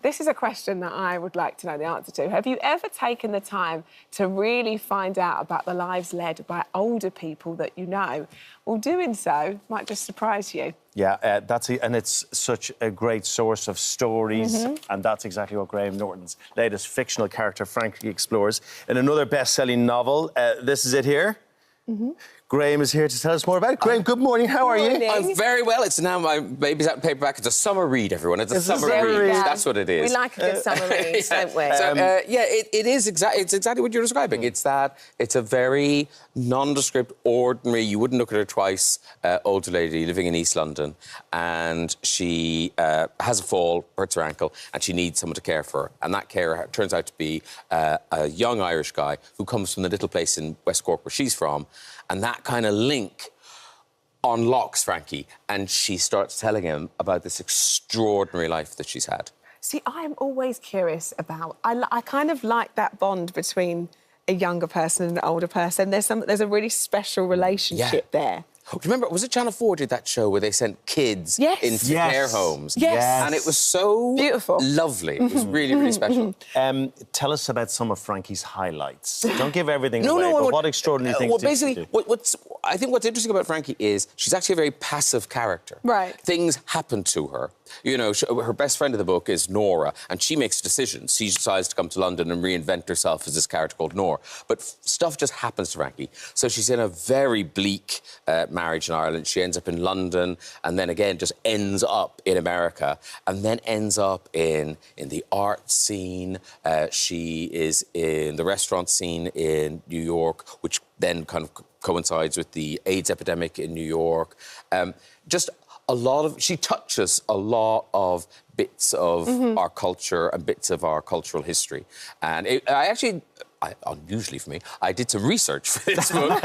This is a question that I would like to know the answer to. Have you ever taken the time to really find out about the lives led by older people that you know? Well, doing so might just surprise you. Yeah, and it's such a great source of stories, and that's exactly what Graham Norton's latest fictional character, Frankie, explores. In another best-selling novel, this is it here. Graham is here to tell us more about it. Graham, good morning. How are you? I'm very well. It's now my baby's out in paperback. It's a summer read, everyone. It's a summer read. That's what it is. We like a good summer read, don't we? So, it is exactly what you're describing. It's a very nondescript, ordinary, you wouldn't look at her twice, older lady living in East London, and she has a fall, hurts her ankle, and she needs someone to care for her. And that carer turns out to be a young Irish guy who comes from the little place in West Cork where she's from, and that kind of link unlocks Frankie, and she starts telling him about this extraordinary life that she's had. See, I'm always curious about... I kind of like that bond between a younger person and an older person. There's a really special relationship there. Remember, was it Channel 4 did that show where they sent kids into care homes? Yes. And it was so... beautiful. Lovely. It was really, really special. Tell us about some of Frankie's highlights. Don't give everything away, but what extraordinary things did she do? I think what's interesting about Frankie is she's actually a very passive character. Right. Things happen to her. You know, her best friend in the book is Nora, and she makes decisions. She decides to come to London and reinvent herself as this character called Nora. But stuff just happens to Frankie. So she's in a very bleak marriage in Ireland. She ends up in London, and then again just ends up in America, and then ends up in the art scene. She is in the restaurant scene in New York, which then kind of coincides with the AIDS epidemic in New York. She touches a lot of bits of our culture and bits of our cultural history. And unusually for me, I did some research for this book.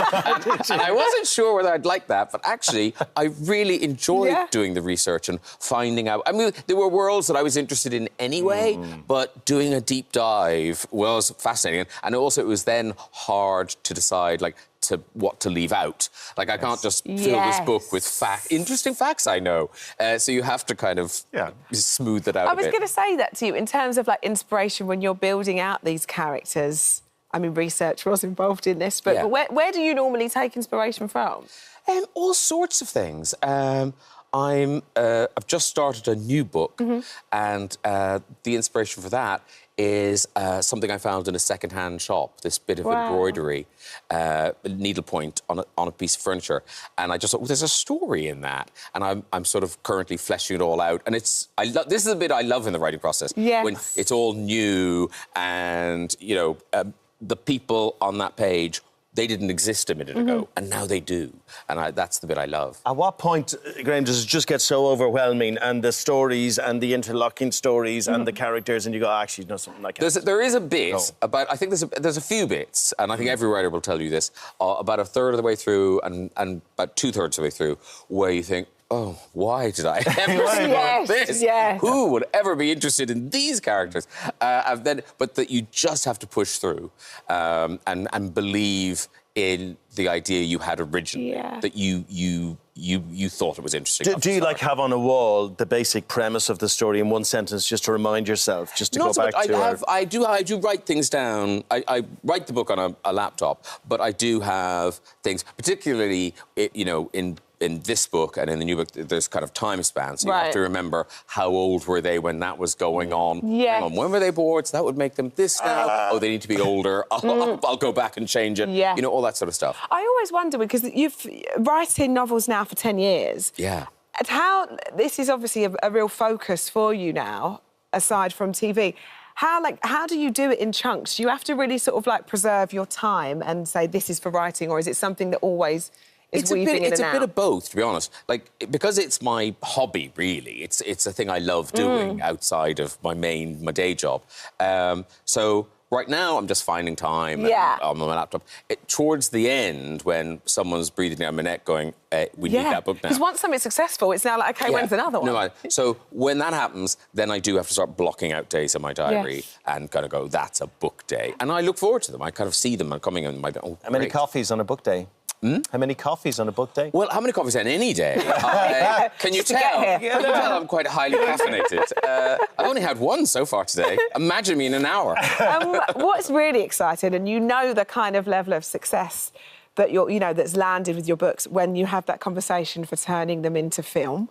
And I wasn't sure whether I'd like that, but actually, I really enjoyed doing the research and finding out. I mean, there were worlds that I was interested in anyway, but doing a deep dive was fascinating. And also, it was then hard to decide, what to leave out. Like, I can't just fill this book with interesting facts I know. So you have to kind of smooth it out a bit. I was going to say that to you, in terms of, inspiration when you're building out these characters. I mean, research was involved in this, but where do you normally take inspiration from? All sorts of things. I've just started a new book, and the inspiration for that is something I found in a second-hand shop, this bit of embroidery, needlepoint on a piece of furniture. And I just thought, well, there's a story in that. And I'm sort of currently fleshing it all out. And this is the bit I love in the writing process. Yes. When it's all new and, the people on that page, they didn't exist a minute ago, and now they do. And that's the bit I love. At what point, Graham, does it just get so overwhelming, and the stories and the interlocking stories and the characters, and you go, actually, no, something like that? There is a bit about... I think there's a few bits, and I think every writer will tell you this, about a third of the way through and about two-thirds of the way through, where you think, oh, why did I ever start this? Yes. Who would ever be interested in these characters? But that you just have to push through and believe in the idea you had originally, that you thought it was interesting. Do you have on a wall the basic premise of the story in one sentence, just to remind yourself, just to go back to? I do write things down. I write the book on a laptop, but I do have things, particularly in this book and in the new book, there's kind of time spans. So you have to remember how old were they when that was going on. Yes. When were they bored? So that would make them this now. Oh, they need to be older. I'll go back and change it. Yeah. All that sort of stuff. I always wonder, because you've writing novels now for 10 years. Yeah. And how this is obviously a real focus for you now, aside from TV. How do you do it in chunks? Do you have to really sort of preserve your time and say this is for writing, or is it something that always... It's a bit of both, to be honest. Because it's my hobby, really. It's a thing I love doing outside of my day job. So right now, I'm just finding time on my laptop. Towards the end, when someone's breathing down my neck going, we need that book now. Because once something's successful, it's now OK, when's another one? So when that happens, then I do have to start blocking out days in my diary and kind of go, that's a book day. And I look forward to them. I kind of see them coming in my... How many coffees on a book day? How many coffees on a book day? Well, how many coffees on any day? Can you tell? get Can you tell I'm quite highly caffeinated? I've only had one so far today. Imagine me in an hour. What's really exciting, and you know the kind of level of success that that's landed with your books when you have that conversation for turning them into film.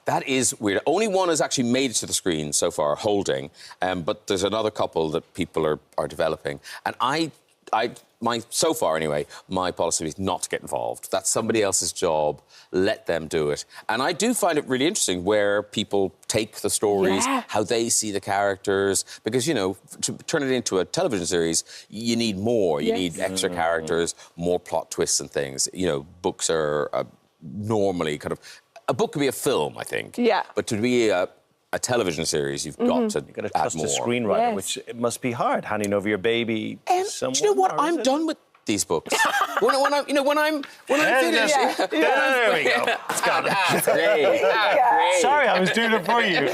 That is weird. Only one has actually made it to the screen so far, Holding, but there's another couple that people are developing. And so far anyway, my policy is not to get involved. That's somebody else's job. Let them do it. And I do find it really interesting where people take the stories, how they see the characters, because, to turn it into a television series, you need more. You need extra characters, more plot twists and things. Books are normally kind of... A book could be a film, I think. Yeah. But to be a television series, you've got to trust a screenwriter, which it must be hard, handing over your baby to someone. Do you know what? I'm done with these books. when I'm finished. There we go. It's got it. Sorry, I was doing it for you.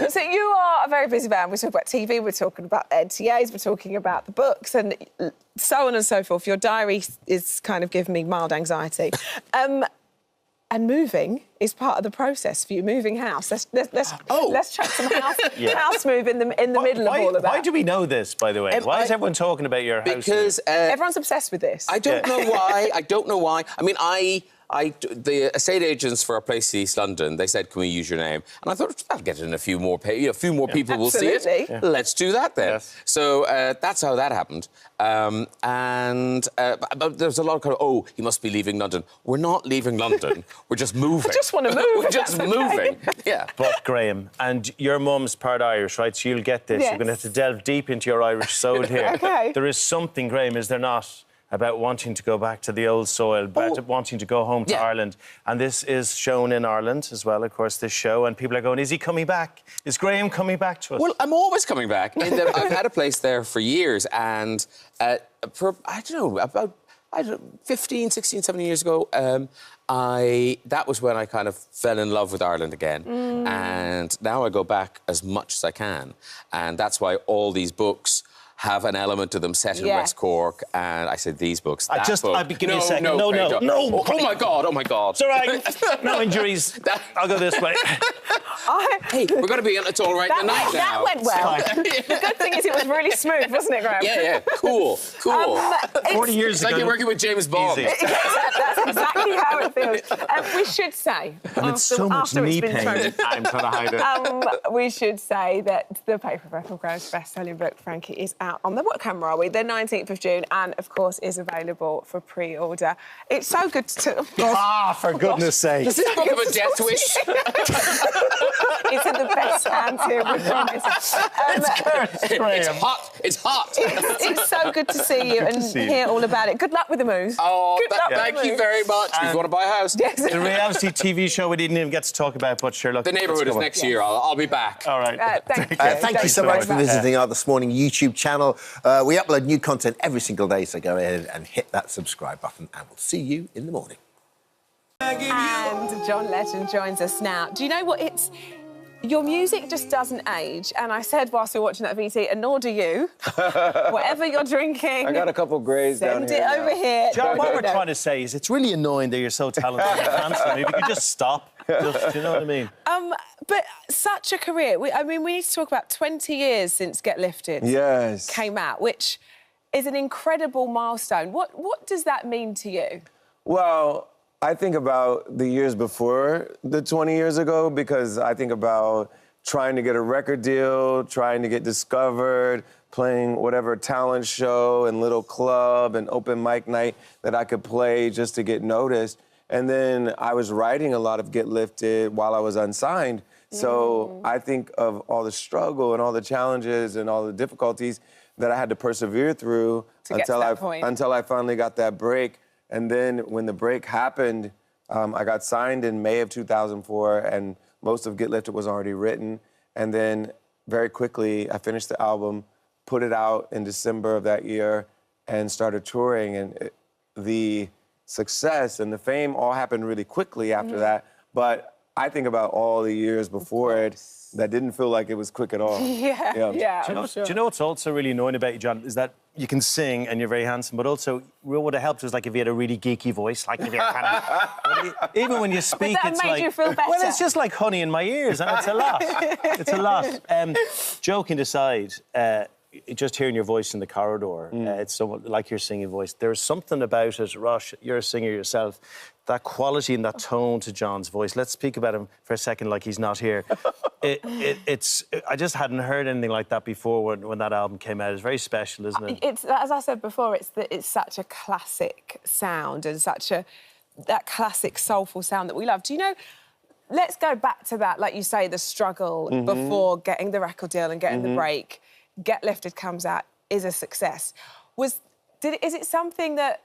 So you are a very busy man. We're talking about TV, we're talking about NTAs, we're talking about the books, and so on and so forth. Your diary is kind of giving me mild anxiety. And moving is part of the process for you. Moving house. Let's chuck some house move in the middle of all of that. Why do we know this, by the way? Why is everyone talking about your house? Because everyone's obsessed with this. I don't know why. I don't know why. I mean, the estate agents for our place in East London, they said, "Can we use your name?" And I thought, "I'll get it in a few more people will see it. Yeah. Let's do that then." Yes. So that's how that happened. But there's a lot of he must be leaving London. We're not leaving London. We're just moving. I just want to move. We're just moving. Yeah. But Graham, and your mum's part Irish, right? So you'll get this. Yes. You're going to have to delve deep into your Irish soul here. Okay. There is something, Graham, is there not, about wanting to go back to the old soil, about wanting to go home to Ireland. And this is shown in Ireland as well, of course, this show. And people are going, is he coming back? Is Graham coming back to us? Well, I'm always coming back. I've had a place there for years. And for, about 15, 16, 17 years ago, that was when I kind of fell in love with Ireland again. And now I go back as much as I can. And that's why all these books have an element to them set in West Cork, and I said these books. Give me a second. No. Oh my God. It's all right. No injuries. I'll go this way. Hey, we're going to be on It's All Right Tonight now. That went well. The good thing is it was really smooth, wasn't it, Graham? Yeah. Cool. 40 years it's ago. like you're working with James Bond. That's exactly how it feels. We should say, after it's been thrown, I'm trying to hide it. we should say that the paperback of Graham's best-selling book, Frankie, is out on what camera are we? The 19th of June, and of course is available for pre-order. It's so good to... for goodness sake. Is this book of a death wish? It's in the best hands here, we promise. It's hot. It's so good to see you and hear all about it. Good luck with the move. Thank you very much. If you want to buy a house. Yes. The reality TV show we didn't even get to talk about, but sure, look. The Neighbourhood is next year. I'll be back. All right. Thank you so much for visiting our This Morning YouTube channel. We upload new content every single day, so go ahead and hit that subscribe button, and we'll see you in the morning. And John Legend joins us now. Do you know what it's... Your music just doesn't age, and I said whilst we were watching that VT, and nor do you. Whatever you're drinking... I got a couple greys down here. Send it over here. John, what we're trying to say is it's really annoying that you're so talented and handsome. If you could just stop. Do you know what I mean? But such a career. We need to talk about 20 years since Get Lifted came out, which is an incredible milestone. What does that mean to you? Well, I think about the years before the 20 years ago, because I think about trying to get a record deal, trying to get discovered, playing whatever talent show and little club and open mic night that I could play just to get noticed. And then I was writing a lot of Get Lifted while I was unsigned. So I think of all the struggle and all the challenges and all the difficulties that I had to persevere through until I finally got that break. And then when the break happened, I got signed in May of 2004, and most of Get Lifted was already written. And then very quickly, I finished the album, put it out in December of that year, and started touring. And the success and the fame all happened really quickly after that. But I think about all the years before it that didn't feel like it was quick at all. Yeah. Do you know what's also really annoying about you, John, is that you can sing and you're very handsome, but also what would have helped was like if you had a really geeky voice, like if you're kind of... Even when you speak, that it's made like... you feel better. Well, it's just like honey in my ears, and it's a lot. It's a lot. Joking aside, just hearing your voice in the corridor, it's somewhat like your singing voice. There's something about it, Rosh, you're a singer yourself, that quality and that tone to John's voice. Let's speak about him for a second like he's not here. I just hadn't heard anything like that before when that album came out. It's very special, isn't it? It's, as I said before, it's such a classic sound and that classic soulful sound that we love. Do you know, let's go back to that, like you say, the struggle before getting the record deal and getting the break. Get Lifted comes out, is a success. Is it something that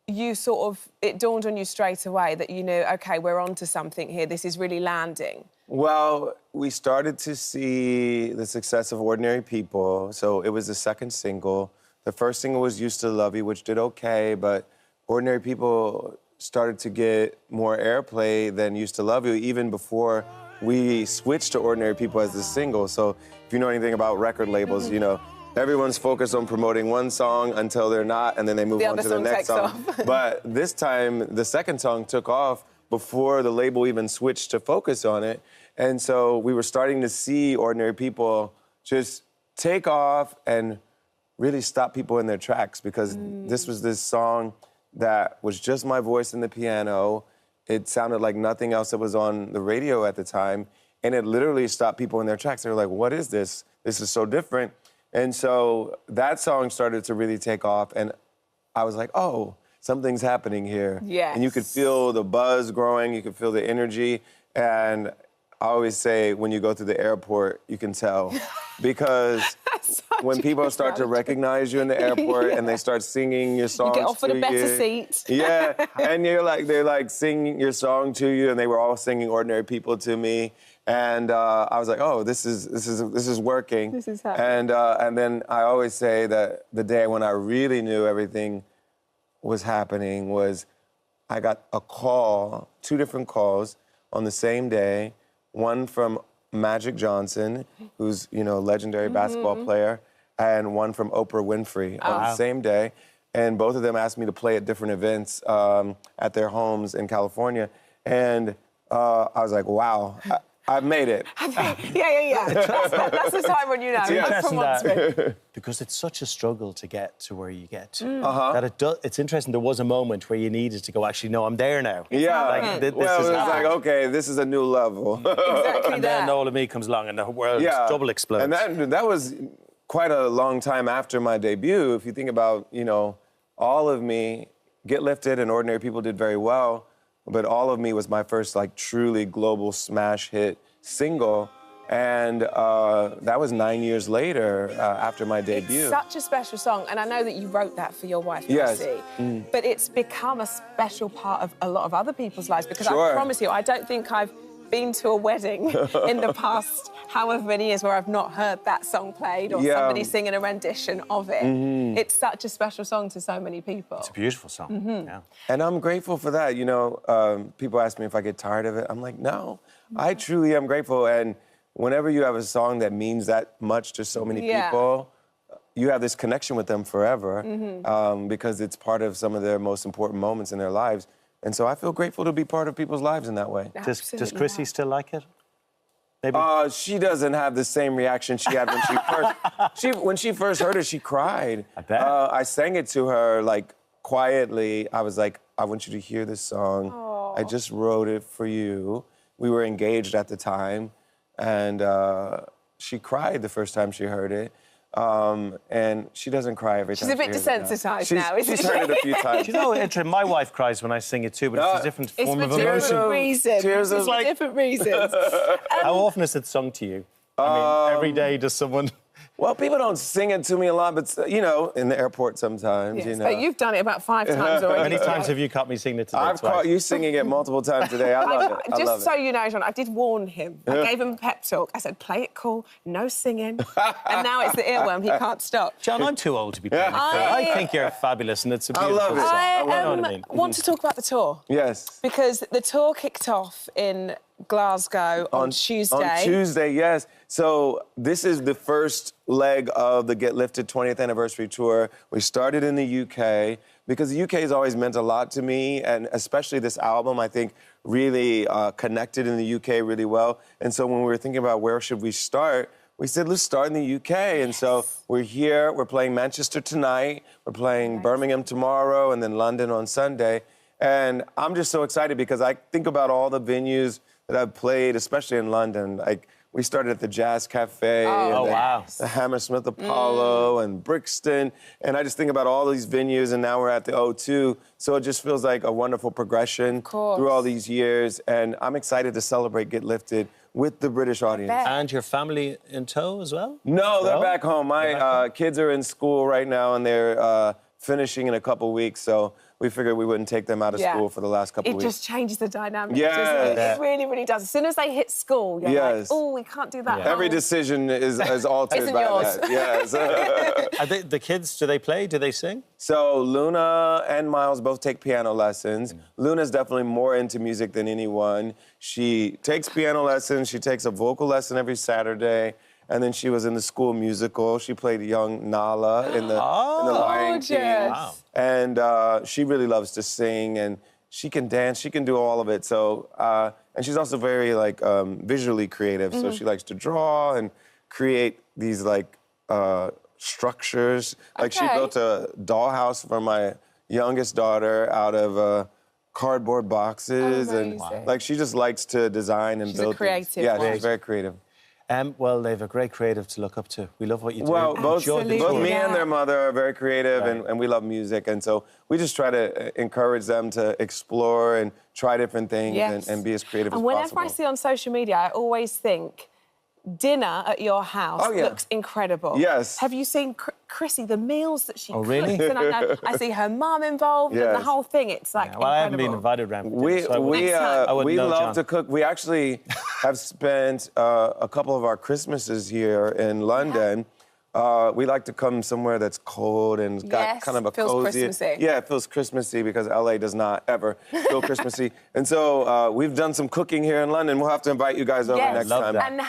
you sort of, it dawned on you straight away that you knew, OK, we're onto something here, this is really landing? Well, we started to see the success of Ordinary People, so it was the second single. The first single was Used to Love You, which did OK, but Ordinary People started to get more airplay than Used to Love You, even before we switched to Ordinary People as the single. So if you know anything about record labels, you know, everyone's focused on promoting one song until they're not, and then they move on to the next song. But this time, the second song took off before the label even switched to focus on it. And so we were starting to see Ordinary People just take off and really stop people in their tracks, because this was this song that was just my voice and the piano. It sounded like nothing else that was on the radio at the time. And it literally stopped people in their tracks. They were like, what is this? This is so different. And so that song started to really take off, and I was like, oh, something's happening here. Yes. And you could feel the buzz growing, you could feel the energy, and I always say when you go through the airport, you can tell. Because when people start to recognize you in the airport and they start singing your songs you get offered a better seat. Yeah, and they're like singing your song to you, and they were all singing Ordinary People to me. And I was like, oh, this is working. This is happening. And then I always say that the day when I really knew everything was happening was I got a call, 2 different calls on the same day, one from Magic Johnson, who's, you know, a legendary basketball player, and one from Oprah Winfrey on the same day. And both of them asked me to play at different events at their homes in California. And I was like, wow. I've made it. Yeah. That's the time when you know. It's because it's such a struggle to get to where you get to. That it's interesting. There was a moment where you needed to go, actually, no, I'm there now. Yeah. Like, it was like, okay, this is a new level. Exactly. And then All of Me comes along and the world double explodes. And that was quite a long time after my debut. If you think about, you know, All of Me, Get Lifted, and Ordinary People did very well. But All of Me was my first, like, truly global smash hit single. And that was 9 years later after my debut. It's such a special song. And I know that you wrote that for your wife, Yes. Lucy. But it's become a special part of a lot of other people's lives. Because Sure. I promise you, I don't think I've been to a wedding in the past however many years where I've not heard that song played or somebody singing a rendition of it. It's such a special song to so many people. It's a beautiful song. Yeah. And I'm grateful for that. You know, people ask me if I get tired of it. I'm like, no, I truly am grateful. And whenever you have a song that means that much to so many people, you have this connection with them forever because it's part of some of their most important moments in their lives. And so I feel grateful to be part of people's lives in that way. Does Chrissy still like it? Maybe. She doesn't have the same reaction she had when she first heard it. She cried. I bet. I sang it to her like quietly. I was like, I want you to hear this song. Aww. I just wrote it for you. We were engaged at the time, and she cried the first time she heard it. And she doesn't cry every time. She's a bit desensitized now, isn't she? She's heard it a few times. You know, my wife cries when I sing it too, but it's a different form of It's emotion. for different reasons. Tears It's of- for different reasons. How often is it sung to you? I mean, every day does someone... Well, people don't sing it to me a lot, but, you know, in the airport sometimes, Yes, you know. but you've done it about 5 times already. How many times have you caught me singing it today? I've caught you singing it multiple times today. I love it. I love Just so it. you know, John, I did warn him. I gave him a pep talk. I said, play it cool, no singing. And now it's the earworm, he can't stop. John, I'm too old to be playing it. I think you're fabulous, and it's a beautiful love it. song. I You know what I mean? want to talk about the tour. Yes. Because the tour kicked off in Glasgow on Tuesday. On Tuesday, yes. So this is the first leg of the Get Lifted 20th anniversary tour. We started in the UK because the UK has always meant a lot to me, and especially this album, I think, really connected in the UK really well. And so when we were thinking about where should we start, we said, let's start in the UK. And so we're here, we're playing Manchester tonight, we're playing Birmingham tomorrow, and then London on Sunday. And I'm just so excited because I think about all the venues that I've played, especially in London. Like, we started at the Jazz Cafe, and the Hammersmith Apollo, and Brixton. And I just think about all these venues, and now we're at the O2. So it just feels like a wonderful progression through all these years. And I'm excited to celebrate Get Lifted with the British audience. And your family in tow as well? No, they're back home. My kids are in school right now, and they're finishing in a couple weeks. So we figured we wouldn't take them out of school for the last couple of weeks. It just changes the dynamic, doesn't it? It really, really does. As soon as they hit school, you're like, oh, we can't do that. Every decision is altered by that. Yes. Are the kids, do they play? Do they sing? So Luna and Miles both take piano lessons. Luna's definitely more into music than anyone. She takes piano lessons. She takes a vocal lesson every Saturday. And then she was in the school musical. She played young Nala in the Lion King. Wow. And she really loves to sing, and she can dance. She can do all of it. So, and she's also very visually creative. So she likes to draw and create these structures. Like she built a dollhouse for my youngest daughter out of cardboard boxes, and she just likes to design and build. She's a creative. Yeah, she's very creative. Well, they have a great creative to look up to. We love what you do. Well, both me and their mother are very creative, and we love music. And so we just try to encourage them to explore and try different things and be as creative as possible. And whenever I see on social media, I always think, dinner at your house looks incredible. Yes. Have you seen Chrissy, the meals that she cooks? Really? And I see her mum involved and the whole thing. It's like well, incredible. I haven't been invited around for dinner, so we love to cook. We actually have spent a couple of our Christmases here in London. We like to come somewhere that's cold and got kind of a feels cozy. Christmassy. Yeah, it feels Christmassy because LA does not ever feel Christmassy. And so we've done some cooking here in London. We'll have to invite you guys over next time. And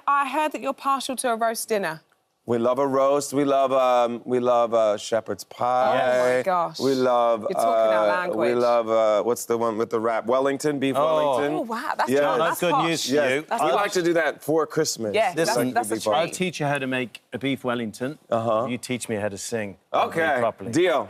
I heard that you're partial to a roast dinner. We love a roast. We love shepherd's pie. Oh my gosh! We love. You're talking our language. We love what's the one with the wrap? Wellington, beef Wellington. Oh wow, that's that's good news to you. We like to do that for Christmas. Yeah, that's a treat. I'll teach you how to make a beef Wellington. You teach me how to sing. Okay. Properly. Deal.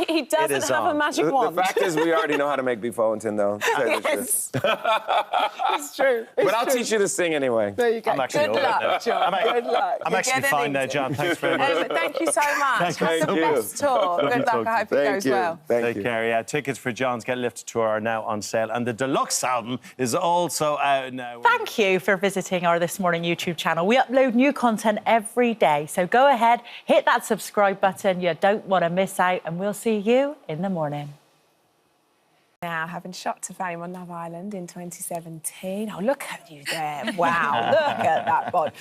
He doesn't have a magic wand. The fact is, we already know how to make beef Wellington, though. Yes. It's true. But I'll teach you to sing anyway. There you go. I'm actually Good luck, John. Good luck. I'm actually fine now, John. Thanks very much. Thank you so much. Thank Have the best tour. Good luck. I hope it goes well. Thank you. Take care. Yeah, tickets for John's Get Lifted tour are now on sale, and the deluxe album is also out now. Thank you for visiting our This Morning YouTube channel. We upload new content every day, so go ahead, hit that subscribe button. You don't want to miss out, and we'll see you in the morning. Now, having shot to fame on Love Island in 2017. Oh, look at you there. Wow, look at that bod.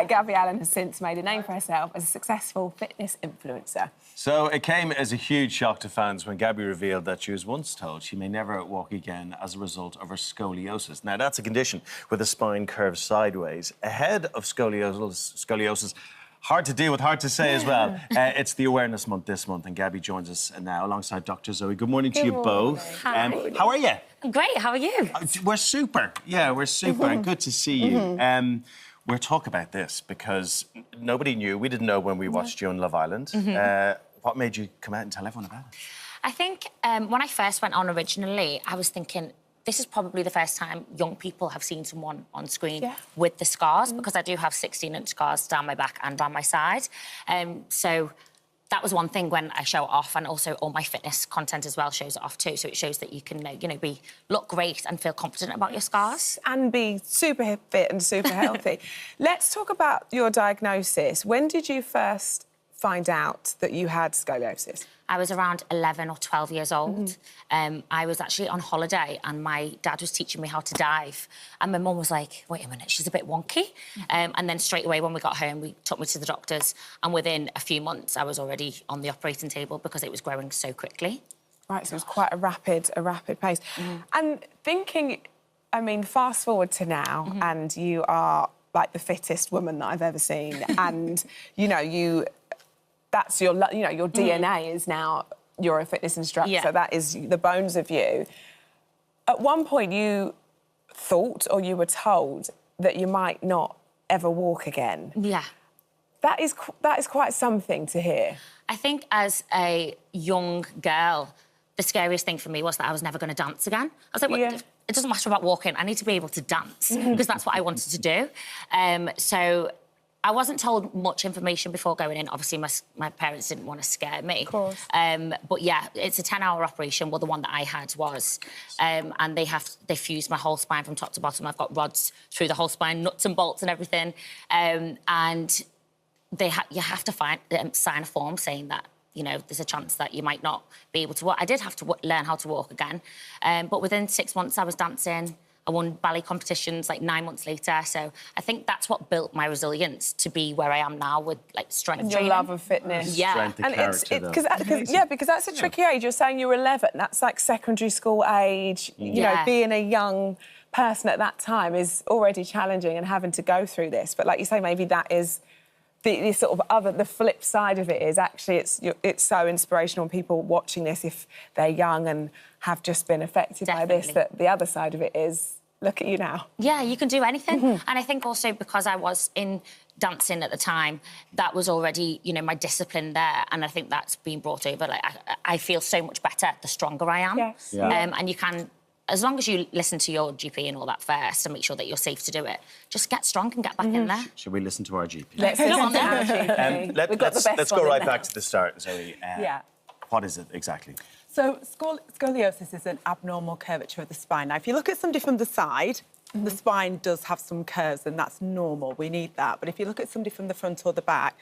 Gabby Allen has since made a name for herself as a successful fitness influencer. So it came as a huge shock to fans when Gabby revealed that she was once told she may never walk again as a result of her scoliosis. Now, that's a condition where the spine curves sideways. Ahead of scoliosis, hard to deal with, hard to say as well. It's the Awareness Month this month, and Gabby joins us now alongside Dr. Zoe. Good morning to you both. Hi. How are you? Great, how are you? We're super. Yeah, we're super, and good to see you. We'll talk about this because nobody knew. We didn't know when we watched you on Love Island. What made you come out and tell everyone about it? I think when I first went on originally, I was thinking, this is probably the first time young people have seen someone on screen with the scars, because I do have 16-inch scars down my back and down my side. So that was one thing when I show it off, and also all my fitness content as well shows it off too. So it shows that you can, look great and feel confident about your scars. And be super fit and super healthy. Let's talk about your diagnosis. When did you first find out that you had scoliosis? I was around 11 or 12 years old. I was actually on holiday and my dad was teaching me how to dive. And my mum was like, wait a minute, she's a bit wonky. And then straight away when we got home, we took me to the doctors. And within a few months, I was already on the operating table because it was growing so quickly. Right, so it was quite a rapid pace. And thinking I mean, fast forward to now, and you are like the fittest woman that I've ever seen, and that's your DNA is now you're a fitness instructor. Yeah. So that is the bones of you. At one point, you thought or you were told that you might not ever walk again. Yeah. That is quite something to hear. I think as a young girl, the scariest thing for me was that I was never going to dance again. I was like, well, it doesn't matter about walking. I need to be able to dance because that's what I wanted to do. So I wasn't told much information before going in. Obviously, my parents didn't want to scare me. Of course. But yeah, it's a 10-hour operation. Well, the one that I had was. And they fused my whole spine from top to bottom. I've got rods through the whole spine, nuts and bolts and everything. And you have to sign a form saying that, there's a chance that you might not be able to walk. I did have to learn how to walk again. But within 6 months, I was dancing. I won ballet competitions like 9 months later. So I think that's what built my resilience to be where I am now with like strength And training. your love of fitness. Yeah. Strength and character, because that's a tricky age. You're saying you were 11. That's like secondary school age. You know, being a young person at that time is already challenging and having to go through this. But like you say, maybe that is the sort of the flip side of it is actually it's so inspirational. People watching this, if they're young and have just been affected by this, that the other side of it is, look at you now. Yeah, you can do anything. And I think also because I was in dancing at the time, that was already, my discipline there. And I think that's been brought over. Like, I feel so much better the stronger I am. Yes. Yeah. And you can, as long as you listen to your GP and all that first and make sure that you're safe to do it, just get strong and get back in there. Should we listen to our GP? Let's listen to our GP. Let's go right back to the start, Zoe. Yeah. What is it exactly? So scoliosis is an abnormal curvature of the spine. Now, if you look at somebody from the side, the spine does have some curves, and that's normal. We need that. But if you look at somebody from the front or the back,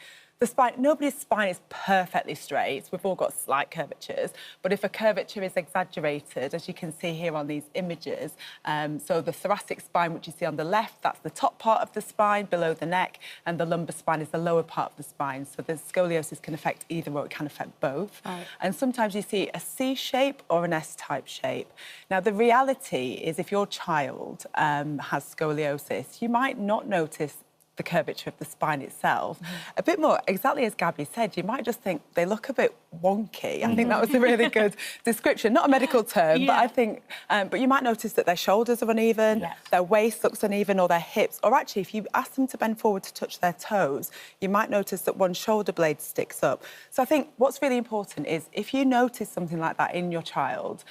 nobody's spine is perfectly straight. We've all got slight curvatures. But if a curvature is exaggerated, as you can see here on these images, so the thoracic spine, which you see on the left, that's the top part of the spine below the neck, and the lumbar spine is the lower part of the spine. So the scoliosis can affect either, or it can affect both. Right. And sometimes you see a C shape or an S-type shape. Now, the reality is if your child has scoliosis, you might not notice the curvature of the spine itself. A bit more, exactly as Gabby said, you might just think they look a bit wonky. I think that was a really good description. Not a medical term, but I think, but you might notice that their shoulders are uneven, their waist looks uneven, or their hips, or actually if you ask them to bend forward to touch their toes, you might notice that one shoulder blade sticks up. So I think what's really important is if you notice something like that in your child,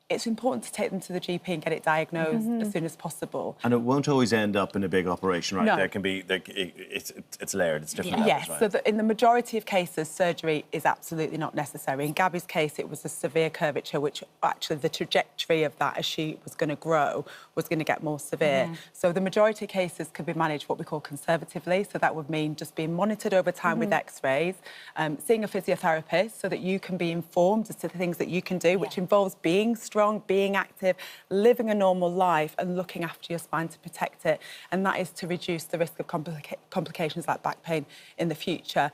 it's important to take them to the GP and get it diagnosed as soon as possible. And it won't always end up in a big operation, right? No. There can be, it's layered, it's different levels, Yes, right? so in the majority of cases, surgery is absolutely not necessary. In Gabby's case, it was a severe curvature, which actually the trajectory of that as she was going to grow was going to get more severe. So the majority of cases could be managed what we call conservatively. So that would mean just being monitored over time with x-rays, seeing a physiotherapist so that you can be informed as to the things that you can do, which involves being strong, being active, living a normal life and looking after your spine to protect it. And that is to reduce the risk of complications like back pain in the future.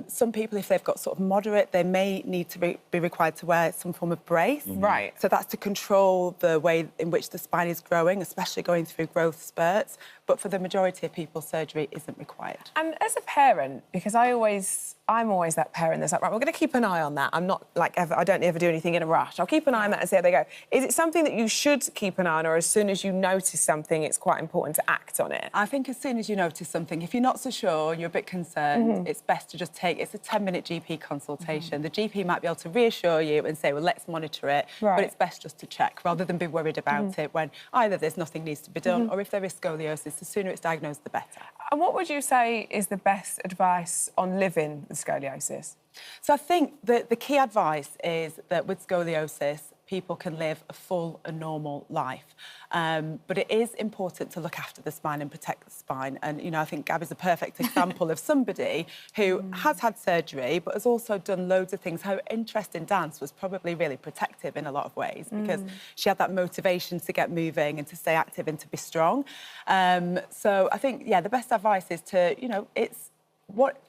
Some people, if they've got sort of moderate, they may need to be required to wear some form of brace. Right. So that's to control the way in which the spine is growing, especially going through growth spurts. But for the majority of people, surgery isn't required. And as a parent, because I'm always that parent that's like, right, we're going to keep an eye on that. I'm not like I don't ever do anything in a rush. I'll keep an eye on that and see how they go. Is it something that you should keep an eye on, or as soon as you notice something, it's quite important to act on it? I think as soon as you notice something, if you're not so sure, you're a bit concerned, it's best to just it's a 10-minute GP consultation. The GP might be able to reassure you and say, well, let's monitor it, but it's best just to check rather than be worried about it when either there's nothing needs to be done or if there is scoliosis, the sooner it's diagnosed, the better. And what would you say is the best advice on living with scoliosis? So I think that the key advice is that with scoliosis, people can live a full and normal life. But it is important to look after the spine and protect the spine. And, I think Gabby's a perfect example of somebody who has had surgery but has also done loads of things. Her interest in dance was probably really protective in a lot of ways because she had that motivation to get moving and to stay active and to be strong. So I think, the best advice is to,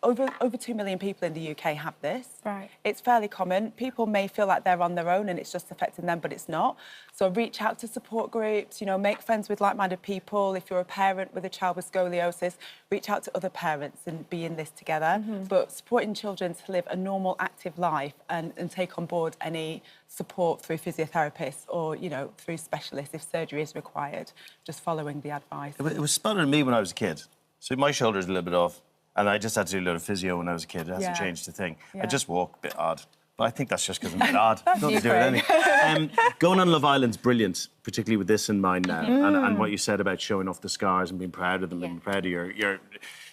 over 2 million people in the UK have this. Right. It's fairly common. People may feel like they're on their own and it's just affecting them, but it's not. So reach out to support groups, you know, make friends with like-minded people. If you're a parent with a child with scoliosis, reach out to other parents and be in this together. But supporting children to live a normal, active life and take on board any support through physiotherapists or, you know, through specialists if surgery is required, just following the advice. It was spotted on me when I was a kid. So my shoulder's a little bit off. And I just had to do a lot of physio when I was a kid. It hasn't changed a thing. I just walk a bit odd. But I think that's just because I'm a bit odd. Nothing to do with anything. Going on Love Island's brilliant, particularly with this in mind now. And what you said about showing off the scars and being proud of them and being proud of your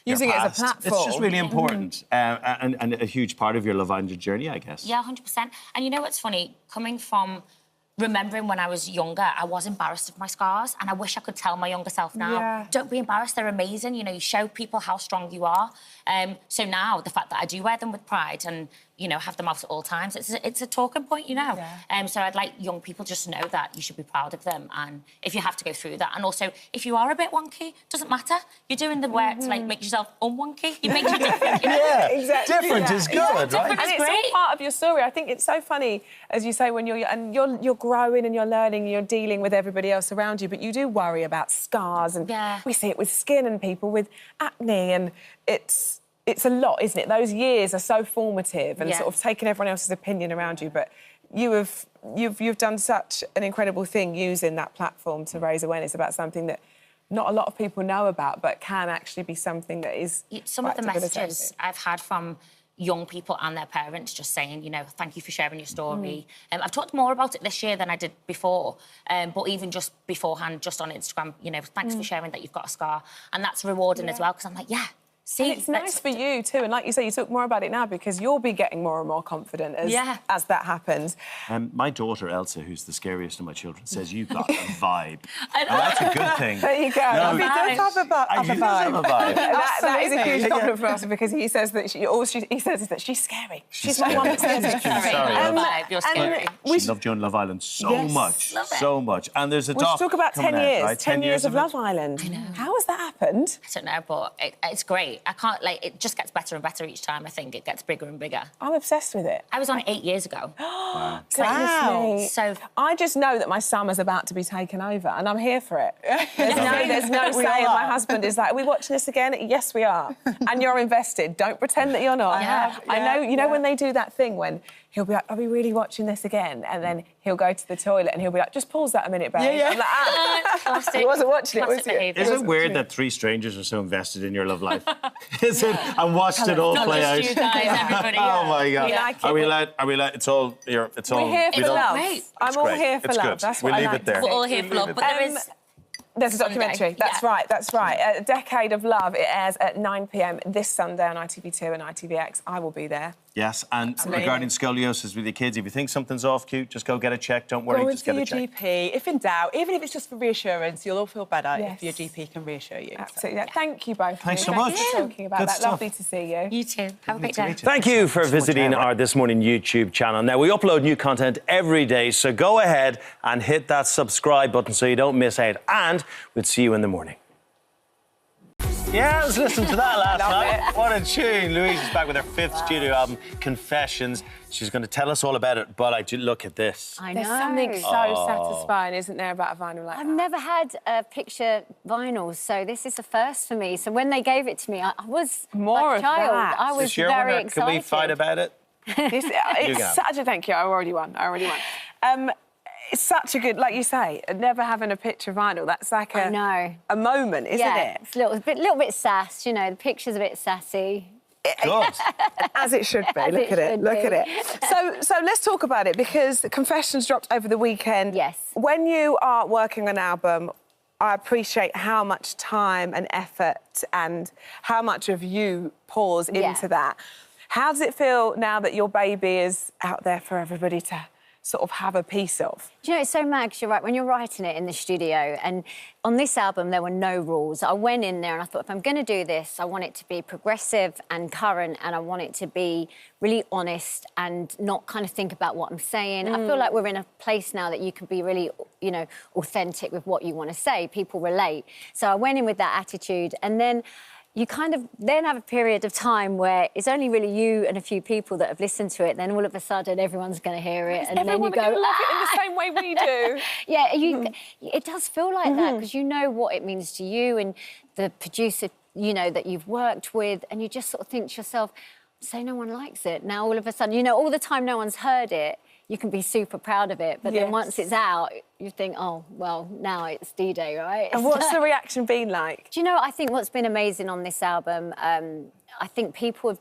Using it as a past. platform. It's just really important. And a huge part of your Love Island journey, I guess. Yeah, 100%. And you know what's funny? Coming from remembering when I was younger, I was embarrassed of my scars, and I wish I could tell my younger self now, don't be embarrassed, they're amazing. You know, you show people how strong you are. So now, the fact that I do wear them with pride and, you know, have them out at all times, it's a talking point, you know. So I'd like young people just to know that you should be proud of them, and if you have to go through that. And also, if you are a bit wonky, doesn't matter. You're doing the work to, like, make yourself unwonky. You make you different, you know? Yeah, exactly. Different is good, right? Different And is it's great. all part of your story. I think it's so funny, as you say, when you're growing and you're learning and you're dealing with everybody else around you, but you do worry about scars, and we see it with skin and people with acne, and it's a lot, isn't it? Those years are so formative and sort of taking everyone else's opinion around you, but you've done such an incredible thing using that platform to raise awareness about something that not a lot of people know about, but can actually be something that is some of the messages I've had from young people and their parents just saying, you know, thank you for sharing your story. I've talked more about it this year than I did before, but even just beforehand, just on Instagram, you know, thanks for sharing that you've got a scar. And that's rewarding as well, because I'm like, see, and it's nice for you too, and like you say, you talk more about it now because you'll be getting more and more confident as that happens. My daughter Elsa, who's the scariest of my children, says you've got a vibe. And that's a good thing. There you go. He does have a vibe. That is a huge compliment for us, because he says that he says is that she's scary. She's my one that says she's scary. You're scary. She loved you on Love Island so much, so much. And there's a We should talk about 10 years. Right? 10 years of Love Island. I know. How has that happened? I don't know, but it's great. I can't, like, it just gets better and better each time. I think it gets bigger and bigger. I'm obsessed with it. I was on 8 years ago. Wow. So I just know that my summer's about to be taken over, and I'm here for it. There's no say. My husband is like, "Are we watching this again?" Yes, we are. And you're invested. Don't pretend that you're not. I know. You know when they do that thing when he'll be like, "Are we really watching this again?" And then he'll go to the toilet and he'll be like, "Just pause that a minute, babe." I'm like, classic. He wasn't watching it, was he? Behaviour. Is it weird that 3 strangers are so invested in your love life? Is it? And watched it all play out. You guys, everybody. Oh my God! We like it. Are we allowed? Are we allowed? It's all. It's all. We're here for love. great. I'm all here for It's love. good. That's We'll what leave I like it there. to We're all see. here for love, but there is... There's a documentary. Sunday, That's right. That's right. A Decade of Love. It airs at 9 p.m. this Sunday on ITV2 and ITVX. I will be there. Yes, and regarding scoliosis with your kids, if you think something's off cute, just go get it checked. Don't worry, Go just and get see it your checked. GP. If in doubt, even if it's just for reassurance, you'll all feel better Yes. if your GP can reassure you. Absolutely. Thank you both. Thanks so Thanks much. for talking about Good that. stuff. Lovely to see you. You too. Have a great day. Thank you for visiting our This Morning YouTube channel. Now, we upload new content every day, so go ahead and hit that subscribe button so you don't miss out. And we'll see you in the morning. Yeah, I was listening to that last night. What a tune. Louise is back with her 5th studio album, Confessions. She's going to tell us all about it, but I do look at this. I know. There's something so satisfying, isn't there, about a vinyl like I've that? never had picture vinyls, so this is a first for me. So when they gave it to me, I was More like a of child. that. I was This year, very Can excited. we fight about it? It's such a thank you. I already won. It's such a good, like you say, never having a picture vinyl. That's like a moment, isn't it? It's a little bit sass, you know. The picture's a bit sassy. Good. As it should be. As Look it at it. should Look be. at it. So let's talk about it, because the Confessions dropped over the weekend. Yes. When you are working on an album, I appreciate how much time and effort and how much of you pours into that. How does it feel now that your baby is out there for everybody to sort of have a piece of? Do you know, it's so mad, 'cause you're right, when you're writing it in the studio, and on this album there were no rules. I went in there and I thought, if I'm going to do this, I want it to be progressive and current, and I want it to be really honest and not kind of think about what I'm saying. I feel like we're in a place now that you can be really, you know, authentic with what you want to say. People relate. So I went in with that attitude, and then you kind of then have a period of time where it's only really you and a few people that have listened to it. Then all of a sudden, everyone's going to hear it, and then you go, love it in the same way we do. Yeah, it does feel like that because you know what it means to you and the producer, you know, that you've worked with, and you just sort of think to yourself, say no one likes it. Now all of a sudden, you know, all the time no one's heard it, you can be super proud of it. But then once it's out, you think, oh, well, now it's D-Day, right? And what's the reaction been like? Do you know, I think what's been amazing on this album, I think people have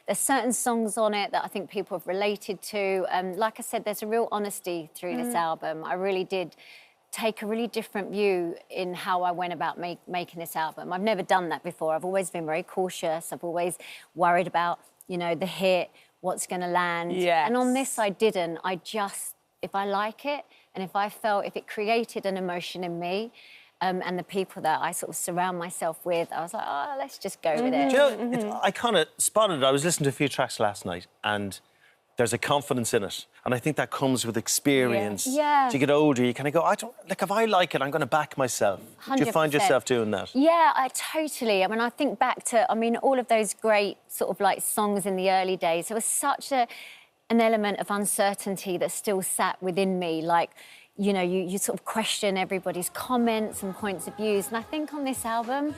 there's certain songs on it that I think people have related to. Like I said, there's a real honesty through this album. I really did take a really different view in how I went about making this album. I've never done that before. I've always been very cautious. I've always worried about, you know, the hit, what's going to land. Yes. And on this, I didn't. If I like it, and if it created an emotion in me, and the people that I sort of surround myself with, I was like, oh, let's just go with it. Do you know, I kind of spotted it. I was listening to a few tracks last night, and there's a confidence in it. And I think that comes with experience. Yeah. As you get older, you kind of go, if I like it, I'm going to back myself. 100%. Do you find yourself doing that? Yeah, totally. I mean, I think back to, all of those great sort of like songs in the early days. There was such an element of uncertainty that still sat within me. Like, you know, you sort of question everybody's comments and points of views. And I think on this album,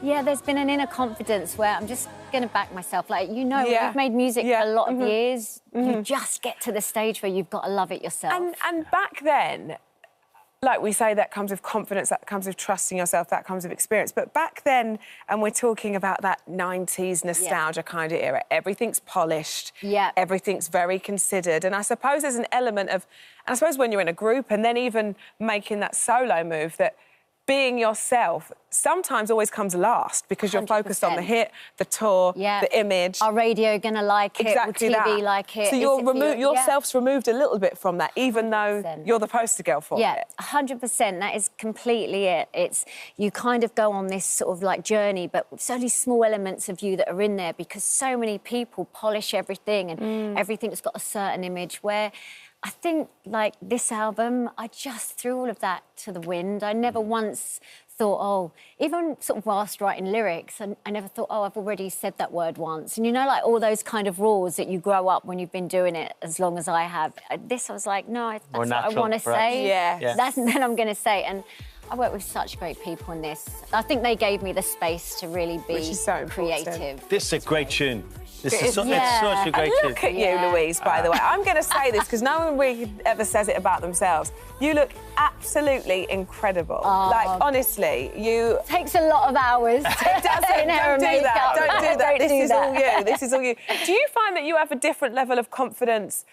there's been an inner confidence where I'm just going to back myself. Like, you know, we've made music for a lot of years. You just get to the stage where you've got to love it yourself. And back then, like we say, that comes with confidence, that comes with trusting yourself, that comes with experience. But back then, and we're talking about that 90s nostalgia kind of era, everything's polished, everything's very considered. And I suppose there's an element of, and I suppose when you're in a group and then even making that solo move, that being yourself sometimes always comes last because you're 100%. Focused on the hit, the tour, the image. Our radio gonna like it, exactly will TV that. like it? So yourself's removed a little bit from that, even 100%. Though you're the poster girl for it. Yeah, 100%. That is completely it. It's you kind of go on this sort of like journey, but it's only small elements of you that are in there because so many people polish everything and everything's got a certain image where I think, like, this album, I just threw all of that to the wind. I never once thought, even sort of whilst writing lyrics, I never thought, I've already said that word once. And, you know, like all those kind of rules that you grow up when you've been doing it as long as I have. This, I was like, no, that's what I want to say. That's what I'm going to say. And I work with such great people in this. I think they gave me the space to really be creative. This is a great tune. It's such a great tune. Look at you, Louise, by the way. I'm going to say this because no one really ever says it about themselves. You look absolutely incredible. Like, honestly, you... It takes a lot of hours. It doesn't. Don't do that. Don't do that. This is all you. This is all you. Do you find that you have a different level of confidence?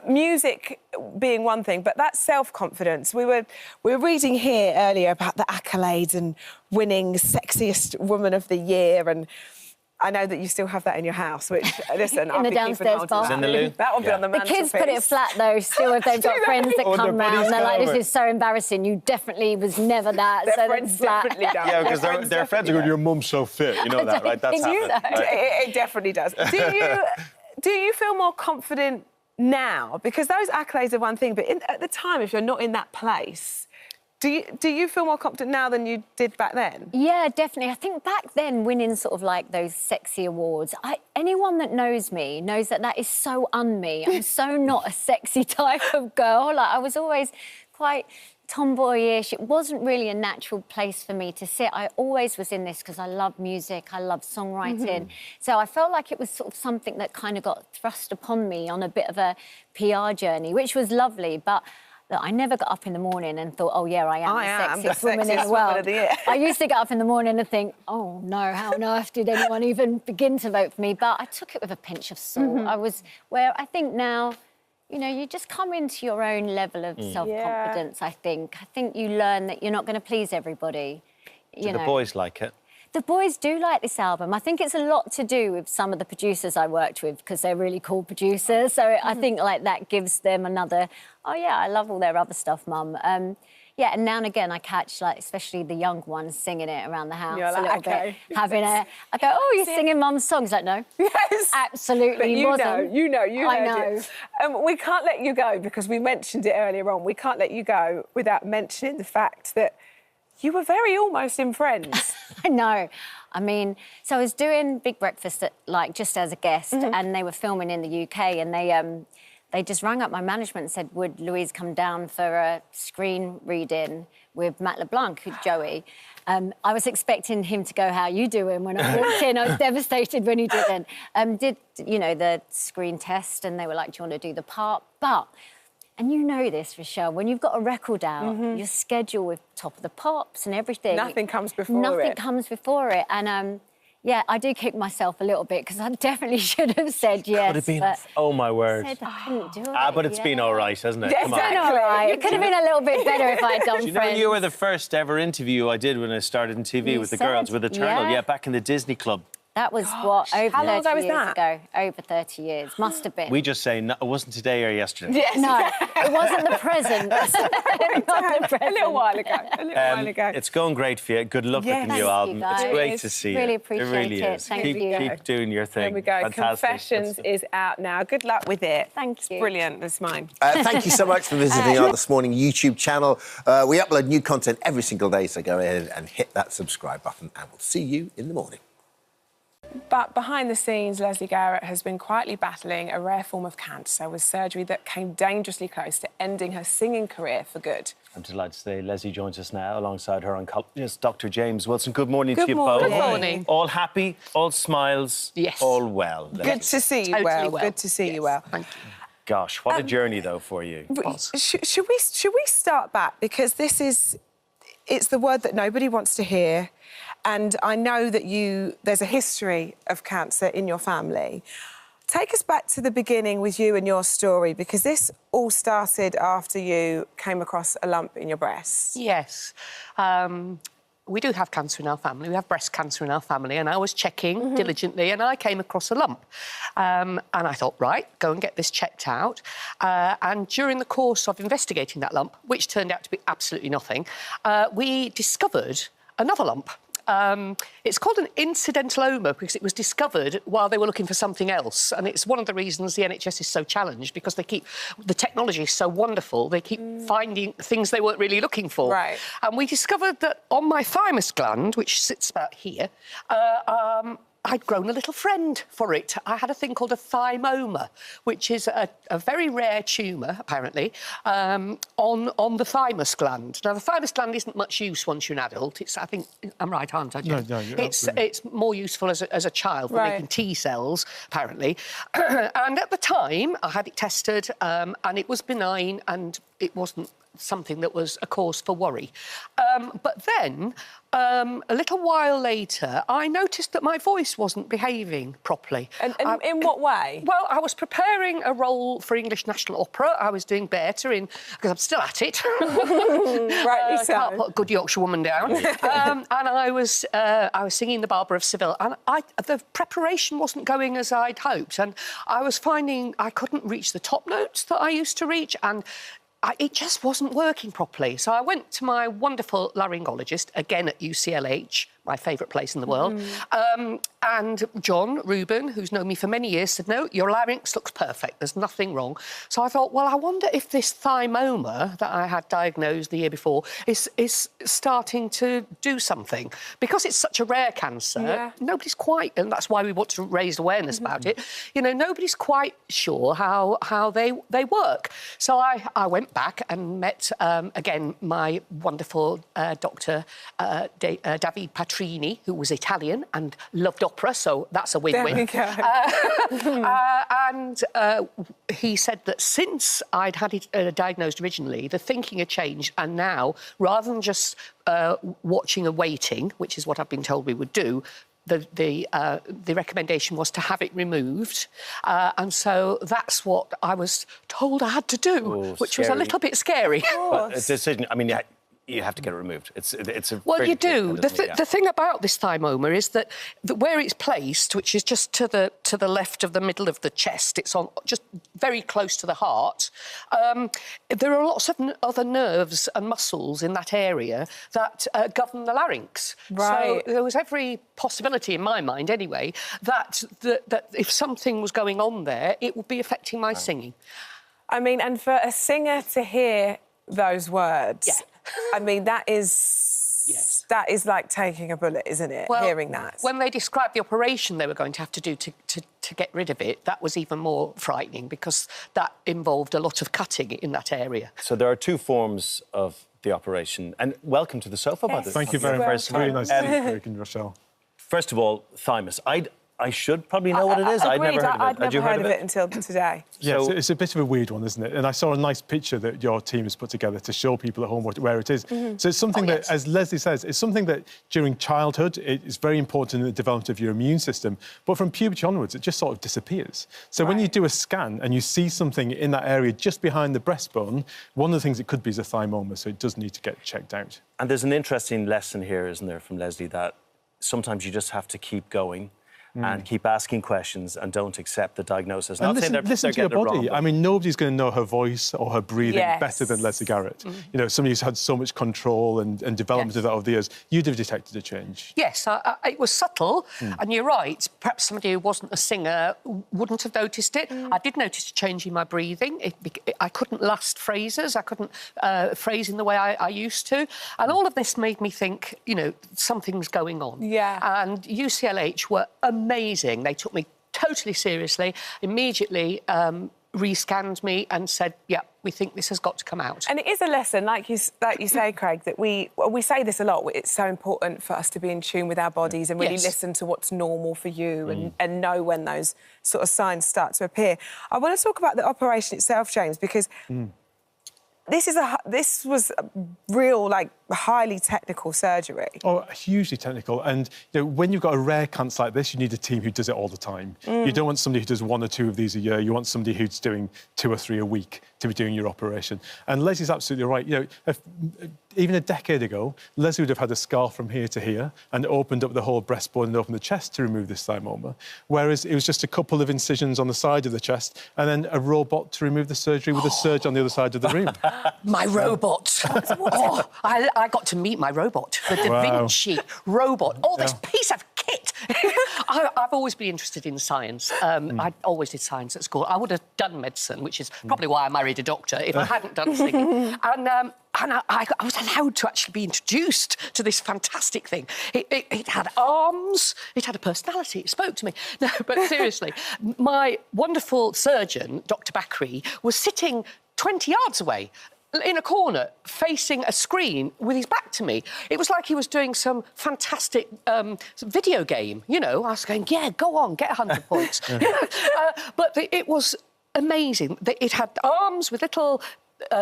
Music being one thing, but that self-confidence. We were reading here earlier about the accolades and winning Sexiest Woman of the Year, and I know that you still have that in your house, which, listen, I'll be downstairs keeping in the loo. That will be on the The mantelpiece. kids put it flat, though, still, if they've got friends that come round. They're like, this is so embarrassing. You definitely was never that. Their friends definitely don't. Yeah, because their friends are going, your mum's so fit. You know that, right? That's happening. It definitely does. Do you feel more confident now? Because those accolades are one thing, but at the time, if you're not in that place... Do you feel more confident now than you did back then? Yeah, definitely. I think back then, winning sort of like those sexy awards, anyone that knows me knows that is so un-me. I'm so not a sexy type of girl. Like, I was always quite tomboyish. It wasn't really a natural place for me to sit. I always was in this because I love music, I love songwriting. So I felt like it was sort of something that kind of got thrust upon me on a bit of a PR journey, which was lovely, but... Look, I never got up in the morning and thought, I am the sexiest woman in the world. I used to get up in the morning and think, oh, no, how on earth did anyone even begin to vote for me? But I took it with a pinch of salt. I was where I think now, you know, you just come into your own level of self-confidence, I think. I think you learn that you're not going to please everybody. Do the boys like it? The boys do like this album. I think it's a lot to do with some of the producers I worked with because they're really cool producers. So I think like that gives them another, I love all their other stuff, Mum. And now and again I catch, like, especially the young ones singing it around the house a little bit. I go, you're singing Mum's songs. Like, no. Yes. Absolutely wasn't. You heard it. We can't let you go because we mentioned it earlier on. We can't let you go without mentioning the fact that you were very almost in Friends. I know. I mean, so I was doing Big Breakfast just as a guest, and they were filming in the UK, and they just rang up my management and said, would Louise come down for a screen reading with Matt LeBlanc, who's Joey. I was expecting him to go, how you doing? When I walked in, I was devastated when he didn't. Did, you know, the screen test, and they were like, do you want to do the part? But, and you know this, Rochelle, when you've got a record out, your schedule with Top of the Pops and everything. Nothing comes before it. Nothing comes before it. And, yeah, I do kick myself a little bit because I definitely should have said yes. Could have been. Oh my word! I said I couldn't do it. But it's been all right, hasn't it? Yeah, Come on. It's been all right. It could have been a little bit better if I had done Do you know Friends. you were the first ever interview I did when I started in TV with the girls with Eternal? yeah. Yeah, back in the Disney Club. That was what, over How long 30 ago was years that? ago. Over 30 years. Must have been. We just say no, it wasn't today or yesterday. Yes. No, it wasn't the present. A little while ago. A little while ago. It's going great for you. Good luck Yes. with the new Thank album. you, guys. It's great to see Really you. appreciate it. Really it. is. Thank keep, you. Keep doing your thing. There we go. Fantastic. Confessions is out now. Good luck with it. Thank It's you. brilliant. That's mine. Thank you so much for visiting our This Morning YouTube channel. We upload new content every single day, so go ahead and hit that subscribe button, and we'll see you in the morning. But behind the scenes, Leslie Garrett has been quietly battling a rare form of cancer with surgery that came dangerously close to ending her singing career for good. I'm delighted to say Leslie joins us now alongside her oncologist, Dr. James Wilson. Good morning to Good you morning. both. Good morning. All happy, all smiles, Yes. all well. Leslie. Good to see you Totally well. well. Good to see you well. Thank you. Gosh, what a journey, though, for you. Should we start back? Because it's the word that nobody wants to hear. And I know that there's a history of cancer in your family. Take us back to the beginning with you and your story, because this all started after you came across a lump in your breast. Yes. We do have cancer in our family. We have breast cancer in our family, and I was checking diligently, and I came across a lump. And I thought, right, go and get this checked out. And during the course of investigating that lump, which turned out to be absolutely nothing, we discovered another lump. It's called an incidentaloma because it was discovered while they were looking for something else. And it's one of the reasons the NHS is so challenged, because the technology is so wonderful, they keep finding things they weren't really looking for. Right. And we discovered that on my thymus gland, which sits about here, I'd grown a little friend for it. I had a thing called a thymoma, which is a very rare tumour, apparently, on the thymus gland. Now, the thymus gland isn't much use once you're an adult. I think I'm right, aren't I, Jen? No, you're absolutely. It's more useful as a child for Right. making T cells, apparently. And at the time, I had it tested, and it was benign, and it wasn't something that was a cause for worry. But then, a little while later, I noticed that my voice wasn't behaving properly. And in what way? Well, I was preparing a role for English National Opera. I was doing better because I'm still at it. Rightly so. Can't put a good Yorkshire woman down. And I was singing The Barber of Seville, and the preparation wasn't going as I'd hoped, and I was finding I couldn't reach the top notes that I used to reach, and it just wasn't working properly. So I went to my wonderful laryngologist, again at UCLH, my favourite place in the world. And John Rubin, who's known me for many years, said, no, your larynx looks perfect. There's nothing wrong. So I thought, well, I wonder if this thymoma that I had diagnosed the year before is starting to do something. Because it's such a rare cancer, nobody's quite, and that's why we want to raise awareness about it, you know, nobody's quite sure how they work. So I went back and met, again, my wonderful doctor, David Patrini, who was Italian and loved opera, so that's a win-win. There we go. And he said that since I'd had it diagnosed originally, the thinking had changed, and now, rather than just watching and waiting, which is what I've been told we would do, the recommendation was to have it removed. And so that's what I was told I had to do, which was a little bit scary. But a decision, I mean, you have to get it removed. It's a well, very you do. big thing, The thing about this thymoma is that where it's placed, which is just to the left of the middle of the chest, it's on just very close to the heart. There are lots of other nerves and muscles in that area that govern the larynx. Right. So there was every possibility in my mind, anyway, that if something was going on there, it would be affecting my singing. I mean, and for a singer to hear those words, I mean, that is Yes. That is like taking a bullet, isn't it? Well, hearing that. When they described the operation they were going to have to do to get rid of it, that was even more frightening because that involved a lot of cutting in that area. So there are two forms of the operation. And welcome to the sofa, by the way. Thank you very much. Really nice to meet you, Craig and Rochelle. First of all, thymus. I should probably know what it is. I'd never heard of it. I'd never heard of it until today. Yeah, So- it's a bit of a weird one, isn't it? And I saw a nice picture that your team has put together to show people at home where it is. So it's something that, as Leslie says, it's something that during childhood, it's very important in the development of your immune system. But from puberty onwards, it just sort of disappears. So when you do a scan and you see something in that area just behind the breastbone, one of the things it could be is a thymoma, so it does need to get checked out. And there's an interesting lesson here, isn't there, from Leslie, that sometimes you just have to keep going and keep asking questions and don't accept the diagnosis. And Not saying listen they're to your getting it body. wrong, I mean, nobody's going to know her voice or her breathing Yes. better than Leslie Garrett. You know, somebody who's had so much control and development of that over the years. You'd have detected a change. Yes, it was subtle, and you're right. Perhaps somebody who wasn't a singer wouldn't have noticed it. I did notice a change in my breathing. I couldn't last phrases. I couldn't phrase in the way I used to. And all of this made me think, you know, something's going on. Yeah. And UCLH were amazing. They took me totally seriously, immediately re-scanned me and said, yeah, we think this has got to come out. And it is a lesson, like you say, Craig, that we say this a lot. It's so important for us to be in tune with our bodies and really listen to what's normal for you and know when those sort of signs start to appear. I want to talk about the operation itself, James, because this was a real, like, highly technical surgery. Oh, hugely technical. And you know, when you've got a rare cancer like this, you need a team who does it all the time. You don't want somebody who does 1 or 2 of these a year. You want somebody who's doing 2 or 3 a week to be doing your operation. And Leslie's absolutely right. You know, even a decade ago, Leslie would have had a scar from here to here and opened up the whole breastbone and opened the chest to remove this thymoma. Whereas it was just a couple of incisions on the side of the chest and then a robot to remove the surgery with a surgeon on the other side of the room. My robot. I got to meet my robot, the Da Vinci robot. Oh, this piece of kit. I've always been interested in science. I always did science at school. I would have done medicine, which is probably why I married a doctor, if I hadn't done singing. And I was allowed to actually be introduced to this fantastic thing. It had arms, it had a personality, it spoke to me. No, but seriously, my wonderful surgeon, Dr. Bakri, was sitting 20 yards away in a corner, facing a screen with his back to me. It was like he was doing some fantastic video game, you know. I was going, yeah, go on, get 100 points. But it was amazing. It had arms with little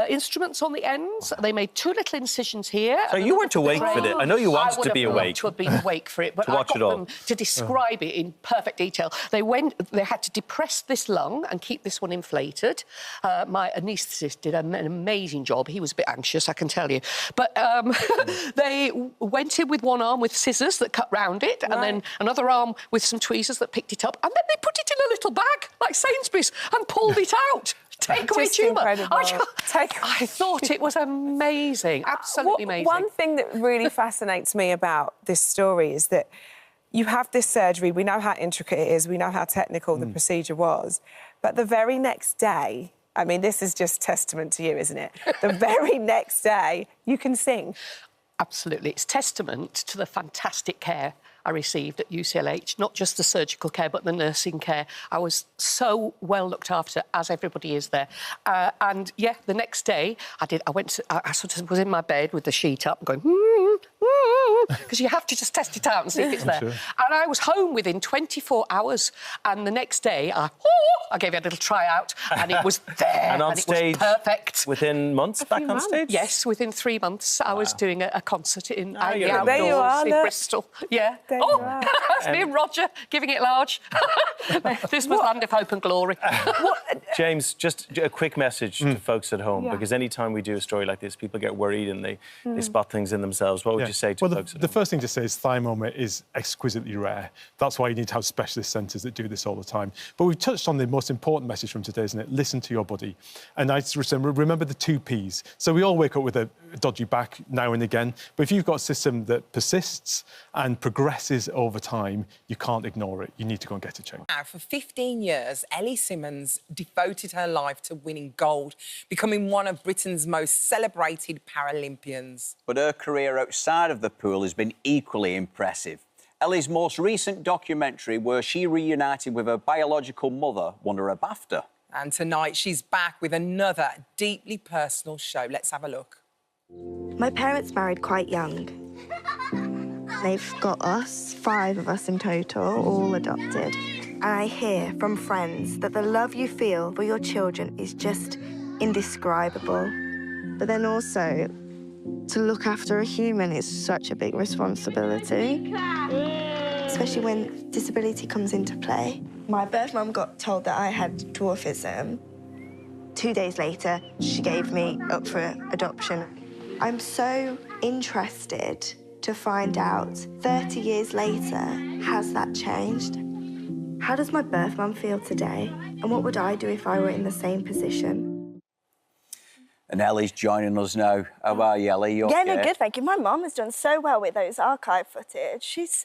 instruments on the ends. They made 2 little incisions here. So you weren't awake for it. I know you wanted to be awake. I would have loved to have been awake for it, but I got them to describe it in perfect detail. They had to depress this lung and keep this one inflated. My anaesthetist did an amazing job. He was a bit anxious, I can tell you. But they went in with one arm with scissors that cut round it, and then another arm with some tweezers that picked it up, and then they put it in a little bag, like Sainsbury's, and pulled it out. Take away tumour. I thought it was amazing, absolutely amazing. One thing that really fascinates me about this story is that you have this surgery, we know how intricate it is, we know how technical the procedure was, but the very next day, I mean, this is just testament to you, isn't it? The very next day, you can sing. Absolutely. It's testament to the fantastic care I received at UCLH, not just the surgical care, but the nursing care. I was so well looked after, as everybody is there. And, yeah, the next day, I sort of was in my bed with the sheet up going, because you have to just test it out and see if it's there. Sure. And I was home within 24 hours. And the next day, I gave it a little tryout, and it was there. And on stage, it was perfect. Within months, back on stage? Yes, within 3 months, I was doing a concert in the outdoors there you are, in Bristol. Yeah. That's me and Roger giving it large. This was Land of Hope and Glory. James, just a quick message to folks at home, because any time we do a story like this, people get worried and they spot things in themselves. What would you say to folks at home? The first thing to say is thymoma is exquisitely rare. That's why you need to have specialist centres that do this all the time. But we've touched on the most important message from today, isn't it? Listen to your body. And I remember the 2 Ps. So we all wake up with a dodgy back now and again, but if you've got a system that persists and progresses over time, you can't ignore it. You need to go and get it checked. Now, for 15 years, Ellie Simmonds devoted her life to winning gold, becoming one of Britain's most celebrated Paralympians. But her career outside of the pool has been equally impressive. Ellie's most recent documentary, where she reunited with her biological mother, won her a BAFTA. And tonight, she's back with another deeply personal show. Let's have a look. My parents married quite young. They've got us, 5 of us in total, all adopted. And I hear from friends that the love you feel for your children is just indescribable. But then also, to look after a human is such a big responsibility, especially when disability comes into play. My birth mum got told that I had dwarfism. 2 days later, she gave me up for adoption. I'm so interested to find out, 30 years later, has that changed? How does my birth mum feel today? And what would I do if I were in the same position? And Ellie's joining us now. How are you, Ellie? You Yeah, okay? no, good, thank you. My mum has done so well with those archive footage. She's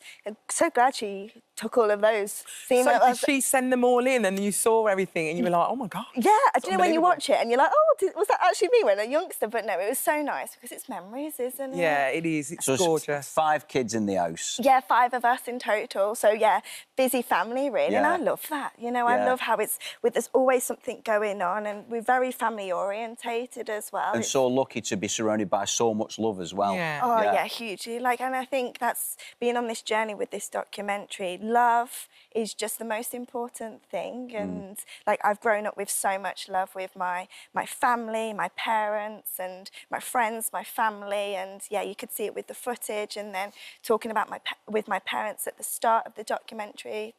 so glad she took all of those. So did she send them all in and you saw everything and you were like, oh, my God. Yeah, I do know when you watch it and you're like, oh, was that actually me when I was a youngster? But no, it was so nice because it's memories, isn't it? Yeah, it is. It's gorgeous. 5 kids in the house. Yeah, 5 of us in total. So, yeah, busy family, really. And Yeah. I love that. You know, I love how there's always something going on and we're very family-orientated as well. And so lucky to be surrounded by so much love as well. Yeah. Oh, yeah, hugely. And I think that's being on this journey with this documentary. Love is just the most important thing. And, I've grown up with so much love with my family, my parents and my friends, my family. And, yeah, you could see it with the footage and then talking about with my parents at the start of the documentary,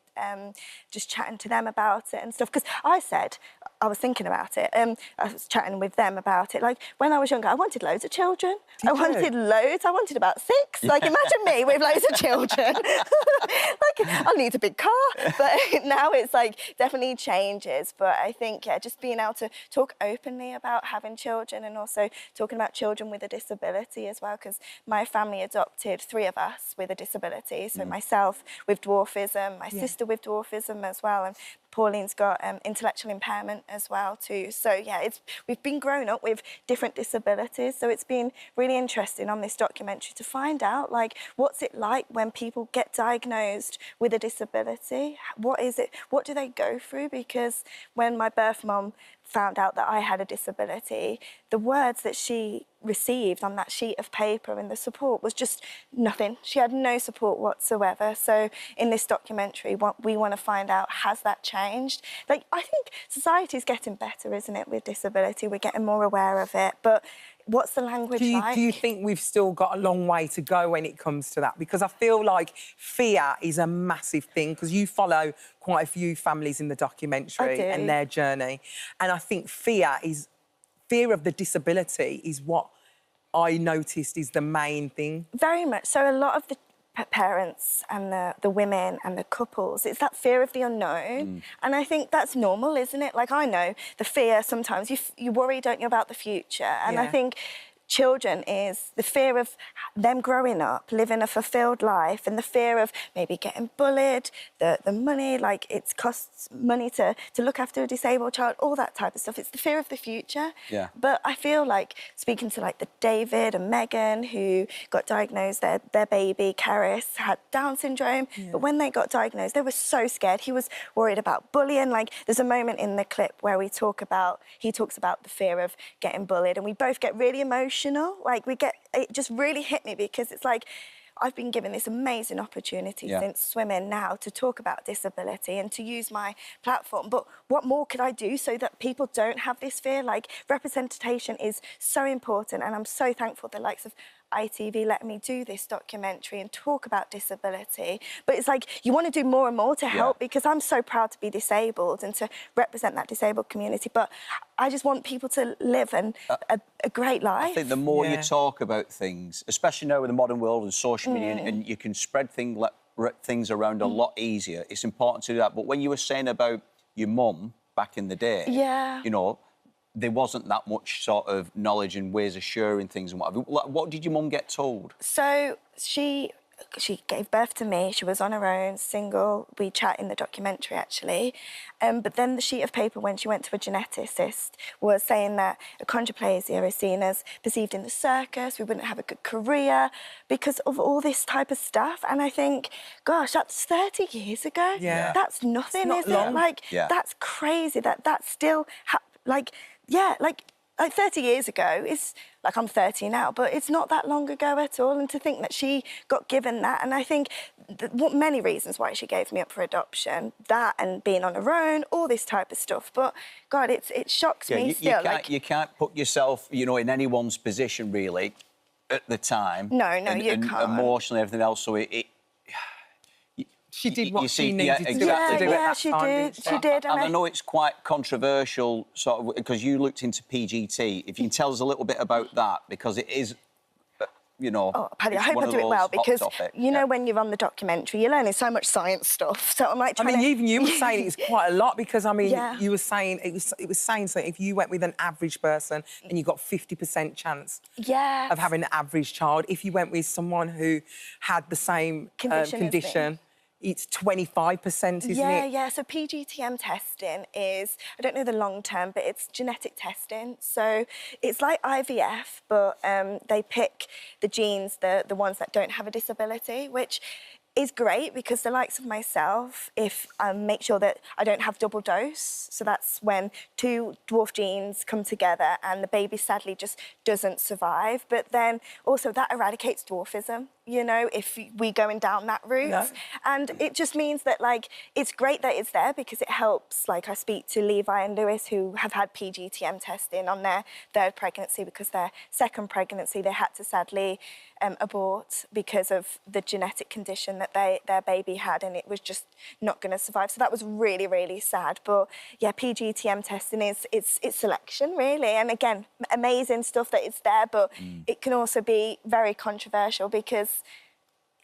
just chatting to them about it and stuff. Because I was thinking about it. I was chatting with them about it. Like, when I was younger, I wanted loads of children. I wanted loads. I wanted about 6. Like, imagine me with loads of children. I need a big car. But now it's, definitely changes. But I think, yeah, just being able to talk openly about having children and also talking about children with a disability as well, because my family adopted 3 of us with a disability. So myself with dwarfism, my sister with dwarfism as well, and Pauline's got intellectual impairment as well too. So yeah, we've been grown up with different disabilities. So it's been really interesting on this documentary to find out what's it like when people get diagnosed with a disability. What is it? What do they go through? Because when my birth mum found out that I had a disability, the words that she received on that sheet of paper and the support was just nothing. She had no support whatsoever. So in this documentary, we want to find out, has that changed? I think society's getting better, isn't it, with disability? We're getting more aware of it. But what's the language like? Do you think we've still got a long way to go when it comes to that? Because I feel like fear is a massive thing, because you follow quite a few families in the documentary and their journey. And I think fear of the disability is what I noticed is the main thing. Very much. So a lot of the parents and the women and the couples, it's that fear of the unknown. And I think that's normal, isn't it? I know the fear sometimes, you worry, don't you, about the future. And I think children is the fear of them growing up, living a fulfilled life, and the fear of maybe getting bullied, the money, it costs money to look after a disabled child, all that type of stuff. It's the fear of the future. Yeah. But I feel speaking to the David and Megan who got diagnosed, their baby, Karis, had Down syndrome. But when they got diagnosed, they were so scared. He was worried about bullying. There's a moment in the clip where he talks about the fear of getting bullied, and we both get really emotional. It just really hit me, because it's I've been given this amazing opportunity since swimming now to talk about disability and to use my platform. But what more could I do so that people don't have this fear? Representation is so important, and I'm so thankful the likes of ITV let me do this documentary and talk about disability. But it's like, you want to do more and more to help, because I'm so proud to be disabled and to represent that disabled community. But I just want people to live a great life. I think the more you talk about things, especially now in the modern world and social media, and you can spread things around a lot easier, it's important to do that. But when you were saying about your mum back in the day, you know, there wasn't that much sort of knowledge and ways of sharing things and what have you. What did your mum get told? So she gave birth to me. She was on her own, single. We chat in the documentary, actually. But then the sheet of paper when she went to a geneticist was saying that achondroplasia is seen as perceived in the circus, we wouldn't have a good career because of all this type of stuff. And I think, gosh, that's 30 years ago. Yeah. That's nothing, It's is not long. it? Like, that's crazy that that's still, like 30 years ago is, like, I'm 30 now, but it's not that long ago at all. And to think that she got given that, and I think many reasons why she gave me up for adoption, that and being on her own, all this type of stuff. But, God, it shocks me still. You can't put yourself, you know, in anyone's position, really, at the time. No, you can't. Emotionally, everything else, so she did what she needed to do. She did. And I know it's quite controversial, sort of, because you looked into PGT. If you can tell us a little bit about that, because it is, you know... Oh, Paddy, I hope I do it well, because, you know, when you're on the documentary, you're learning so much science stuff, so I'm like trying even you were saying it's quite a lot, because, I mean, you were saying, it was saying so if you went with an average person, then you got 50% chance of having an average child. If you went with someone who had the same condition, it's 25%, isn't it? Yeah. So PGTM testing is, I don't know the long term, but it's genetic testing. So it's like IVF, but they pick the genes, the ones that don't have a disability, which is great because the likes of myself, if I make sure that I don't have double dose, so that's when two dwarf genes come together and the baby sadly just doesn't survive. But then also that eradicates dwarfism, you know, if we're going down that route. No. And it just means that, like, it's great that it's there because it helps. Like, I speak to Levi and Lewis who have had PGTM testing on their third pregnancy because their second pregnancy they had to sadly abort because of the genetic condition that their baby had, and it was just not going to survive. So that was really, really sad. But yeah, PGTM testing it's selection, really. And again, amazing stuff that it's there, but it can also be very controversial because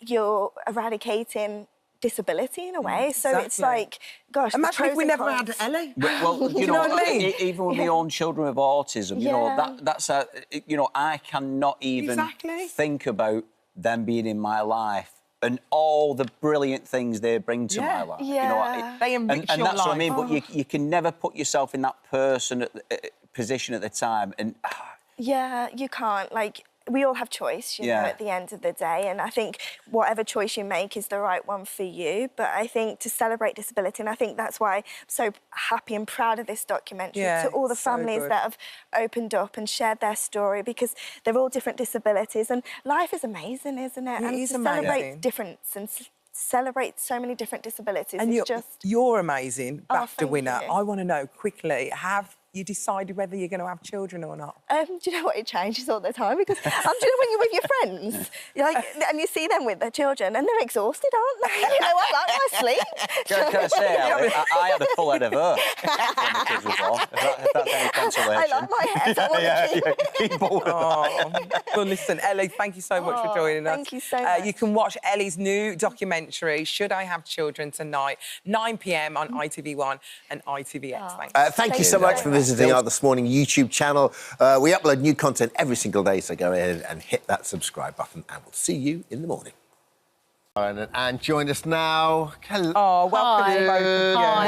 you're eradicating disability in a way. So it's like, gosh, imagine if we never had Ellie. Well, you know what I mean? Even with my own children with autism, you know, that's a, you know, I cannot even think about them being in my life and all the brilliant things they bring to my life. You know, they enrich and your that's life. what I mean. But you can never put yourself in that position at the time. And yeah, you can't. Like, we all have choice, you know, at the end of the day. And I think whatever choice you make is the right one for you. But I think to celebrate disability, and I think that's why I'm so happy and proud of this documentary, to all the families that have opened up and shared their story, because they're all different disabilities. And life is amazing, isn't it? It and is to amazing. Celebrate difference and celebrate so many different disabilities. And you're amazing, BAFTA winner. you. I want to know quickly, have you decided whether you're going to have children or not? Do you know what? It changes all the time because do you know when you're with your friends, and you see them with their children and they're exhausted, aren't they? You know, I like my sleep. Can I say, Ellie, I had a full head of hair when the kids were born. If that's any consolation. I like my hair. So I want to keep Oh. Well, listen, Ellie, thank you so much for joining us. Thank you so much. You can watch Ellie's new documentary, Should I Have Children, tonight, 9 p.m. on ITV1 and ITVX. Thank you so much for visiting our This Morning YouTube channel. We upload new content every single day, so go ahead and hit that subscribe button, and we'll see you in the morning. And join us now. Hello. Oh, welcome to both.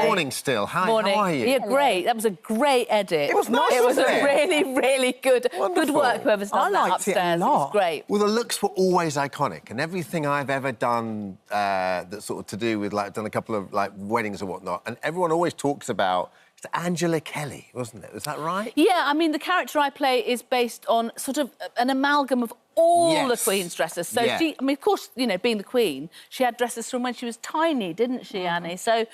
Good morning still. Hi, morning. How are you? Yeah, great. That was a great edit. It was nice, It was wasn't a it? really, really good work, whoever's done that liked it a upstairs. It lot. was great. Well, the looks were always iconic, and everything I've ever done that's sort of to do with, like, done a couple of, like, weddings or whatnot, and everyone always talks about it's Angela Kelly, wasn't it? Was that right? Yeah, I mean, the character I play is based on sort of an amalgam of all the Queen's dresses. So she, I mean, of course, you know, being the Queen, she had dresses from when she was tiny, didn't she, Annie? So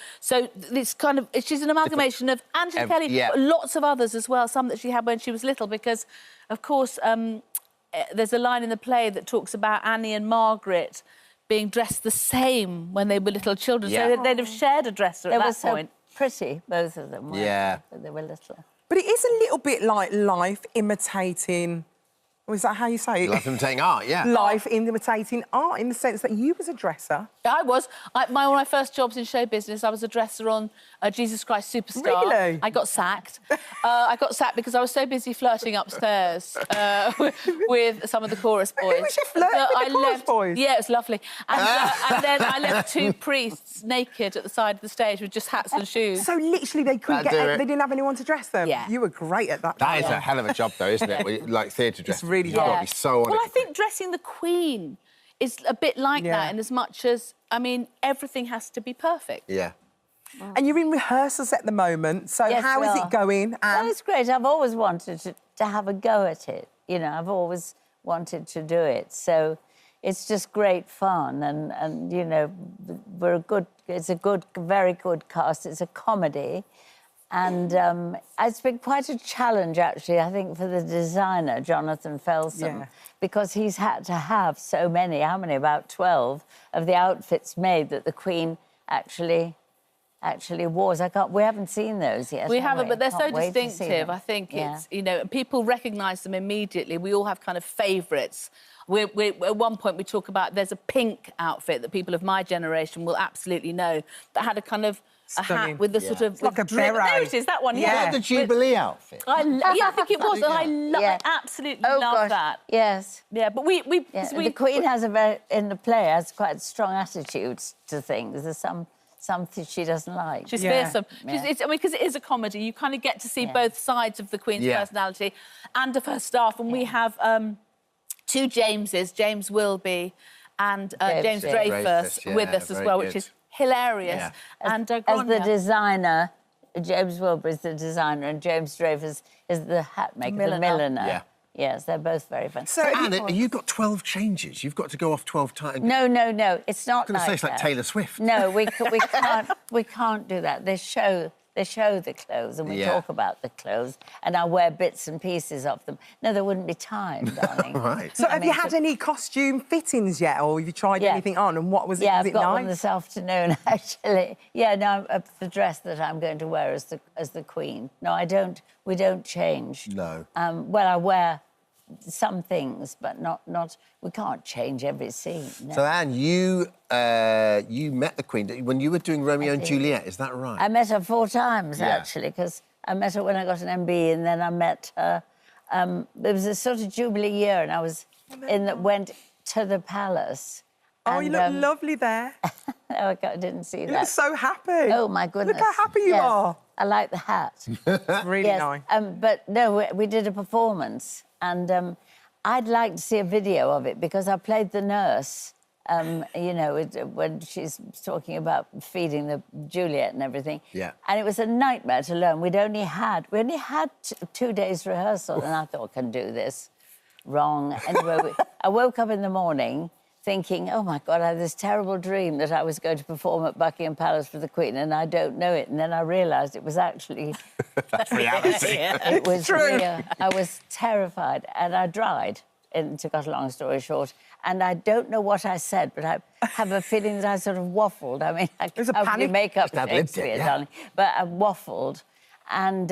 it's kind of, she's an amalgamation of Angela Kelly, but lots of others as well, some that she had when she was little, because, of course, there's a line in the play that talks about Annie and Margaret being dressed the same when they were little children. So they'd have shared a dresser at that point. Pretty, both of them. Yeah. When they were little. But it is a little bit like life imitating... is that how you say it? Life imitating art, yeah. Life imitating art, in the sense that you was a dresser. I was. One of my first jobs in show business, I was a dresser on Jesus Christ Superstar. Really? I got sacked. I got sacked because I was so busy flirting upstairs with some of the chorus boys. Who was you flirting with the chorus boys? Yeah, it was lovely. And then I left 2 priests naked at the side of the stage with just hats and shoes. So literally they couldn't they didn't have anyone to dress them? Yeah. You were great at that. That is a hell of a job, though, isn't it? Like theatre dress. It's really You've got to be so on Well, it. I think dressing the Queen is a bit like that, in as much as, I mean, everything has to be perfect. Yeah. And you're in rehearsals at the moment, so Yes, how we is are. it going? Well, it's great. I've always wanted to have a go at it. You know, I've always wanted to do it. So it's just great fun. And you know, it's a very good cast. It's a comedy. And it's been quite a challenge, actually, I think, for the designer, Jonathan Felsen, because he's had to have so many, how many, about 12, of the outfits made that the Queen actually wore. We haven't seen those yet. We haven't, but they're so Can't wait to see distinctive. them. I think it's, you know, people recognise them immediately. We all have kind of favourites. At one point, we talk about there's a pink outfit that people of my generation will absolutely know that had a kind of a hat with the sort of... like a drip. beret. There it is, that one, Yeah, the Jubilee outfit. I think it was, and I absolutely love that. Yes. Yeah, but the Queen has in the play, has quite strong attitudes to things. There's something she doesn't like. She's fearsome. Because it is a comedy, you kind of get to see both sides of the Queen's personality and of her staff. And we have 2 Jameses, James Willoughby and James Dreyfus, with us as well, which is hilarious. Yeah. And as the designer, James Willoughby is the designer and James Dreyfus is the hat maker, the milliner. Yeah. Yes, they're both very fun. So, Anne, you've got 12 changes. You've got to go off 12 times. No, it's not I was going to say it's like Taylor Swift. No, we can't do that. They show the clothes and we talk about the clothes and I wear bits and pieces of them. No, there wouldn't be time, darling. Right. So have you had any costume fittings yet, or have you tried anything on? And what was it? Yeah, was I've it got nice? one this afternoon, actually. Yeah, no, the dress that I'm going to wear as the Queen. No, I don't. We don't change. No. Well, I wear some things, but not. We can't change every scene. No. So, Anne, you met the Queen when you were doing Romeo and Juliet. Is that right? I met her 4 times, actually, because I met her when I got an MB, and then I met her... it was a sort of Jubilee year, and I went to the palace. Oh, and, you look lovely there. I didn't see that. You look so happy. Oh, my goodness. Look how happy you are. I like the hat. It's really nice. But no, we did a performance, and I'd like to see a video of it because I played the nurse. You know, when she's talking about feeding the Juliet and everything. Yeah. And it was a nightmare to learn. We only had 2 days rehearsal, and I thought, I can do this. Wrong. Anyway, I woke up in the morning thinking, oh, my God, I had this terrible dream that I was going to perform at Buckingham Palace for the Queen, and I don't know it. And then I realised it was actually... That's reality. It was true. real. I was terrified, and I dried, and to cut a long story short. And I don't know what I said, but I have a feeling that I sort of waffled. I mean, I can't make up Shakespeare, darling, but I waffled. And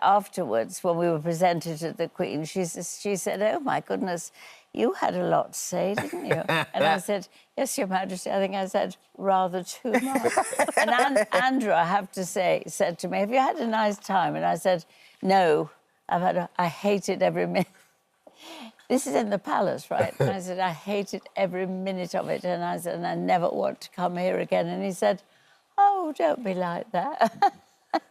afterwards, when we were presented to the Queen, she said, oh, my goodness, you had a lot to say, didn't you? And I said, yes, Your Majesty. I think I said rather too much. And Andrew, I have to say, said to me, have you had a nice time? And I said, no, I hated every minute. This is in the palace, right? And I said, I hated every minute of it. And I said, and I never want to come here again. And he said, oh, don't be like that.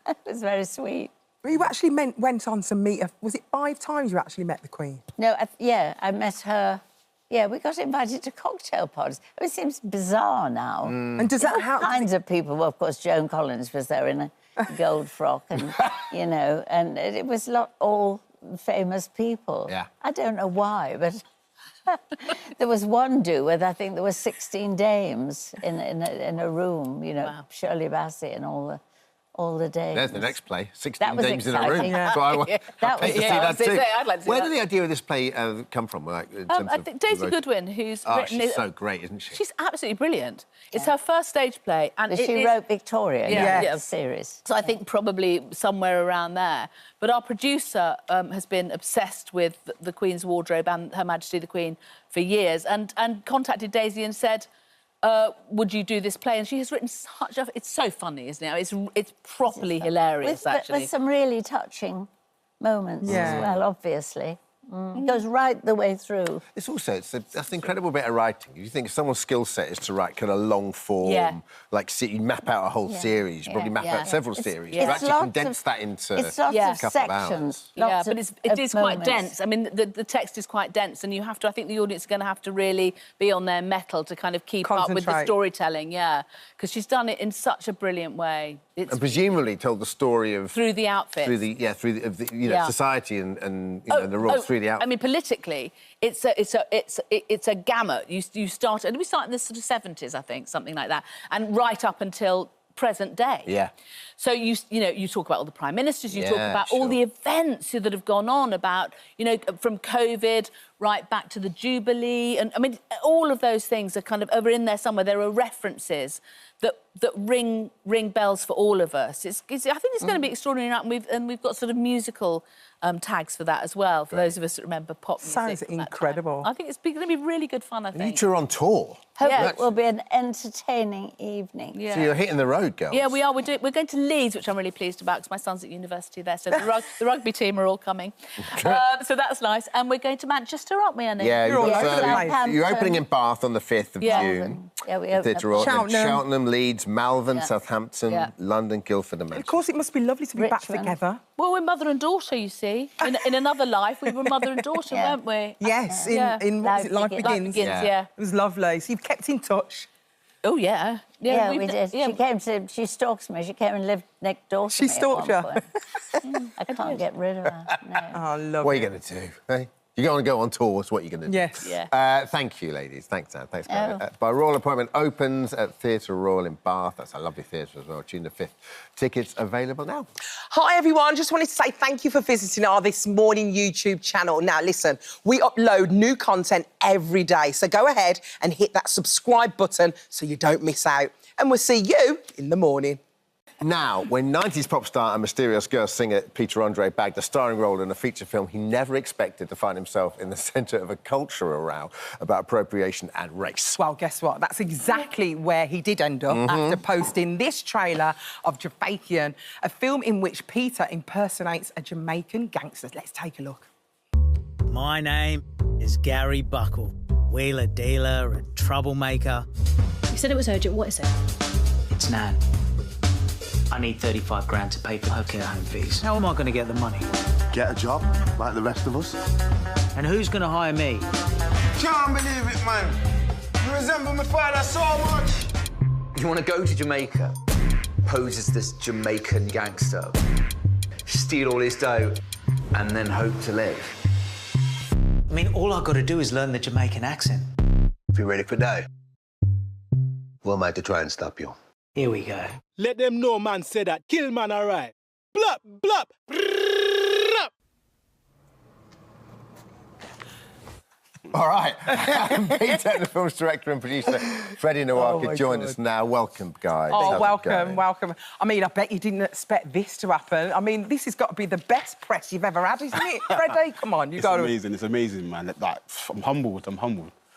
It was very sweet. You actually went on to meet her. Was it 5 times you actually met the Queen? No, I met her. Yeah, we got invited to cocktail parties. It seems bizarre now. And does that help? All kinds of people. Well, of course, Joan Collins was there in a gold frock, and you know, and it was all famous people. Yeah. I don't know why, but there was one do where I think there were 16 dames in a room. You know, Wow. Shirley Bassey and all all the days. There's the next play, 16 That was dames in a room. exciting. So I'd pay to see that too. I'd like to see Where that. did the idea of this play come from? Like, in terms I of think Daisy the road- Goodwin, who's Oh, written she's it. so great, isn't she? She's absolutely brilliant. It's her first stage play, and She wrote Victoria, yeah, the series. So I think probably somewhere around there. But our producer has been obsessed with the Queen's wardrobe and Her Majesty the Queen for years, and contacted Daisy and said, would you do this play? And she has written such a... It's so funny, isn't it? It's properly hilarious, actually. With some really touching moments as well, obviously. It goes right the way through. It's also, that's an incredible bit of writing. You think someone's skill set is to write kind of long form, like you map out a whole series, you probably map out several series. You actually condense that into it's lots a of couple sections. of hours. Yeah, but it is quite dense. I mean, the text is quite dense, and you have to... I think the audience is going to have to really be on their mettle to kind of keep up with the storytelling, because she's done it in such a brilliant way. And presumably told the story of... Through the outfits. Through the society and the roles through the outfits. I mean, politically, it's a gamut. You start, and we start in the sort of 70s, I think, something like that, and right up until present day. Yeah. So you talk about all the prime ministers, you talk about all the events that have gone on, about from COVID right back to the Jubilee, and I mean all of those things are kind of over in there somewhere. There are references that ring bells for all of us. I think it's going to be extraordinary, and we've got sort of musical tags for that as well. For those of us that remember pop music. Sounds incredible. I think it's going to be really good fun. I think. You two are on tour. Hope it will be an entertaining evening. Yeah. So you're hitting the road, girls. Yeah, we are. We're going to Leeds, which I'm really pleased about, because my son's at university there, so the rugby team are all coming. So that's nice. And we're going to Manchester, aren't we, Annie? Yeah, you're opening in Bath on the 5th of June. Yeah, we open Cheltenham, Leeds, Malvern, Southampton, London, Guildford and Manchester. Of course, it must be lovely to be back together. Well, we're mother and daughter, you see. In another life, we were mother and daughter, weren't we? Yes, in what was it, Life Begins? Yeah. It was lovely. So you've kept in touch. Oh, yeah. Yeah, we did. Yeah. She stalks me. She came and lived next door to me. She stalked you? I can't get rid of her. No. Oh, I love What are you going to do? Hey? You're going to go on tours, what are you going to do? Yes. Yeah. Thank you, ladies. Thanks, Anne. Thanks, Gary. By Royal appointment opens at Theatre Royal in Bath. That's a lovely theatre as well, June the 5th. Tickets available now. Hi, everyone. Just wanted to say thank you for visiting our This Morning YouTube channel. Now, listen, we upload new content every day, so go ahead and hit that subscribe button so you don't miss out. And we'll see you in the morning. Now, when 90s pop star and mysterious girl singer Peter Andre bagged a starring role in a feature film, he never expected to find himself in the centre of a cultural row about appropriation and race. Well, guess what? That's exactly where he did end up after posting this trailer of Jamaican, a film in which Peter impersonates a Jamaican gangster. Let's take a look. My name is Gary Buckle, wheeler dealer and troublemaker. You said it was urgent. What is it? It's Nan. I need 35 grand to pay for her care home fees. How am I going to get the money? Get a job, like the rest of us. And who's going to hire me? Can't believe it, man. You resemble my father so much. You want to go to Jamaica, pose as this Jamaican gangster, steal all his dough, and then hope to live. I mean, all I've got to do is learn the Jamaican accent. If you're ready for that, we'll make to try and stop you. Here we go. Let them know, man, say that. Kill man, all right. Blop, blop. All right. Peter, the film's director and producer, Freddie Nowaka, joined us now. Welcome, guys. Oh, welcome. I mean, I bet you didn't expect this to happen. I mean, this has got to be the best press you've ever had, isn't it, Freddie? Come on, you got to... It's amazing, man. Like, I'm humbled.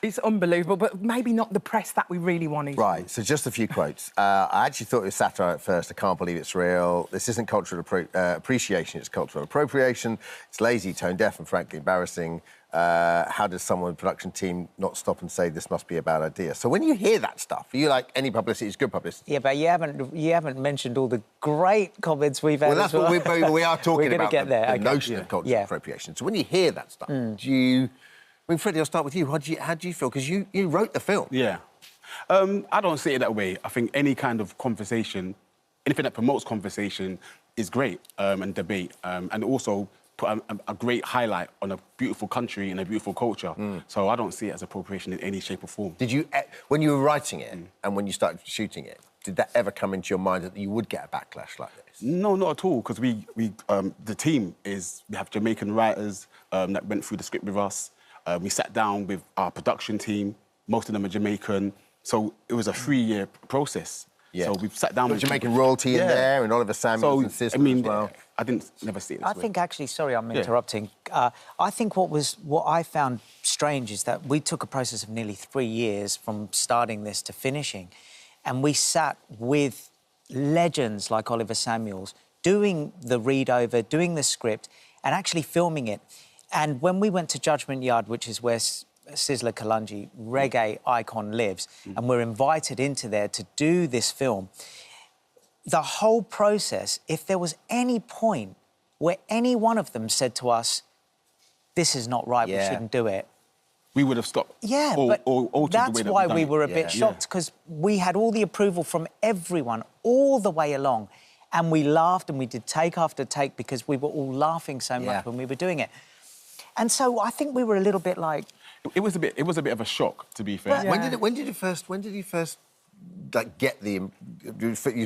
It's unbelievable, but maybe not the press that we really wanted. Right, so just a few quotes. I actually thought it was satire at first. I can't believe it's real. This isn't cultural appreciation, it's cultural appropriation. It's lazy, tone-deaf and frankly embarrassing. How does someone in the production team not stop and say this must be a bad idea? So when you hear that stuff, are you like, any publicity is good publicity? Yeah, but you haven't mentioned all the great comments we've had. Well, that's what we are talking about, the notion of cultural appropriation. So when you hear that stuff, do you... I mean, Freddie, I'll start with you. How do you feel? Because you wrote the film. Yeah. I don't see it that way. I think any kind of conversation, anything that promotes conversation is great, and debate, and also put a great highlight on a beautiful country and a beautiful culture. So I don't see it as appropriation in any shape or form. Did you, when you were writing it and when you started shooting it, did that ever come into your mind that you would get a backlash like this? No, not at all, because the team we have Jamaican writers that went through the script with us. We sat down with our production team. Most of them are Jamaican. So it was a 3-year process. Yeah. So we've sat down with Jamaican royalty in there, and Oliver Samuels and Sizzle as well. I didn't never see it this I way. think actually, sorry, I'm interrupting. I think what I found strange is that we took a process of nearly 3 years from starting this to finishing, and we sat with legends like Oliver Samuels doing the read over, doing the script, and actually filming it. And when we went to Judgment Yard, which is where Sizzler Kalungi, reggae icon, lives, and we're invited into there to do this film, the whole process, if there was any point where any one of them said to us, this is not right, we shouldn't do it, we would have stopped. Yeah, but that's why we were a bit shocked, because we had all the approval from everyone all the way along, and we laughed and we did take after take because we were all laughing so much when we were doing it. And so I think we were a little bit like... It was a bit of a shock, to be fair. When did you first like get you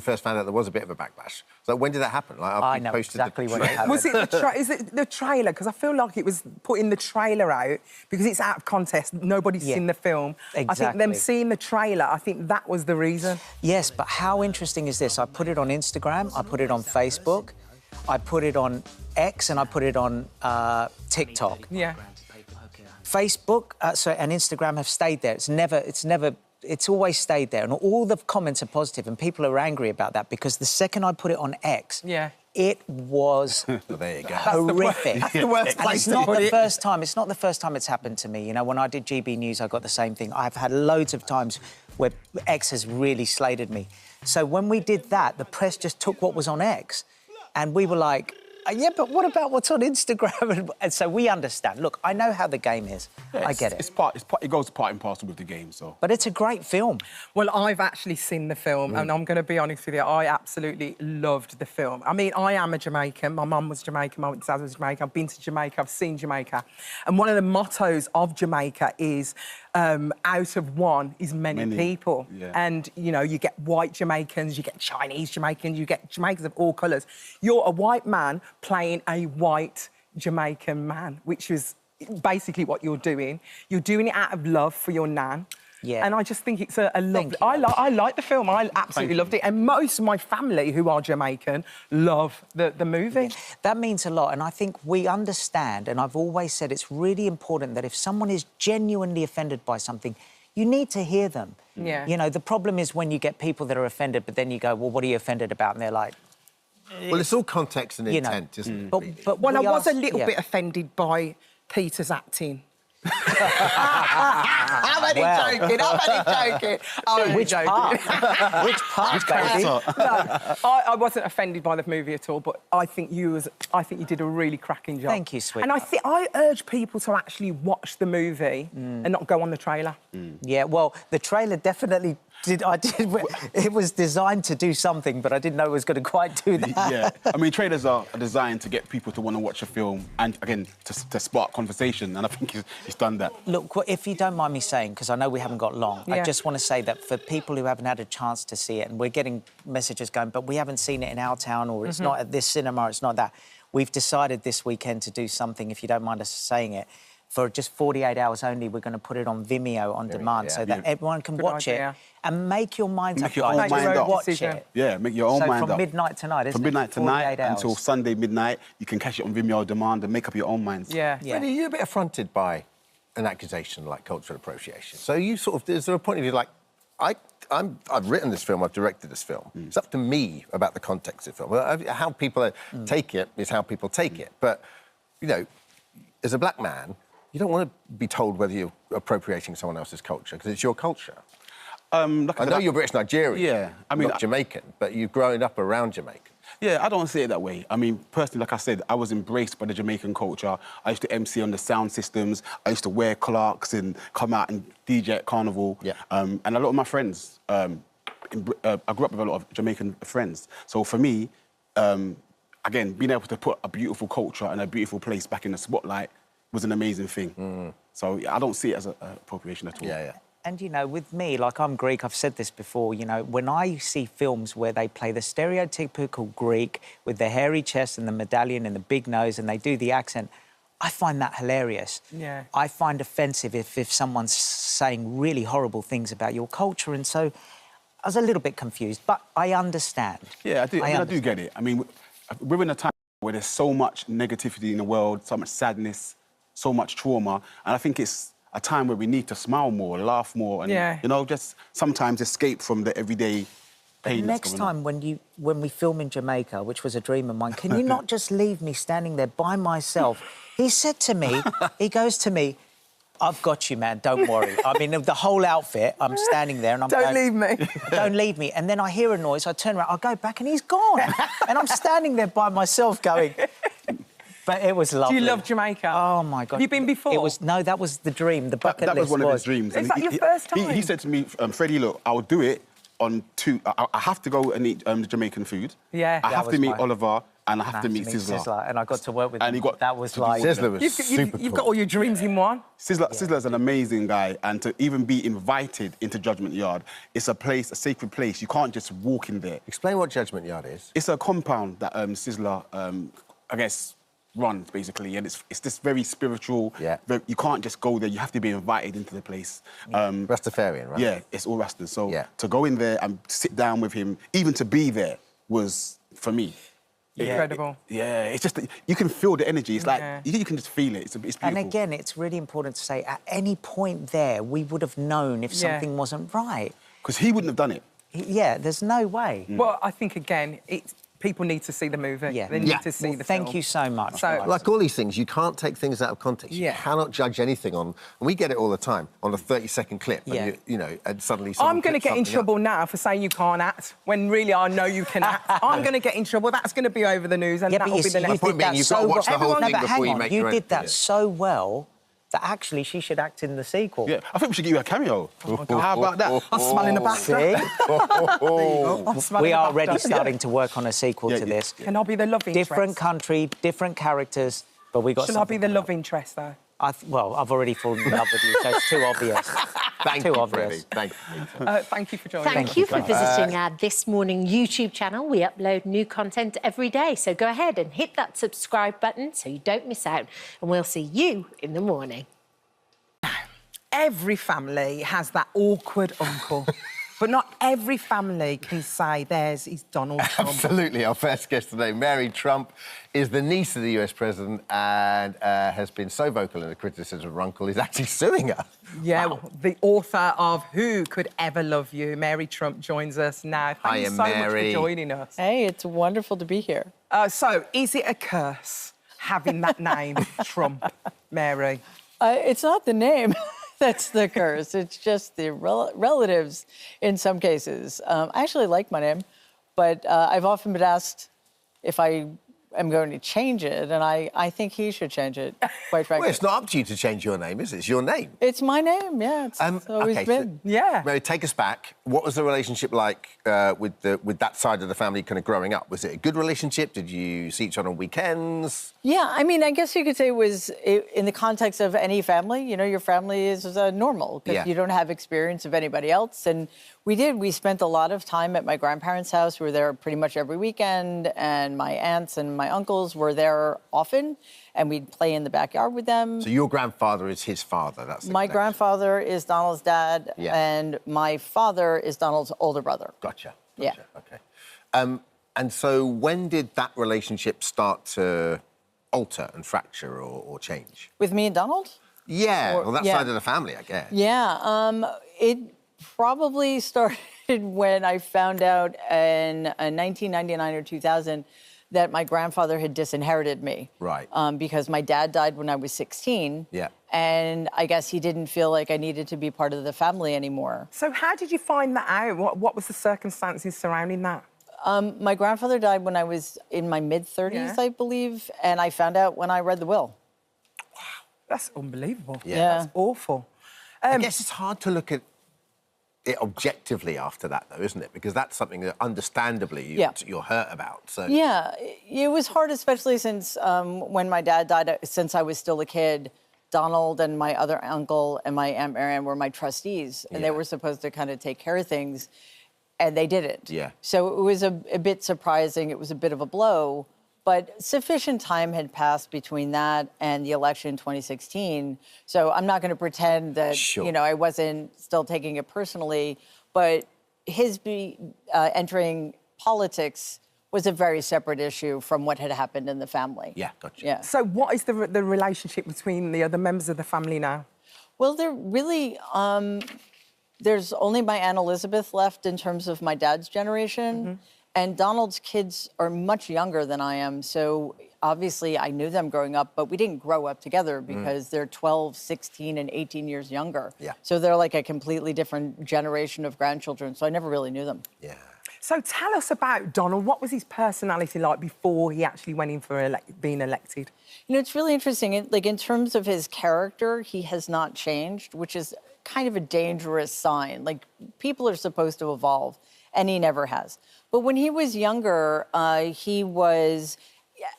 first found out there was a bit of a backlash? So when did that happen? Like, after I you know posted exactly when it happened. Was it is it the trailer? Because I feel like it was putting the trailer out because it's out of context. Nobody's seen the film. I think them seeing the trailer, I think that was the reason. Yes, but how interesting is this? I put it on Instagram, I put it on Facebook, I put it on X, and I put it on TikTok. Yeah. Facebook and Instagram have stayed there. It's always stayed there, and all the comments are positive, and people are angry about that because the second I put it on X, it was there you go. horrific. That's the worst place it's not the first time. It's not the first time it's happened to me. You know, when I did GB News, I got the same thing. I've had loads of times where X has really slated me. So when we did that, the press just took what was on X, and we were like, yeah, but what about what's on Instagram? And so we understand. Look, I know how the game is. I get it. It goes part and parcel with the game, so... But it's a great film. Well, I've actually seen the film, and I'm going to be honest with you, I absolutely loved the film. I mean, I am a Jamaican. My mum was Jamaican, my dad was Jamaican. I've been to Jamaica, I've seen Jamaica. And one of the mottos of Jamaica is, out of one is many people. Yeah. And, you know, you get white Jamaicans, you get Chinese Jamaicans, you get Jamaicans of all colours. You're a white man playing a white Jamaican man, which is basically what you're doing. You're doing it out of love for your nan. Yeah. And I just think it's a lovely... I like the film. I absolutely loved it. And most of my family who are Jamaican love the movie. That means a lot. And I think we understand, and I've always said it's really important that if someone is genuinely offended by something, you need to hear them. Yeah. You know, the problem is when you get people that are offended, but then you go, well, what are you offended about? And they're like... Well, it's all context and intent, isn't it? But I was a little bit offended by Peter's acting. I'm only joking. Which part? Which part, baby? No, I wasn't offended by the movie at all, but I think you did a really cracking job. Thank you, sweetheart. And I urge people to actually watch the movie and not go on the trailer. Yeah, well, the trailer definitely did. It was designed to do something, but I didn't know it was going to quite do that. Yeah, I mean, trailers are designed to get people to want to watch a film and, again, to spark conversation, and I think he's done that. Look, if you don't mind me saying, because I know we haven't got long, I just want to say that for people who haven't had a chance to see it, and we're getting messages going, but we haven't seen it in our town, or it's not at this cinema, it's not that. We've decided this weekend to do something, if you don't mind us saying it. For just 48 hours only, we're going to put it on Vimeo on demand so that everyone can watch it and make your mind up. Make your own mind up. Watch it. Yeah, make your own mind up. From midnight tonight, isn't it? From midnight tonight 48 hours. until Sunday midnight, you can catch it on Vimeo on demand and make up your own minds. Yeah. Freddie, you're a bit affronted by an accusation like cultural appropriation. So you sort of, is there a point of view like, I've written this film, I've directed this film. It's up to me about the context of the film. How people take it is how people take it. But, you know, as a black man, you don't want to be told whether you're appropriating someone else's culture, because it's your culture. I know you're British Nigerian, yeah, I mean, not Jamaican, but you've grown up around Jamaica. Yeah, I don't see it that way. I mean, personally, like I said, I was embraced by the Jamaican culture. I used to MC on the sound systems. I used to wear Clarks and come out and DJ at Carnival. Yeah. And a lot of my friends, I grew up with a lot of Jamaican friends. So for me, again, being able to put a beautiful culture and a beautiful place back in the spotlight was an amazing thing. So I don't see it as an appropriation at all. Yeah. And, you know, with me, like, I'm Greek, I've said this before, you know, when I see films where they play the stereotypical Greek with the hairy chest and the medallion and the big nose and they do the accent, I find that hilarious. Yeah. I find offensive if someone's saying really horrible things about your culture, and so I was a little bit confused, but I understand. Yeah, I do. I do get it. I mean, we're in a time where there's so much negativity in the world, so much sadness, so much trauma, and I think it's a time where we need to smile more, laugh more, and you know, just sometimes escape from the everyday pain. Next time when we film in Jamaica, which was a dream of mine, can you not just leave me standing there by myself? He said to me, he goes to me, I've got you, man, don't worry. I mean, the whole outfit, I'm standing there and I'm Don't leave me. Don't leave me. And then I hear a noise, I turn around, I go back and he's gone. And I'm standing there by myself going... But it was lovely. Do you love Jamaica? Oh, my God. Have you been before? It was... No, that was the dream, the bucket list. That was one of his dreams. Is that your first time? He said to me, Freddie, look, I'll do it on two... I have to go and eat the Jamaican food. Yeah. I have to meet Oliver and I have to meet Sizzler. And I got to work with him. That was like... Sizzler was super You've got all your dreams in one. Sizzler's an amazing guy, and to even be invited into Judgment Yard, it's a place, a sacred place. You can't just walk in there. Explain what Judgment Yard is. It's a compound that Sizzler, I guess, runs, basically, and it's this very spiritual... Yeah. You can't just go there, you have to be invited into the place. Rastafarian, right? Yeah, it's all Rastas. So to go in there and sit down with him, even to be there, was, for me... Incredible. It's just that you can feel the energy. It's like, you can just feel it. It's beautiful. And again, it's really important to say, at any point there, we would have known if something wasn't right. Because he wouldn't have done it. Yeah, there's no way. Well, I think, again, people need to see the movie. Yeah. They need to see the film. Thank you so much. So, like all these things, you can't take things out of context. You cannot judge anything on... And we get it all the time, on a 30-second clip. And you know, and suddenly... I'm going to get in trouble now for saying you can't act, when really I know you can act. I'm going to get in trouble. That's going to be over the news, and that will be the next... Point being, you've got to watch the whole thing before you make your own... You did that so well that actually she should act in the sequel. Yeah, I think we should give you a cameo. How about that? I'm smelling the BAFTA. We are already starting to work on a sequel to this. Can I be the love interest? Different country, different characters, but we got... Should I be the love interest, though? Well, I've already fallen in love with you, so it's too obvious. Thank you, Freddie. Thank you. Thank you for joining us. Thank you for visiting our This Morning YouTube channel. We upload new content every day, so go ahead and hit that subscribe button so you don't miss out, and we'll see you in the morning. Every family has that awkward uncle. But not every family can say theirs is Donald Trump. Absolutely. Our first guest today, Mary Trump, is the niece of the US president and has been so vocal in the criticism of her uncle, is actually suing her. Yeah, the author of Who Could Ever Love You, Mary Trump, joins us now. Thank you so much for joining us. Hey, it's wonderful to be here. So, is it a curse having that name, Trump, Mary? It's not the name. That's the curse. It's just the relatives in some cases. I actually like my name, but I've often been asked if I am going to change it, and I think he should change it, quite frankly. Well, it's not up to you to change your name, is it? It's your name. It's my name, yeah. It's always been. Yeah. Mary, take us back. What was the relationship like with that side of the family kind of growing up? Was it a good relationship? Did you see each other on weekends? Yeah, I mean, I guess you could say it was in the context of any family. You know, your family is normal because you don't have experience of anybody else. And we spent a lot of time at my grandparents' house. We were there pretty much every weekend, and my aunts and my uncles were there often, and we'd play in the backyard with them. So your grandfather is his father? That's my grandfather is Donald's dad, and my father is Donald's older brother. Gotcha. Yeah. Okay. And so when did that relationship start to alter and fracture or change? With me and Donald? Yeah, well, that side of the family, I guess. Yeah, it probably started when I found out in 1999 or 2000 that my grandfather had disinherited me. Right. Because my dad died when I was 16. Yeah. And I guess he didn't feel like I needed to be part of the family anymore. So how did you find that out? What was the circumstances surrounding that? My grandfather died when I was in my mid-30s, I believe, and I found out when I read the will. Wow, that's unbelievable. Yeah. That's awful. I guess it's hard to look at it objectively after that, though, isn't it? Because that's something that, understandably, you're hurt about. So. Yeah, it was hard, especially since when my dad died, since I was still a kid, Donald and my other uncle and my Aunt Marianne were my trustees, and they were supposed to kind of take care of things, and they didn't. Yeah. So it was a bit surprising. It was a bit of a blow, but sufficient time had passed between that and the election in 2016. So I'm not going to pretend that, you know, I wasn't still taking it personally, but his entering politics was a very separate issue from what had happened in the family. Yeah, gotcha. Yeah. So what is the relationship between the other members of the family now? Well, they're really, there's only my Aunt Elizabeth left in terms of my dad's generation. And Donald's kids are much younger than I am. So obviously I knew them growing up, but we didn't grow up together because they're 12, 16, and 18 years younger. Yeah. So they're like a completely different generation of grandchildren. So I never really knew them. Yeah. So tell us about Donald. What was his personality like before he actually went in for being elected? You know, it's really interesting. Like, in terms of his character, he has not changed, which is kind of a dangerous sign. Like, people are supposed to evolve, and he never has. But when he was younger, he was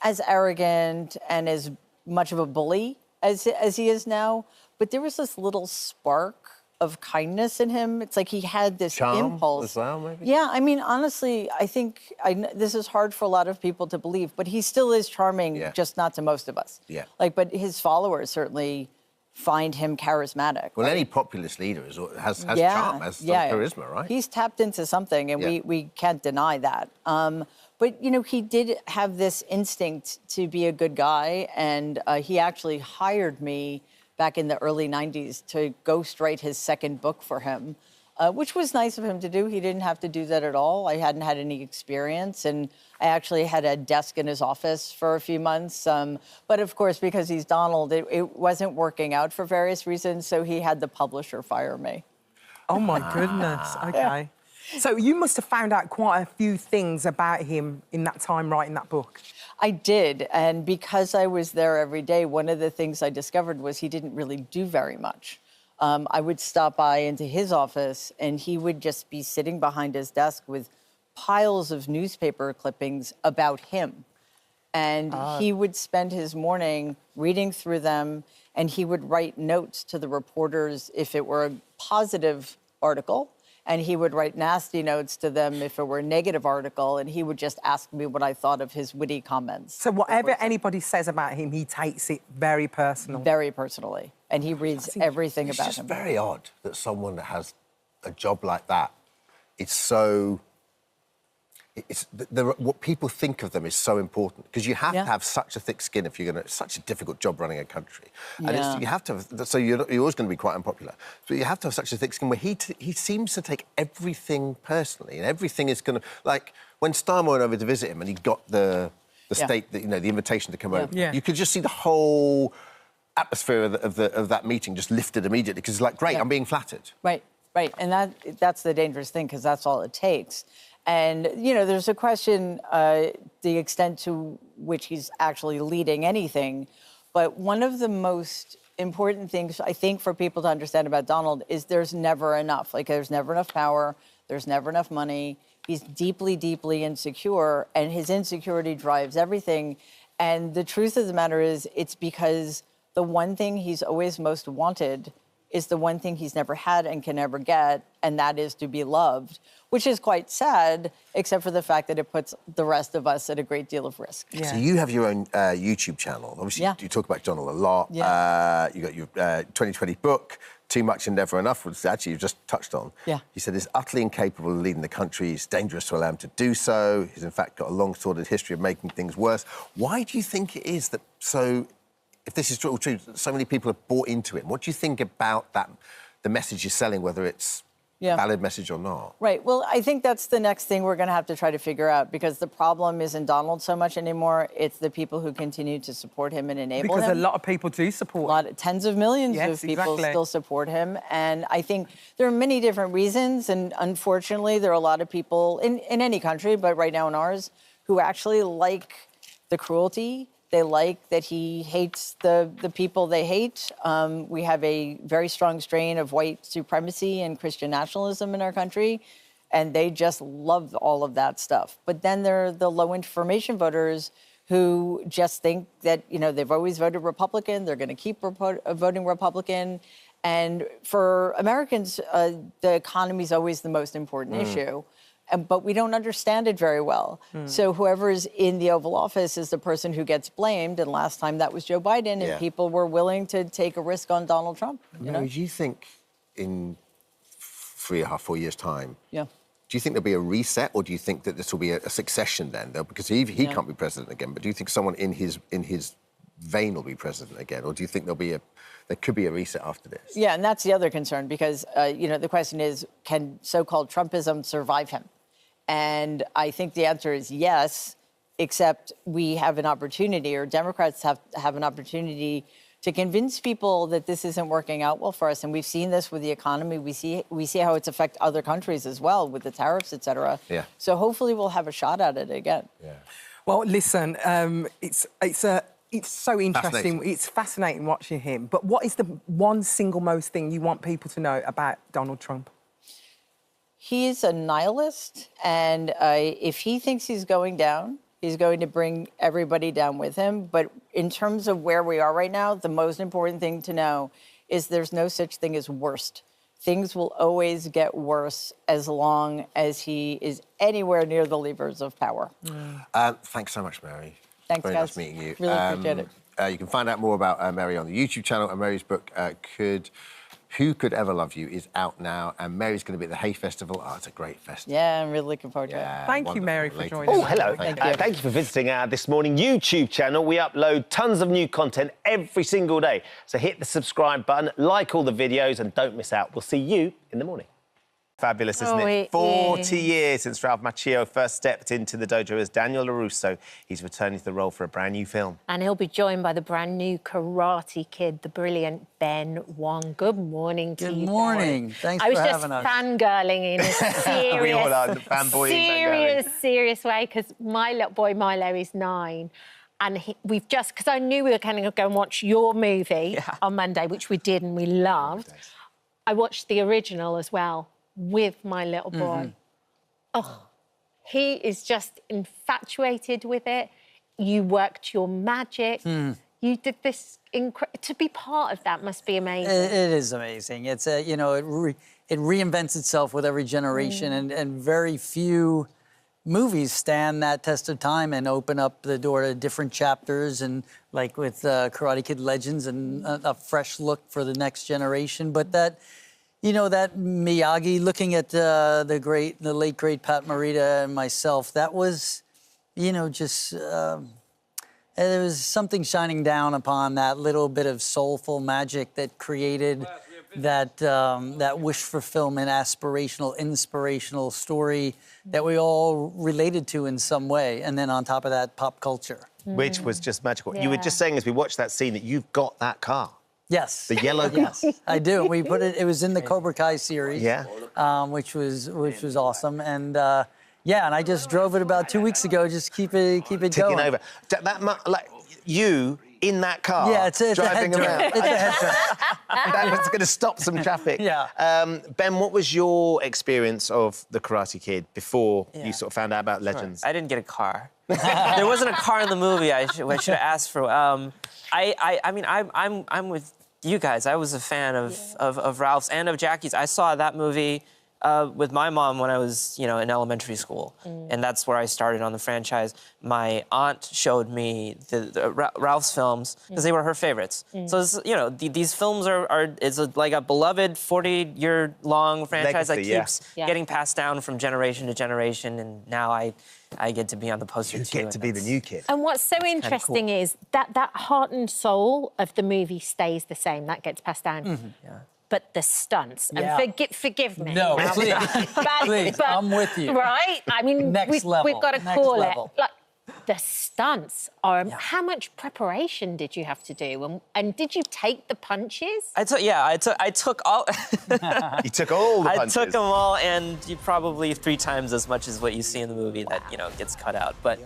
as arrogant and as much of a bully as he is now. But there was this little spark of kindness in him. It's like he had this impulse. As well, maybe? Yeah, I mean, honestly, I think this is hard for a lot of people to believe, but he still is charming, just not to most of us. Yeah. Like, but his followers certainly find him charismatic. Well, any populist leader has charm, has some charisma, right? He's tapped into something, and we can't deny that. But, you know, he did have this instinct to be a good guy, and he actually hired me back in the early 90s to ghostwrite his second book for him, which was nice of him to do. He didn't have to do that at all. I hadn't had any experience, and I actually had a desk in his office for a few months. But of course, because he's Donald, it wasn't working out for various reasons, so he had the publisher fire me. Oh, my goodness. OK. So you must have found out quite a few things about him in that time writing that book. I did, and because I was there every day, one of the things I discovered was he didn't really do very much. I would stop by into his office, and he would just be sitting behind his desk with piles of newspaper clippings about him. And he would spend his morning reading through them, and he would write notes to the reporters if it were a positive article, and he would write nasty notes to them if it were a negative article, and he would just ask me what I thought of his witty comments. So whatever anybody says about him, he takes it very personal. Very personally. And he reads everything about him. It's just very odd that someone that has a job like that, it's so... what people think of them is so important, because you have to have such a thick skin if you're going to... It's such a difficult job running a country. And you have to have... So you're always going to be quite unpopular. But you have to have such a thick skin where he seems to take everything personally, and everything is going to... Like, when Starmer went over to visit him and he got the state, you know, the invitation to come over, you could just see the whole atmosphere of that meeting just lifted immediately, because it's like, great, I'm being flattered. Right, right. And that's the dangerous thing, because that's all it takes. And, you know, there's a question, the extent to which he's actually leading anything. But one of the most important things, I think, for people to understand about Donald is there's never enough. Like, there's never enough power. There's never enough money. He's deeply, deeply insecure, and his insecurity drives everything. And the truth of the matter is, it's because the one thing he's always most wanted is the one thing he's never had and can never get, and that is to be loved, which is quite sad, except for the fact that it puts the rest of us at a great deal of risk. Yeah. So you have your own YouTube channel. Obviously, you talk about Donald a lot. Yeah. You got your 2020 book, Too Much and Never Enough, which actually you've just touched on. Yeah. He said he's utterly incapable of leading the country. It's dangerous to allow him to do so. He's, in fact, got a long, sordid history of making things worse. Why do you think it is that if this is true, so many people have bought into it? What do you think about that, the message you're selling, whether it's a valid message or not? Right. Well, I think that's the next thing we're going to have to try to figure out, because the problem isn't Donald so much anymore. It's the people who continue to support him and enable him. Because a lot of people do support him. Tens of millions of people still support him. And I think there are many different reasons. And unfortunately, there are a lot of people in any country, but right now in ours, who actually like the cruelty. They like that he hates the people they hate. We have a very strong strain of white supremacy and Christian nationalism in our country, and they just love all of that stuff. But then there are the low information voters who just think that, you know, they've always voted Republican, they're going to keep voting Republican. And for Americans, the economy is always the most important issue. But we don't understand it very well. So whoever's in the Oval Office is the person who gets blamed. And last time that was Joe Biden, and people were willing to take a risk on Donald Trump. You know? Do you think in 3.5, 4 years' time, yeah, do you think there'll be a reset, or do you think that this will be a succession then? Because he can't be president again, but do you think someone in his vein will be president again, or do you think there could be a reset after this? Yeah, and that's the other concern, because you know, the question is, can so-called Trumpism survive him? And I think the answer is yes, except we have an opportunity, or Democrats have an opportunity to convince people that this isn't working out well for us. And we've seen this with the economy. We see how it's affected other countries as well, with the tariffs, et cetera. Yeah. So hopefully we'll have a shot at it again. Yeah. Well, listen, it's so interesting. It's fascinating watching him. But what is the one single most thing you want people to know about Donald Trump? He's a nihilist, and if he thinks he's going down, he's going to bring everybody down with him. But in terms of where we are right now, the most important thing to know is there's no such thing as worst. Things will always get worse as long as he is anywhere near the levers of power. Thanks so much, Mary. Thanks, Very guys. nice meeting you. Really appreciate it. You can find out more about Mary on the YouTube channel, and Mary's book, Who Could Ever Love You, is out now, and Mary's going to be at the Hay Festival. Oh, it's a great festival. Yeah, I'm really looking forward to it. Thank you, Mary, for joining us. Oh, hello. Thank you for visiting our This Morning YouTube channel. We upload tons of new content every single day. So hit the subscribe button, like all the videos, and don't miss out. We'll see you in the morning. Fabulous, isn't it? 40 years since Ralph Macchio first stepped into the dojo as Daniel LaRusso. He's returning to the role for a brand new film. And he'll be joined by the brand new Karate Kid, the brilliant Ben Wong. Good morning to you. Good morning. Thanks for having us. I was just fangirling in a serious, We all are fanboying, serious way, because my little boy Milo is 9. And we've just, because I knew we were going to go and watch your movie on Monday, which we did and we loved. I watched the original as well with my little boy. Oh, he is just infatuated with it. You worked your magic. You did this to be part of that must be amazing. It is amazing. It's you know, it reinvents itself with every generation, and very few movies stand that test of time and open up the door to different chapters, and like with Karate Kid Legends, and a fresh look for the next generation. But that, you know, that Miyagi, looking at the late great Pat Morita and myself, that was, you know, just there was something shining down upon that little bit of soulful magic that created that wish fulfillment, aspirational, inspirational story that we all related to in some way, and then on top of that, pop culture, which was just magical. You were just saying as we watched that scene that you've got that car. Yes. The yellow car. Yes, I do. We put it. It was in the Cobra Kai series. Yeah. Which was awesome, and yeah, and I just drove it about 2 weeks ago. Just keep it Ticking going. over. Like you in that car. Yeah, it's driving a head around. turn. It's a head turn. That was going to stop some traffic. Yeah. Ben, what was your experience of the Karate Kid before you sort of found out about Legends? I didn't get a car. There wasn't a car in the movie. I should have asked for. I mean, I'm with you guys. I was a fan of Ralph's and of Jackie's. I saw that movie with my mom when I was, in elementary school, and that's where I started on the franchise. My aunt showed me the Ralph's films because they were her favorites. So these films it's like a beloved 40-year-long franchise Legacy, that keeps getting passed down from generation to generation, and now I get to be on the poster too. You get to be the new kid. And what's so interesting is that heart and soul of the movie stays the same. That gets passed down. But the stunts, and forgive me. No, please, please, I'm with you. Right? I mean, we've got to call it. Like, the stunts are... How much preparation did you have to do? And did you take the punches? I took all... You took all the punches? I took them all, and probably 3 times as much as what you see in the movie that, gets cut out. But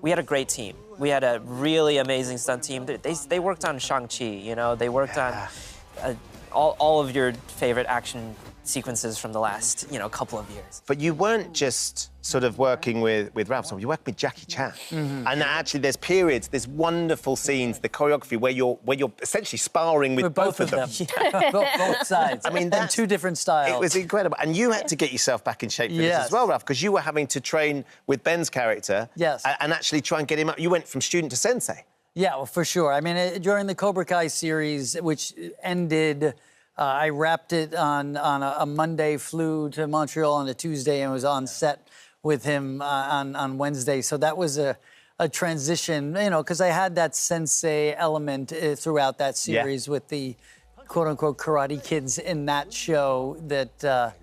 we had a great team. We had a really amazing stunt team. They worked on Shang-Chi, they worked on all of your favorite action sequences from the last, couple of years. But you weren't just sort of working with Ralph, you worked with Jackie Chan. And actually there's periods, there's wonderful scenes, the choreography where you're essentially sparring with both of them. both sides. I mean, that's two different styles. It was incredible. And you had to get yourself back in shape for this as well, Ralph, because you were having to train with Ben's character and actually try and get him up. You went from student to sensei. Yeah, well, for sure. I mean, during the Cobra Kai series, which ended, I wrapped it on a Monday, flew to Montreal on a Tuesday, and was on set with him on Wednesday. So that was a transition, because I had that sensei element throughout that series with the quote-unquote karate kids in that show that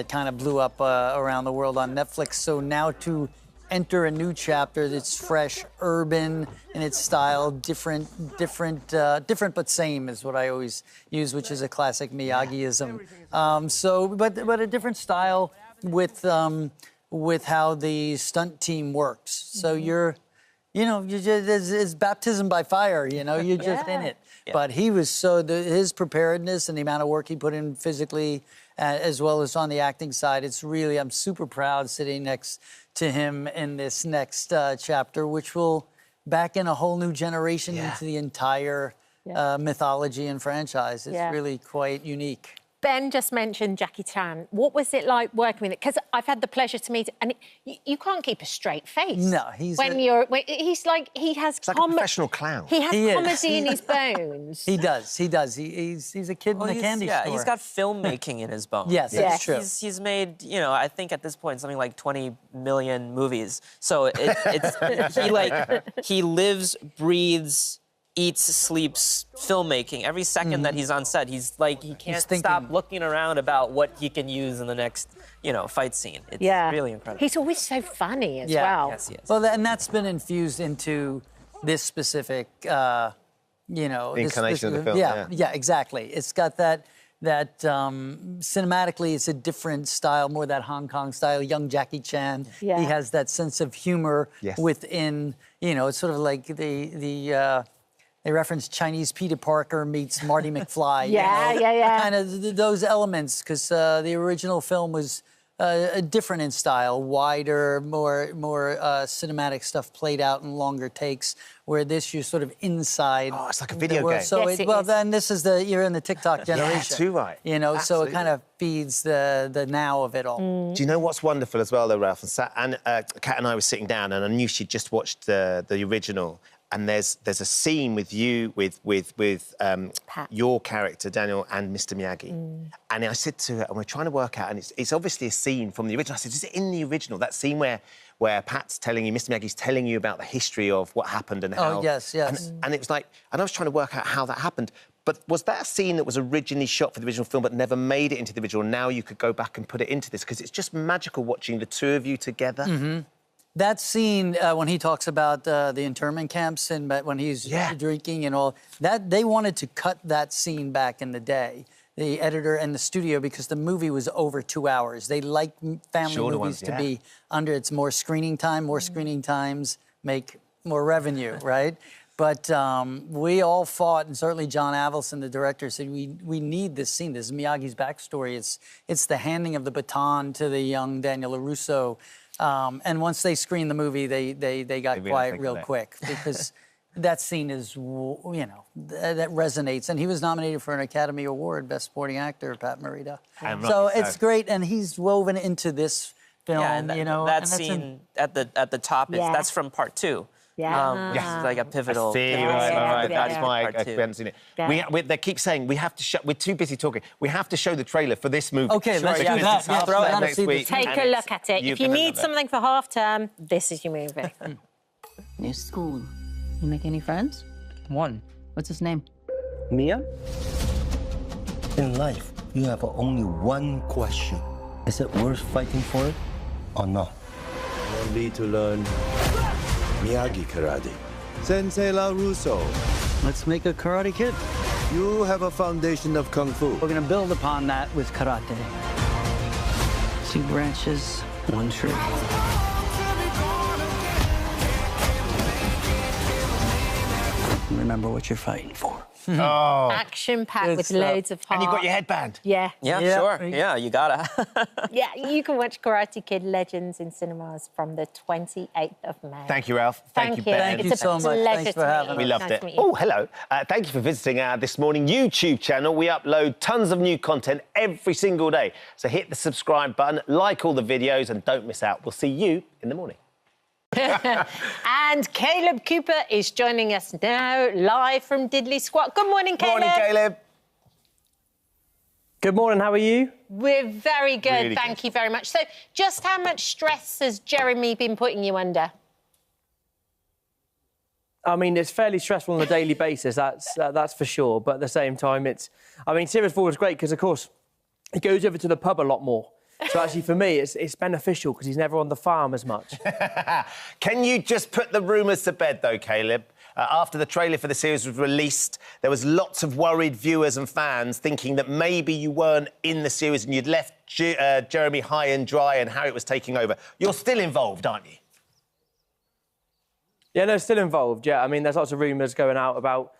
kind of blew up around the world on Netflix. So now to enter a new chapter that's fresh, urban in its style, different but same is what I always use, which is a classic Miyagiism. But a different style with how the stunt team works. So it's baptism by fire. You're just in it. Yeah. But he was his preparedness and the amount of work he put in physically, as well as on the acting side. I'm super proud sitting next to him in this next chapter, which will back in a whole new generation into the entire mythology and franchise. It's really quite unique. Ben just mentioned Jackie Chan. What was it like working with it? Because I've had the pleasure to meet, and you can't keep a straight face. No, he's like he has. It's like a professional clown. He has comedy in his bones. He does. He's a kid in a candy store. He's got filmmaking in his bones. Yes, that's true. He's made, I think at this point something like 20 million movies. So he lives, breathes, eats, sleeps filmmaking. Every second that he's on set, he can't stop looking around about what he can use in the next, fight scene. It's really incredible. He's always so funny as well. Yes, he is. Well, and that's been infused into this specific, incarnation of the film. Yeah, exactly. It's got that cinematically, it's a different style, more that Hong Kong style, young Jackie Chan. Yeah. He has that sense of humor within, it's sort of like they reference Chinese Peter Parker meets Marty McFly. Kind of those elements, because the original film was different in style, wider, more cinematic stuff played out in longer takes, where this you're sort of inside. Oh, it's like a video game. So then this is you're in the TikTok generation. Yeah, too right. So it kind of feeds the now of it all. Do you know what's wonderful as well, though, Ralph? And Kat and I were sitting down, and I knew she'd just watched the original. And there's a scene with you, with your character, Daniel, and Mr. Miyagi. And I said to her, and we're trying to work out, and it's obviously a scene from the original. I said, is it in the original? That scene where Pat's telling you, Mr. Miyagi's telling you about the history of what happened and how... Oh, yes. And it was like... And I was trying to work out how that happened. But was that a scene that was originally shot for the original film but never made it into the original? Now you could go back and put it into this? Because it's just magical watching the two of you together. Mm-hmm. That scene, when he talks about the internment camps and when he's drinking and all, that they wanted to cut that scene back in the day, the editor and the studio, because the movie was over 2 hours. They like family movies to be under. It's more screening time. More screening times make more revenue, right? But we all fought, and certainly John Avildsen, the director, said we need this scene. This is Miyagi's backstory. It's the handing of the baton to the young Daniel LaRusso. And once they screened the movie, they got quiet real quick, because that scene is, that resonates. And he was nominated for an Academy Award, Best Supporting Actor, Pat Morita. So it's great, and he's woven into this film. Yeah, and that scene at the top that's from part 2. It's like a pivotal. Right. That's why I haven't seen it. They keep saying we have to show. We're too busy talking. We have to show the trailer for this movie. Okay, let's do that. Throw it next week. Take a look at it. If you need something for half term, this is your movie. New school. You make any friends? One. What's his name? Mia? In life, you have only one question. Is it worth fighting for it or not? You need to learn Miyagi karate. Sensei LaRusso. Let's make a Karate Kid. You have a foundation of kung fu. We're gonna build upon that with karate. 2 branches, 1 tree. Remember what you're fighting for. Oh. Action-packed with loads of heart. And you got your headband? Yeah. Yeah, sure. Yeah, you gotta. Yeah, you can watch Karate Kid Legends in cinemas from the 28th of May. Thank you, Ralph. Thank you, Ben. Thank you so much. Thanks for having us. We loved Nice it. to meet you. Oh, hello. Thank you for visiting our This Morning YouTube channel. We upload tons of new content every single day. So hit the subscribe button, like all the videos, and don't miss out. We'll see you in the morning. And Caleb Cooper is joining us now, live from Diddley Squat. Good morning, Caleb. Morning, Caleb. Good morning, how are you? We're very good, Really thank you very much. So, just how much stress has Jeremy been putting you under? I mean, it's fairly stressful on a daily basis, that's for sure. But at the same time, Series 4 is great because, of course, he goes over to the pub a lot more. So actually, for me, it's beneficial because he's never on the farm as much. Can you just put the rumours to bed, though, Caleb? After the trailer for the series was released, there was lots of worried viewers and fans thinking that maybe you weren't in the series and you'd left Jeremy high and dry and Harriet was taking over. You're still involved, aren't you? Yeah, no, still involved, yeah. I mean, there's lots of rumours going out about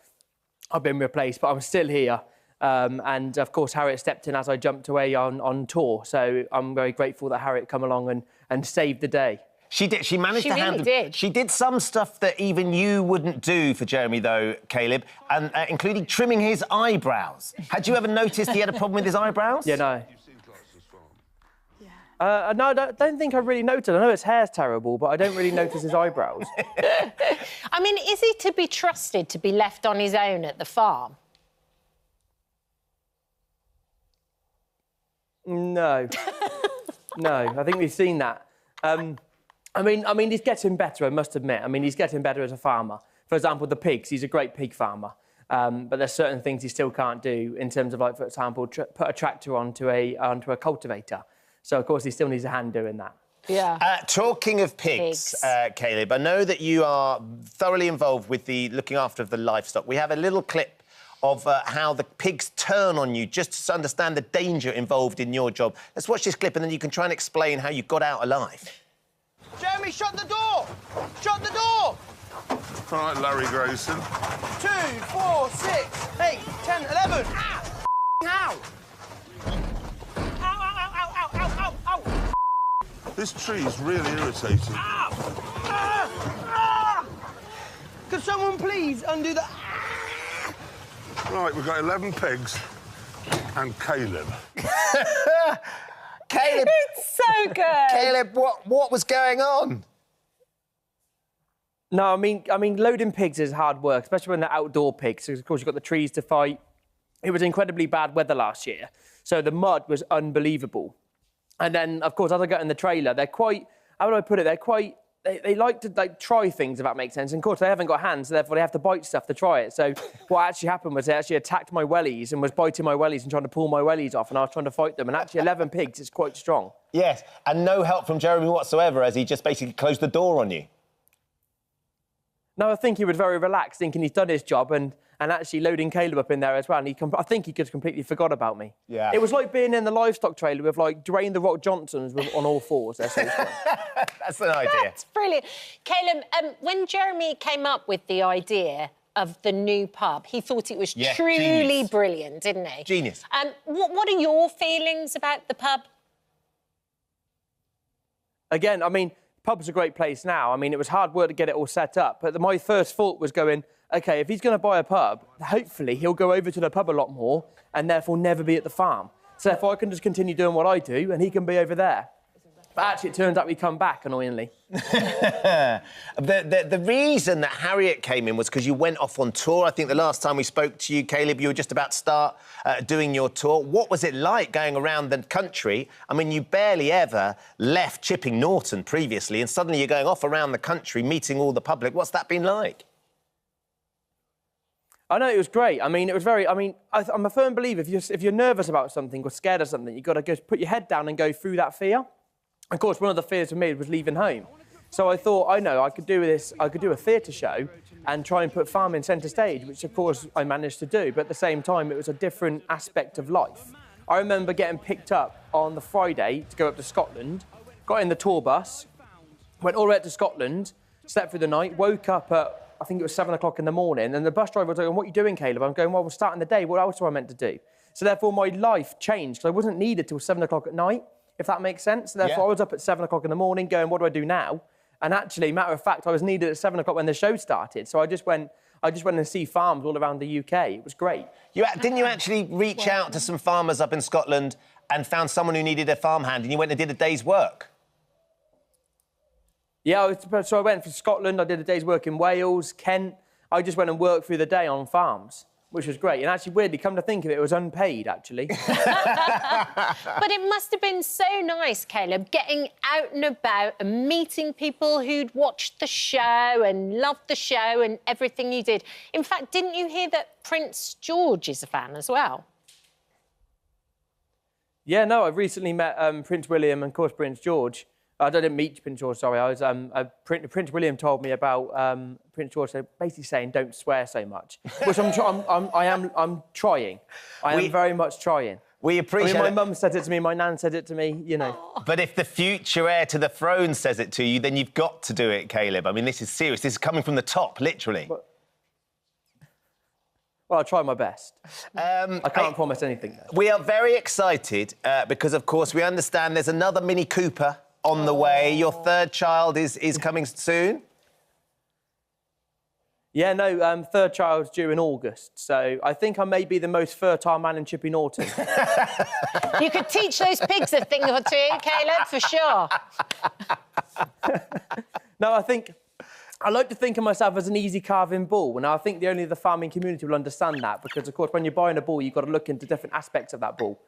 I've been replaced, but I'm still here. And, of course, Harriet stepped in as I jumped away on tour. So I'm very grateful that Harriet come along and saved the day. She did. She managed to handle... did. She did some stuff that even you wouldn't do for Jeremy, though, Caleb, and including trimming his eyebrows. Had you ever noticed he had a problem with his eyebrows? Yeah, no. No, I don't think I really noticed. I know his hair's terrible, but I don't really notice his eyebrows. I mean, is he to be trusted to be left on his own at the farm? No. No, I think we've seen that. I mean, he's getting better, I must admit. I mean, he's getting better as a farmer. For example, the pigs, he's a great pig farmer. But there's certain things he still can't do in terms of, like, for example, put a tractor onto a cultivator. So, of course, he still needs a hand doing that. Yeah. Talking of pigs. Caleb, I know that you are thoroughly involved with the looking after of the livestock. We have a little clip of how the pigs turn on you, just to understand the danger involved in your job. Let's watch this clip and then you can try and explain how you got out alive. Jeremy, shut the door! Shut the door! All right, Larry Grayson. 2, 4, 6, 8, 10, 11. Ah! Ow! Ow, ow, ow, ow, ow, ow, ow! This tree is really irritating. Ow! Ah! Ah! Could someone please undo the... Right, we've got 11 pigs and Caleb. Caleb! It's so good! Caleb, what was going on? No, I mean, loading pigs is hard work, especially when they're outdoor pigs. So, of course, you've got the trees to fight. It was incredibly bad weather last year, so the mud was unbelievable. And then, of course, as I got in the trailer, they're quite... How would I put it? They're quite... They like to, like, try things, if that makes sense. And, of course, they haven't got hands, so therefore they have to bite stuff to try it. So what actually happened was they actually attacked my wellies and was biting my wellies and trying to pull my wellies off, and I was trying to fight them. And actually 11 pigs is quite strong. Yes, and no help from Jeremy whatsoever, as he just basically closed the door on you. No, I think he was very relaxed, thinking he's done his job, and actually loading Caleb up in there as well. And I think he just completely forgot about me. Yeah. It was like being in the livestock trailer with, like, Dwayne The Rock Johnson's on all fours. That's so That's an idea. That's brilliant. Caleb, when Jeremy came up with the idea of the new pub, he thought it was truly genius. brilliant, didn't he? Genius. What are your feelings about the pub? Again, I mean, pub's a great place now. I mean, it was hard work to get it all set up, but my first thought was going, OK, if he's going to buy a pub, hopefully he'll go over to the pub a lot more and therefore never be at the farm. So therefore I can just continue doing what I do and he can be over there. But actually, it turns out we come back, annoyingly. The reason that Harriet came in was because you went off on tour. I think the last time we spoke to you, Caleb, you were just about to start doing your tour. What was it like going around the country? I mean, you barely ever left Chipping Norton previously, and suddenly you're going off around the country, meeting all the public. What's that been like? I know, it was great. I mean, it was very... I mean, I'm a firm believer, if you're nervous about something or scared of something, you've got to go put your head down and go through that fear. Of course, one of the fears for me was leaving home. So I thought, I know, I could do this, I could do a theatre show and try and put farming centre stage, which, of course, I managed to do. But at the same time, it was a different aspect of life. I remember getting picked up on the Friday to go up to Scotland, got in the tour bus, went all the way up to Scotland, slept through the night, woke up at I think it was 7 o'clock in the morning, and the bus driver was like, what are you doing, Caleb? I'm going, well, we're starting the day. What else am I meant to do? So therefore, my life changed, because I wasn't needed till 7 o'clock at night, if that makes sense. So therefore, I was up at 7 o'clock in the morning going, what do I do now? And actually, matter of fact, I was needed at 7 o'clock when the show started. So I just went and see farms all around the UK. It was great. Didn't you actually reach out to some farmers up in Scotland and found someone who needed a farmhand, and you went and did a day's work? Yeah, so I went for Scotland, I did a day's work in Wales, Kent. I just went and worked through the day on farms, which was great. And actually, weirdly, come to think of it, it was unpaid, actually. But it must have been so nice, Caleb, getting out and about and meeting people who'd watched the show and loved the show and everything you did. In fact, didn't you hear that Prince George is a fan as well? Yeah, no, I've recently met Prince William and, of course, Prince George. I didn't meet Prince George, sorry. I was Prince William told me about Prince George, basically saying don't swear so much, which I'm trying. I am very much trying. We appreciate my mum said it to me, my nan said it to me, you know. But if the future heir to the throne says it to you, then you've got to do it, Caleb. I mean, this is serious. This is coming from the top, literally. Well, I'll try my best. I can't promise anything, though. We are very excited because, of course, we understand there's another Mini Cooper on the way. Your third child is coming soon? Yeah, no, third child's due in August, so I think I may be the most fertile man in Chippy Norton. You could teach those pigs a thing or two, Caleb, for sure. No, I like to think of myself as an easy carving bull, and I think only the farming community will understand that, because, of course, when you're buying a bull, you've got to look into different aspects of that bull.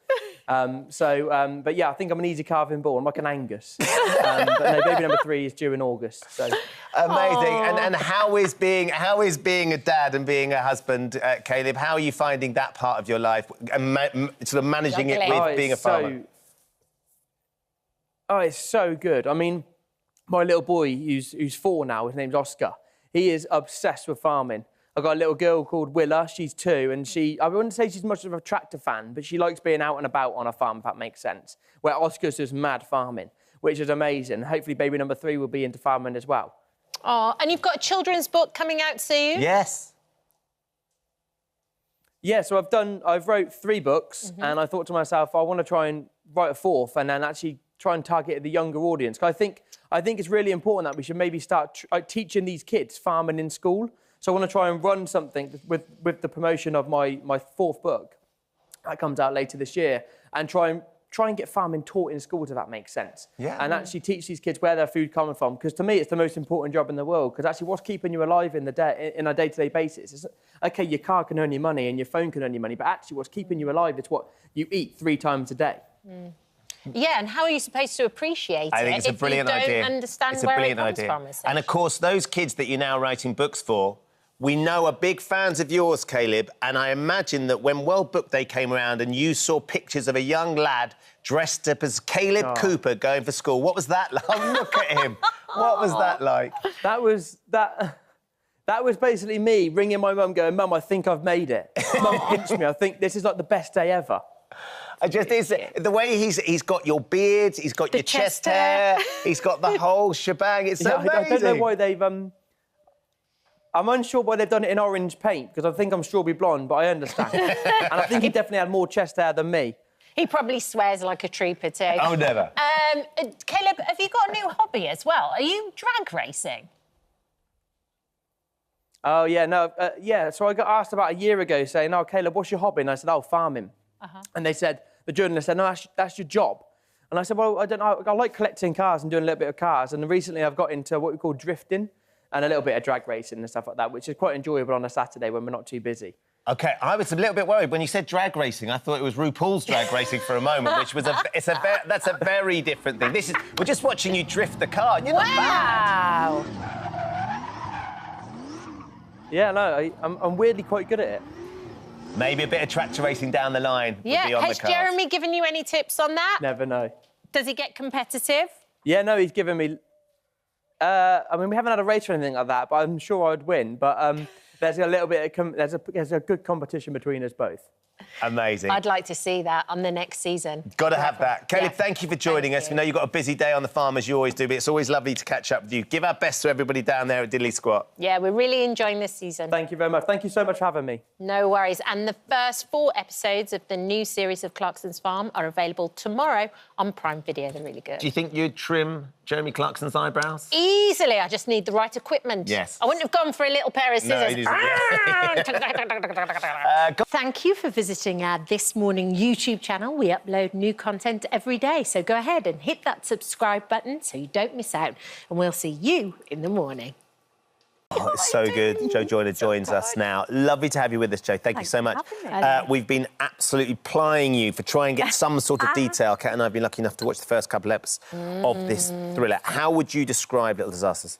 But yeah, I think I'm an easy carving bull. I'm like an Angus. But no, baby number 3 is due in August. So amazing. And how is being a dad and being a husband, Caleb? How are you finding that part of your life and sort of managing it with being a farmer? It's so good. I mean, my little boy, who's 4 now, his name's Oscar. He is obsessed with farming. I've got a little girl called Willa, she's 2, and I wouldn't say she's much of a tractor fan, but she likes being out and about on a farm, if that makes sense, where Oscar's just mad farming, which is amazing. Hopefully baby number 3 will be into farming as well. Oh, and you've got a children's book coming out soon? Yes. Yeah, so I've wrote 3 books, and I thought to myself, I want to try and write a 4th, and then actually try and target the younger audience. 'Cause I think it's really important that we should maybe start teaching these kids farming in school. So I want to try and run something with the promotion of my 4th book that comes out later this year, and try and get farming taught in schools, if that makes sense. Yeah. And actually teach these kids where their food coming from, because to me it's the most important job in the world. Because actually, what's keeping you alive in a day-to-day basis? It's, okay, your car can earn you money and your phone can earn you money, but actually, what's keeping you alive is what you eat 3 times a day. Yeah, and how are you supposed to appreciate I think it's a brilliant idea. if you don't understand it's a where brilliant it comes idea. from? And of course, those kids that you're now writing books for, we know are big fans of yours, Caleb, and I imagine that when World Book Day came around and you saw pictures of a young lad dressed up as Caleb Cooper going for school, what was that like? Oh, look at him. What was that like? That was basically me ringing my mum going, Mum, I think I've made it. Mum pinched me. I think this is like the best day ever. The way he's got your beard, he's got your chest hair, he's got the whole shebang. It's so amazing. I don't know why they've... I'm unsure why they've done it in orange paint, because I think I'm strawberry blonde, but I understand. And I think he definitely had more chest hair than me. He probably swears like a trooper too. Oh, never. Caleb, have you got a new hobby as well? Are you drag racing? Oh, yeah, no, yeah. So I got asked about a year ago saying, oh, Caleb, what's your hobby? And I said, oh, farming. And they said, the journalist said, no, that's your job. And I said, well, I don't know, I like collecting cars and doing a little bit of cars. And recently I've got into what we call drifting and a little bit of drag racing and stuff like that, which is quite enjoyable on a Saturday when we're not too busy. OK, I was a little bit worried when you said drag racing. I thought it was RuPaul's Drag Racing for a moment, which was that's a very different thing. We're just watching you drift the car. You're not bad. Yeah, no, I'm weirdly quite good at it. Maybe a bit of tractor racing down the line. Yeah, would be on has the cards. Jeremy given you any tips on that? Never know. Does he get competitive? Yeah, no, he's given me... I mean, we haven't had a race or anything like that, but I'm sure I'd win. But there's a little bit of... There's a good competition between us both. Amazing. I'd like to see that on the next season. Got to have that. Caleb, Yeah. thank you for joining us. We know you've got a busy day on the farm, as you always do, but it's always lovely to catch up with you. Give our best to everybody down there at Deeley Squat. Yeah, we're really enjoying this season. Thank you very much. Thank you so much for having me. No worries. And the first 4 episodes of the new series of Clarkson's Farm are available tomorrow on Prime Video. They're really good. Do you think you'd trim Jeremy Clarkson's eyebrows? Easily. I just need the right equipment. Yes. I wouldn't have gone for a little pair of scissors. No, Thank you for visiting our This Morning YouTube channel. We upload new content every day, so go ahead and hit that subscribe button so you don't miss out, and we'll see you in the morning. Oh, it's so good. Joe Joyner joins us now. Lovely to have you with us, Joe. Thank you so much. We've been absolutely plying you for trying to get some sort of detail. Kat and I have been lucky enough to watch the first couple of episodes of this thriller. How would you describe Little Disasters?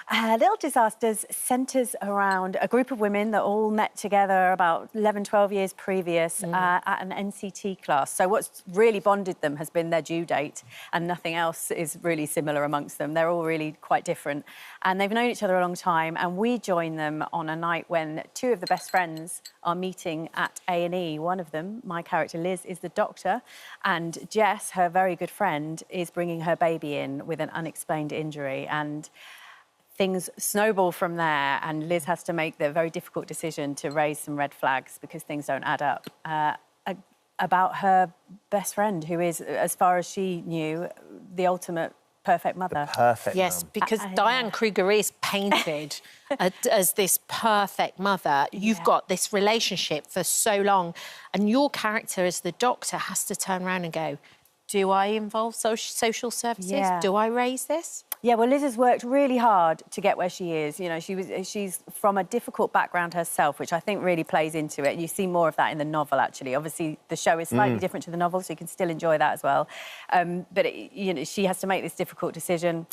Little Disasters centres around a group of women that all met together about 11, 12 years previous at an NCT class. So what's really bonded them has been their due date, and nothing else is really similar amongst them. They're all really quite different. And they've known each other a long time, and we join them on a night when 2 of the best friends are meeting at A&E. One of them, my character Liz, is the doctor, and Jess, her very good friend, is bringing her baby in with an unexplained injury. And things snowball from there, and Liz has to make the very difficult decision to raise some red flags because things don't add up about her best friend, who is, as far as she knew, the ultimate perfect mother. Yes, because Diane Kruger is painted as this perfect mother. You've got this relationship for so long, and your character as the doctor has to turn around and go, do I involve social services? Yeah. Do I raise this? Yeah, well, Liz has worked really hard to get where she is. You know, she's from a difficult background herself, which I think really plays into it. You see more of that in the novel, actually. Obviously, the show is slightly different to the novel, so you can still enjoy that as well. But you know, she has to make this difficult decision.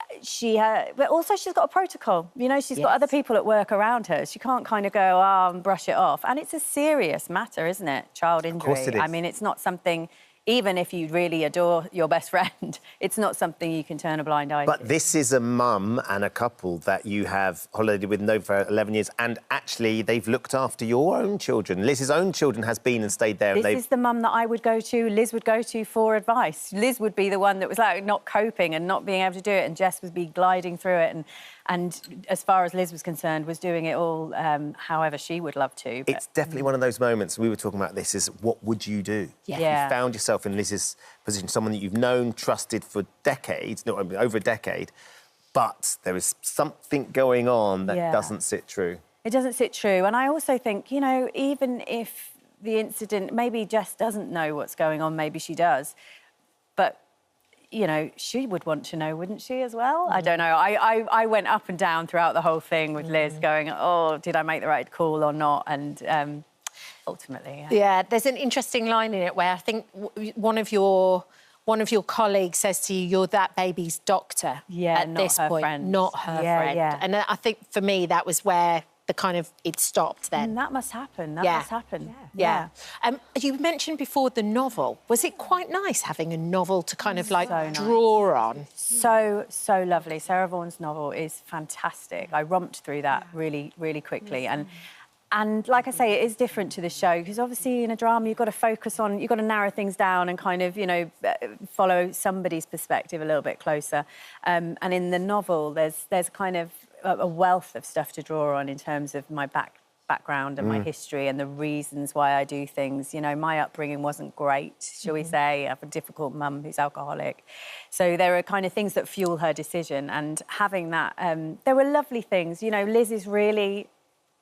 But also she's got a protocol. You know, she's got other people at work around her. She can't kind of go, and brush it off. And it's a serious matter, isn't it? Child injury. Of course it is. I mean, it's not something. Even if you really adore your best friend, it's not something you can turn a blind eye to. But this is a mum and a couple that you have holidayed with and over for 11 years, and actually they've looked after your own children. Liz's own children has been and stayed there. This is the mum that I would go to, Liz would go to for advice. Liz would be the one that was like not coping and not being able to do it, and Jess would be gliding through it. And as far as Liz was concerned, was doing it all however she would love to. But... It's definitely one of those moments, we were talking about this, is what would you do? Yeah. You found yourself in Liz's position, someone that you've known, trusted for decades, no, over a decade, but there is something going on that doesn't sit true. It doesn't sit true. And I also think, you know, even if the incident, maybe Jess doesn't know what's going on, maybe she does, but... you know, she would want to know, wouldn't she, as well? I don't know. I went up and down throughout the whole thing with Liz going, oh, did I make the right call or not? And ultimately... Yeah, there's an interesting line in it where I think one of your colleagues says to you, you're that baby's doctor at this point, not her friend. Yeah. And I think, for me, that was where the kind of it stopped then. And that must happen. That must happen. Yeah. You mentioned before the novel. Was it quite nice having a novel to kind of like draw on? So lovely. Sarah Vaughan's novel is fantastic. I romped through that really, really quickly. And like I say, it is different to the show because obviously in a drama you've got to focus on, you've got to narrow things down and kind of, you know, follow somebody's perspective a little bit closer. And in the novel, there's kind of a wealth of stuff to draw on in terms of my background and my history and the reasons why I do things. You know, my upbringing wasn't great, shall we say. I have a difficult mum who's alcoholic. So there are kind of things that fuel her decision, and having that, there were lovely things. You know, Liz is really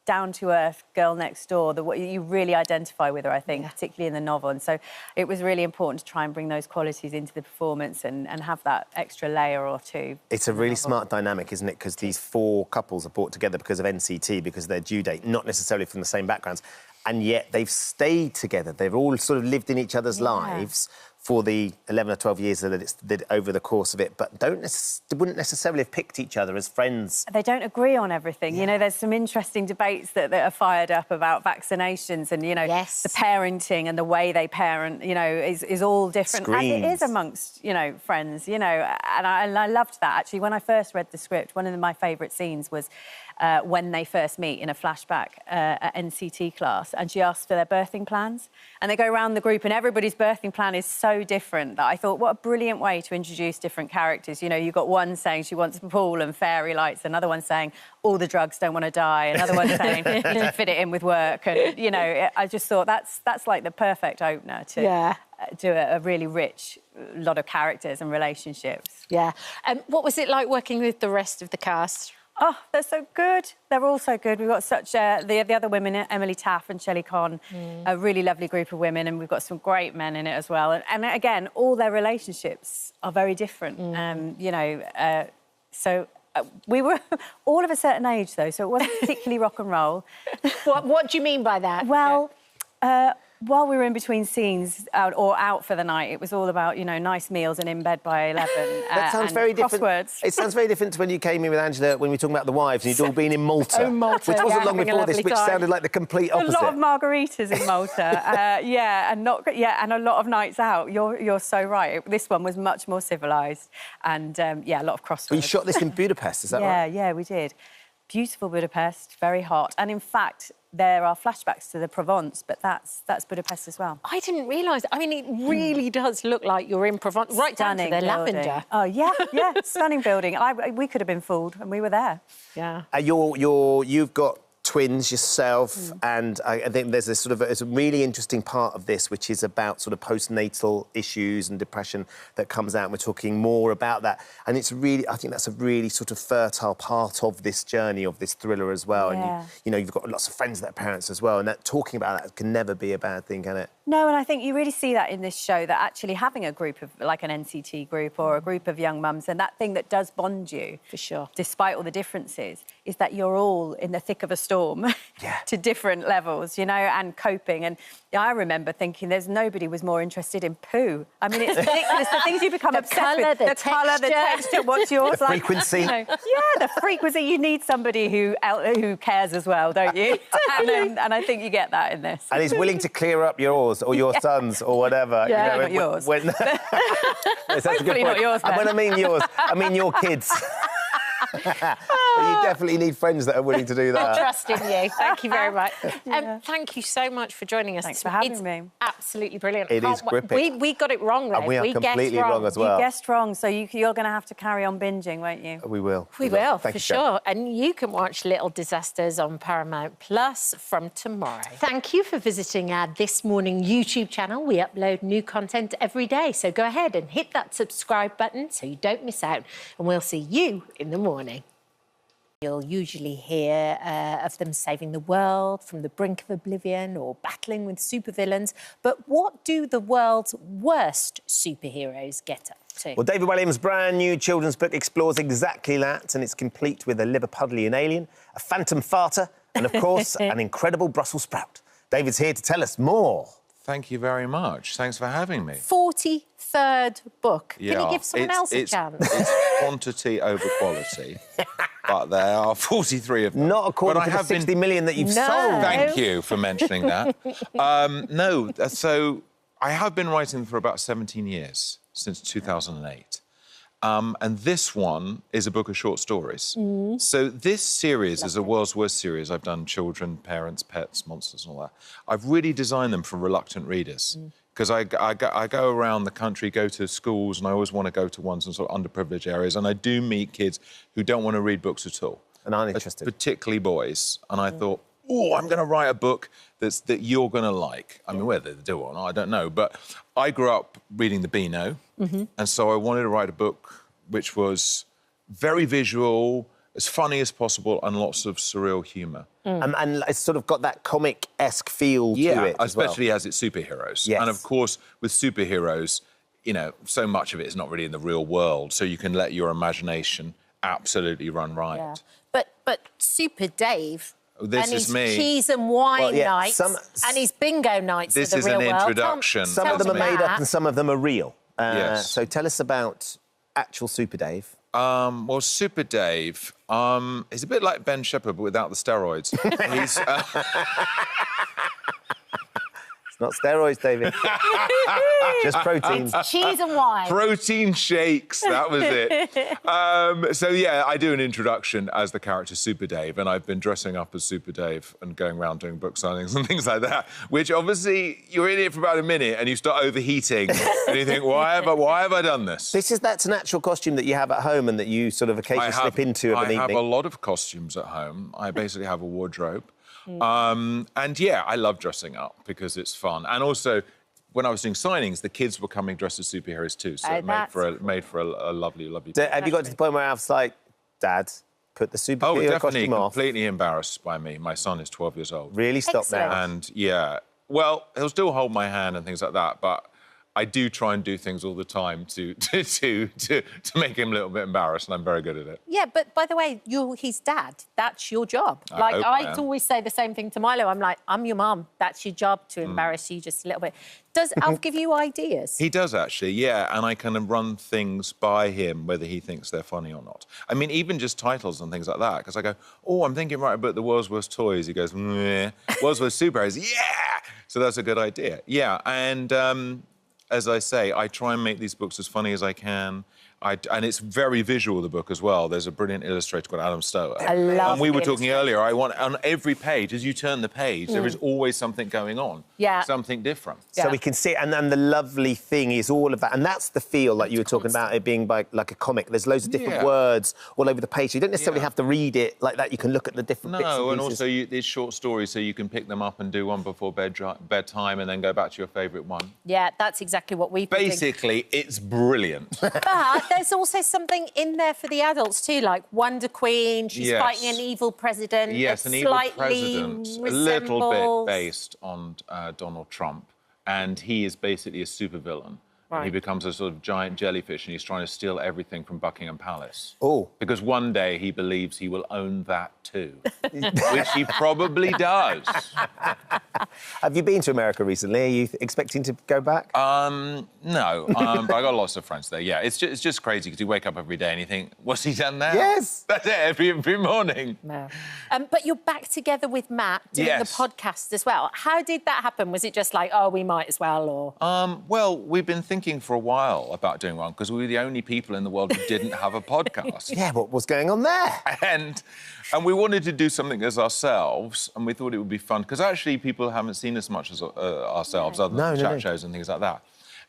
down-to-earth girl next door. You really identify with her, I think, particularly in the novel. And so it was really important to try and bring those qualities into the performance and have that extra layer or two. It's a really smart dynamic, isn't it? Because these 4 couples are brought together because of NCT, because of their due date, not necessarily from the same backgrounds, and yet they've stayed together. They've all sort of lived in each other's lives for the 11 or 12 years that it's did over the course of it, but wouldn't necessarily have picked each other as friends. They don't agree on everything. You know, there's some interesting debates that are fired up about vaccinations and, you know, the parenting and the way they parent, you know, is all different. Screens. As it is amongst, you know, friends, you know. And I loved that, actually. When I first read the script, one of my favourite scenes was when they first meet in a flashback at NCT class, and she asks for their birthing plans. And they go around the group and everybody's birthing plan is so different that I thought, what a brilliant way to introduce different characters. You know, you've got one saying she wants a pool and fairy lights, another one saying all the drugs, don't want to die, another one saying you can fit it in with work. And, you know, I just thought that's like the perfect opener to do a really rich lot of characters and relationships. Yeah. What was it like working with the rest of the cast? Oh, they're so good. They're all so good. We've got such the other women, Emily Taff and Shelley Conn, a really lovely group of women, and we've got some great men in it as well. And again, all their relationships are very different. You know, we were all of a certain age, though, so it wasn't particularly rock and roll. What do you mean by that? Well, while we were in between scenes out for the night, it was all about, you know, nice meals and in bed by 11. That sounds very different. Crosswords. It sounds very different to when you came in with Angela when we were talking about the wives and you'd all been in Malta. Oh, Malta, which wasn't long having a before this, lovely which time. sounded like the complete opposite. A lot of margaritas in Malta, and a lot of nights out. You're so right. This one was much more civilised, and a lot of crosswords. Well, you shot this in Budapest, is that right? Yeah, we did. Beautiful Budapest, very hot, and in fact, there are flashbacks to the Provence, but that's Budapest as well. I didn't realise. I mean, it really does look like you're in Provence, right down to the Stunning building. lavender. Oh yeah, stunning building. We could have been fooled, and we were there. Yeah. You've got twins yourself, and I think there's this it's a really interesting part of this, which is about sort of postnatal issues and depression that comes out, and we're talking more about that. And it's really, I think that's a really sort of fertile part of this journey, of this thriller as well. Yeah. And you know, you've got lots of friends that are parents as well, and that talking about that can never be a bad thing, can it? No, and I think you really see that in this show, that actually having a group of, like an NCT group or a group of young mums, and that thing that does bond you, for sure, despite all the differences, is that you're all in the thick of a storm to different levels, you know, and coping. And I remember thinking there's nobody was more interested in poo. I mean, it's ridiculous, the things you become obsessed with. The colour, the texture, what's yours? The frequency. You know, the frequency. You need somebody who cares as well, don't you? and I think you get that in this. And is willing to clear up yours or your sons or whatever. Yeah, you know, not yours. Yes, that's a good Hopefully not point. yours, And then. when I mean yours, I mean your kids. But you definitely need friends that are willing to do that. I trust in you. Thank you very much. Thank you so much for joining us. Thanks for having me. Absolutely brilliant. It is gripping. We got it wrong, Rev. And we are completely guessed wrong as well. You guessed wrong, so you're going to have to carry on binging, won't you? We will. We will, Thank for you, Jen. sure. And you can watch Little Disasters on Paramount Plus from tomorrow. Thank you for visiting our This Morning YouTube channel. We upload new content every day, so go ahead and hit that subscribe button so you don't miss out. And we'll see you in the morning. You'll usually hear of them saving the world from the brink of oblivion or battling with supervillains. But what do the world's worst superheroes get up to? Well, David Walliams' brand new children's book explores exactly that, and it's complete with a Liverpudlian alien, a phantom farter, and, of course, an incredible Brussels sprout. David's here to tell us more. Thank you very much. Thanks for having me. 43rd book. Yeah, Can you give someone else a chance? It's quantity over quality, but there are 43 of them. Not according to the 60 million that you've sold. Thank you for mentioning that. So I have been writing for about 17 years, since 2008. And this one is a book of short stories. So this series is a world's worst series. I've done children, parents, pets, monsters and all that. I've really designed them for reluctant readers because I go around the country, go to schools, and I always want to go to ones in sort of underprivileged areas, and I do meet kids who don't want to read books at all. And aren't interested. Particularly boys. And I thought, oh, I'm going to write a book that you're going to like. I mean, whether they do or not, I don't know. But I grew up reading the Beano, and so I wanted to write a book which was very visual, as funny as possible, and lots of surreal humour. And it's sort of got that comic-esque feel to it as well. Especially as it's superheroes. Yes. And, of course, with superheroes, you know, so much of it is not really in the real world, so you can let your imagination absolutely run riot. Yeah. But Super Dave This and is his me. cheese and wine Well, yeah, nights and his bingo nights This of is the real an world. introduction. Some of them are made up Matt. and some of them are real. Yes. So tell us about actual Super Dave. Well, Super Dave is a bit like Ben Shephard, but without the steroids. He's... It's not steroids, David. Just protein. It's cheese and wine. Protein shakes, that was it. So, yeah, I do an introduction as the character Super Dave, and I've been dressing up as Super Dave and going around doing book signings and things like that, which obviously you're in it for about a minute and you start overheating and you think, why have I done this? That's an actual costume that you have at home and that you sort of occasionally slip into of an evening. I have a lot of costumes at home. I basically have a wardrobe. And yeah, I love dressing up because it's fun. And also, when I was doing signings, the kids were coming dressed as superheroes too, so it made for a lovely, lovely... Have you got to the point where Alf's like, Dad, put the superhero costume off? Completely embarrassed by me. My son is 12 years old. Really? Stop now. And, yeah, well, he'll still hold my hand and things like that, but I do try and do things all the time to make him a little bit embarrassed, and I'm very good at it. Yeah, but by the way, you're his dad. That's your job. I always say the same thing to Milo. I'm like, I'm your mum. That's your job, to embarrass you just a little bit. Does Alf give you ideas? He does, actually, yeah, and I kind of run things by him, whether he thinks they're funny or not. I mean, even just titles and things like that, because I go, oh, I'm thinking right about the World's Worst Toys. He goes, meh. World's Worst Superheroes, yeah! So that's a good idea. Yeah, and... as I say, I try and make these books as funny as I can. And it's very visual, the book, as well. There's a brilliant illustrator called Adam Stower. I love And we were talking earlier, I want, on every page, as you turn the page, there is always something going on. Yeah. Something different. So we can see it, and then the lovely thing is all of that. And that's the feel, like you were talking about it being like a comic. There's loads of different words all over the page. You don't necessarily have to read it like that. You can look at the different bits and pieces. No, and also it's short stories, so you can pick them up and do one before bedtime and then go back to your favourite one. Yeah, that's exactly what we've been doing. Basically, it's brilliant. But there's also something in there for the adults too, like Wonder Queen. She's fighting an evil president. Yes, an evil president, a little bit based on Donald Trump, and he is basically a supervillain. Right. He becomes a sort of giant jellyfish, and he's trying to steal everything from Buckingham Palace. Oh. Because one day he believes he will own that too, which he probably does. Have you been to America recently? Are you expecting to go back? No, but I got lots of friends there. Yeah, it's just crazy because you wake up every day and you think, what's he done now? Yes. That's it, every morning. No. But you're back together with Matt doing the podcast as well. How did that happen? Was it just like, oh, we might as well, or...? Well, we've been thinking for a while about doing one because we were the only people in the world who didn't have a podcast. Yeah, what was going on there? And we wanted to do something as ourselves, and we thought it would be fun because actually people haven't seen as much as ourselves, other than chat shows and things like that.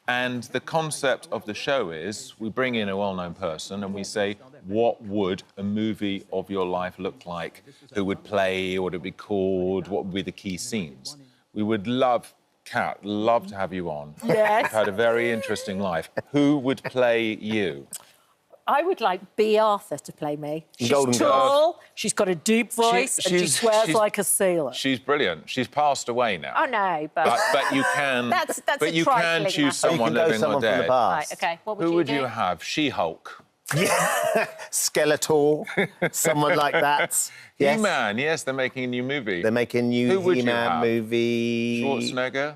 And the concept of the show is we bring in a well-known person and we say, what would a movie of your life look like? Who would play? What would it be called? What would be the key scenes? We would love to have you on. Yes. You've had a very interesting life. Who would play you? I would like B. Arthur to play me. She's Golden tall, Girls. she's got a deep voice, and she swears like a sailor. She's brilliant. She's passed away now. Oh, no, but you can... That's but you can choose someone living or dead. Right, OK, what would Who you would do? you have? She-Hulk. Yeah, Skeletor, someone like that. Yes. He-Man, yes, they're making a new movie. They're making a new He-Man movie. Schwarzenegger?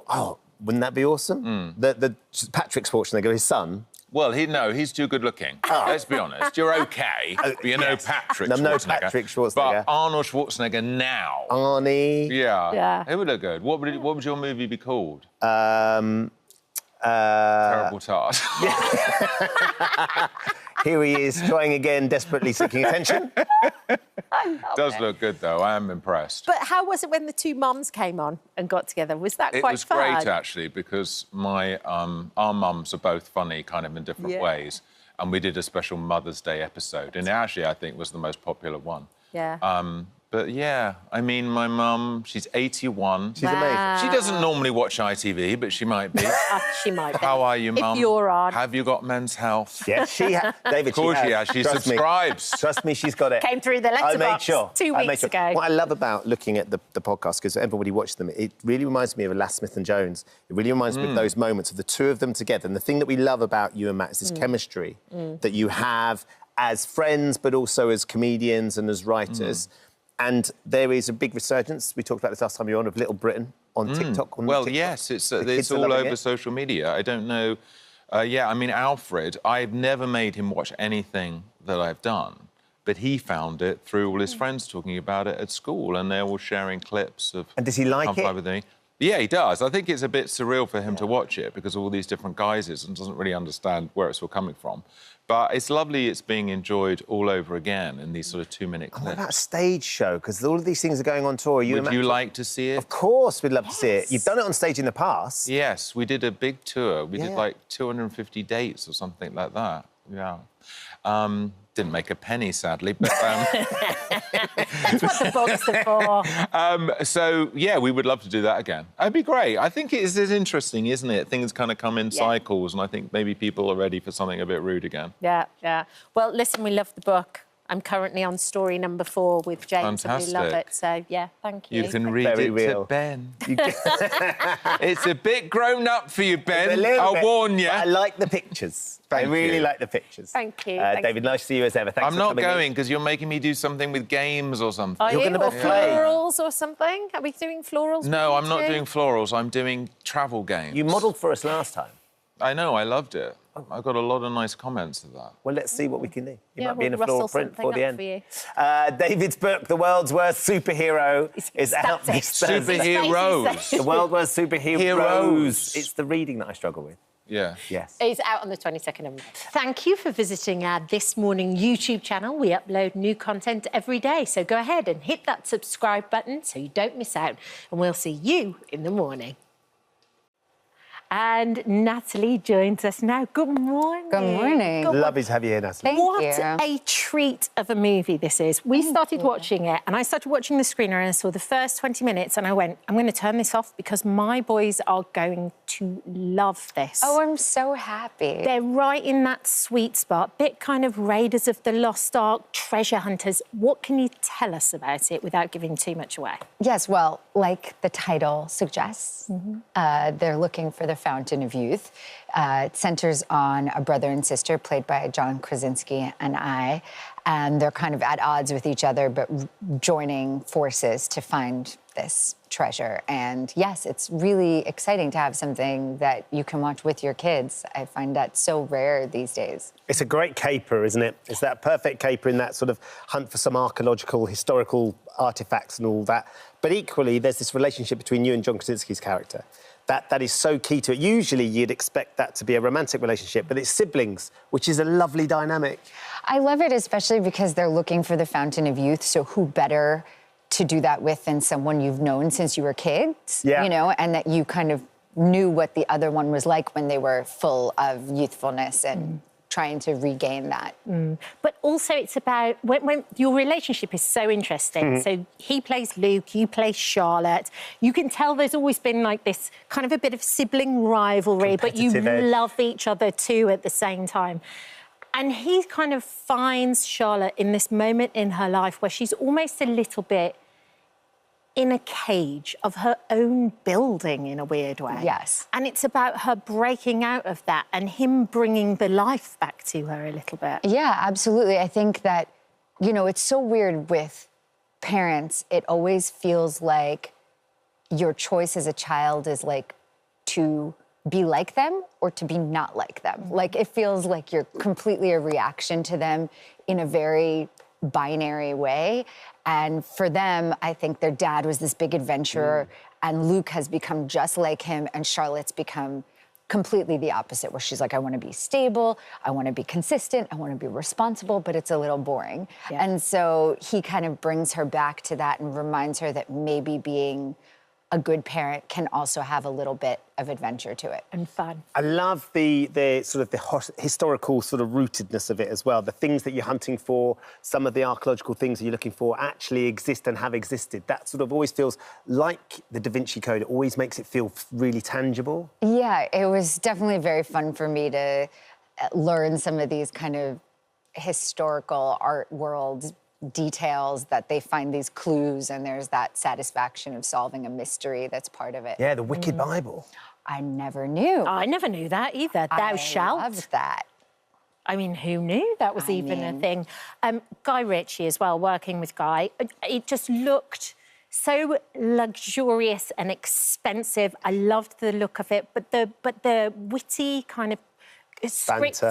Oh, wouldn't that be awesome? The Patrick Schwarzenegger, his son. Well, he's too good looking. Let's be honest. You're OK, but you're no Patrick Schwarzenegger. No Patrick Schwarzenegger. But Arnold Schwarzenegger now. Arnie. Yeah. It would look good. What would your movie be called? Terrible Tart. Here he is, trying again, desperately seeking attention. Does look good, though. I am impressed. But how was it when the two mums came on and got together? Was that quite fun? It was great, actually, because our mums are both funny, kind of in different ways. And we did a special Mother's Day episode, and it actually, I think, was the most popular one. Yeah. But, yeah, I mean, my mum, she's 81. She's amazing. She doesn't normally watch ITV, but she might be. She might be. How are you, Mum? If you're on. Have you got Men's Health? Yes, she has. David, of course she has. She Trust me. subscribes. Trust me, she's got it. Came through the letterbox I made sure. 2 weeks ago. What I love about looking at the podcast, because everybody watched them, it really reminds me of Lass Smith and Jones. It really reminds me of those moments of the two of them together. And the thing that we love about you and Matt is this chemistry that you have as friends, but also as comedians and as writers. And there is a big resurgence. We talked about this last time you were on, of Little Britain on TikTok. Well, TikTok. yes, it's kids are all loving over it. social media. I don't know. Yeah, I mean, Alfred, I've never made him watch anything that I've done, but he found it through all his friends talking about it at school, and they're all sharing clips of... And does he like Come Fly it? With Me. Yeah, he does. I think it's a bit surreal for him to watch it because of all these different guises and doesn't really understand where it's all coming from. But it's lovely it's being enjoyed all over again in these sort of 2-minute clips. What about a stage show? Because all of these things are going on tour. Would you like to see it? Of course, we'd love to see it. You've done it on stage in the past. Yes, we did a big tour. We did like 250 dates or something like that. Yeah. Didn't make a penny, sadly, but... That's what the books are for. So, yeah, we would love to do that again. It'd be great. I think it's interesting, isn't it? Things kind of come in cycles, and I think maybe people are ready for something a bit rude again. Yeah, yeah. Well, listen, we love the book. I'm currently on story number 4 with James, and we love it. So, yeah, thank you. You can read it to Ben. It's a bit grown up for you, Ben. I'll warn you. I like the pictures. I really like the pictures. Thank you. David, nice to see you as ever. Thanks I'm for not coming going because you're making me do something with games or something. Are you? Or florals or something? Are we doing florals? No, I'm not doing florals. I'm doing travel games. You modelled for us last time. I know, I loved it. I got a lot of nice comments of that. Well, let's see what we can do. You Yeah, might be in a we'll floral rustle print before the something end. up for you. David's book, The World's Worst Superhero, is out this Thursday. Superheroes. The World's Worst Superheroes. It's the reading that I struggle with. Yeah. Yes. It's out on the 22nd of May. Thank you for visiting our This Morning YouTube channel. We upload new content every day, so go ahead and hit that subscribe button so you don't miss out. And we'll see you in the morning. And Natalie joins us now. Good morning. Good morning. Lovely to have you here, Natalie. What a treat of a movie this is. We started watching it, and I started watching the screener, and I saw the first 20 minutes, and I went, I'm going to turn this off because my boys are going to love this. Oh, I'm so happy. They're right in that sweet spot, bit kind of Raiders of the Lost Ark, treasure hunters. What can you tell us about it without giving too much away? Yes, well, like the title suggests, they're looking for the Fountain of Youth. It centers on a brother and sister played by John Krasinski and I, and they're kind of at odds with each other, but joining forces to find this treasure. And yes, it's really exciting to have something that you can watch with your kids. I find that so rare these days. It's a great caper, isn't it? It's that perfect caper in that sort of hunt for some archaeological, historical artefacts and all that. But equally, there's this relationship between you and John Krasinski's character. That is so key to it. Usually, you'd expect that to be a romantic relationship, but it's siblings, which is a lovely dynamic. I love it, especially because they're looking for the Fountain of Youth, so who better to do that with than someone you've known since you were kids, you know, and that you kind of knew what the other one was like when they were full of youthfulness and trying to regain that. But also it's about when your relationship is so interesting. So he plays Luke, you play Charlotte. You can tell there's always been like this kind of a bit of sibling rivalry, but you love each other too at the same time. And he kind of finds Charlotte in this moment in her life where she's almost a little bit in a cage of her own building in a weird way. Yes. And it's about her breaking out of that and him bringing the life back to her a little bit. Yeah, absolutely. I think that, you know, it's so weird with parents. It always feels like your choice as a child is like to be like them or to be not like them. Like, it feels like you're completely a reaction to them in a very binary way. And for them, I think their dad was this big adventurer, and Luke has become just like him, and Charlotte's become completely the opposite, where she's like, I want to be stable, I want to be consistent, I want to be responsible, but it's a little boring. And so he kind of brings her back to that and reminds her that maybe being a good parent can also have a little bit of adventure to it. And fun. I love the sort of the historical sort of rootedness of it as well. The things that you're hunting for, some of the archaeological things that you're looking for actually exist and have existed. That sort of always feels like the Da Vinci Code. It always makes it feel really tangible. Yeah, it was definitely very fun for me to learn some of these kind of historical art world details, that they find these clues and there's that satisfaction of solving a mystery that's part of it. Yeah, the Wicked Bible. I never knew. I never knew that either. Thou shalt. I loved that. I mean, who knew that was even a thing? Guy Ritchie as well, working with Guy. It just looked so luxurious and expensive. I loved the look of it, but the witty kind of script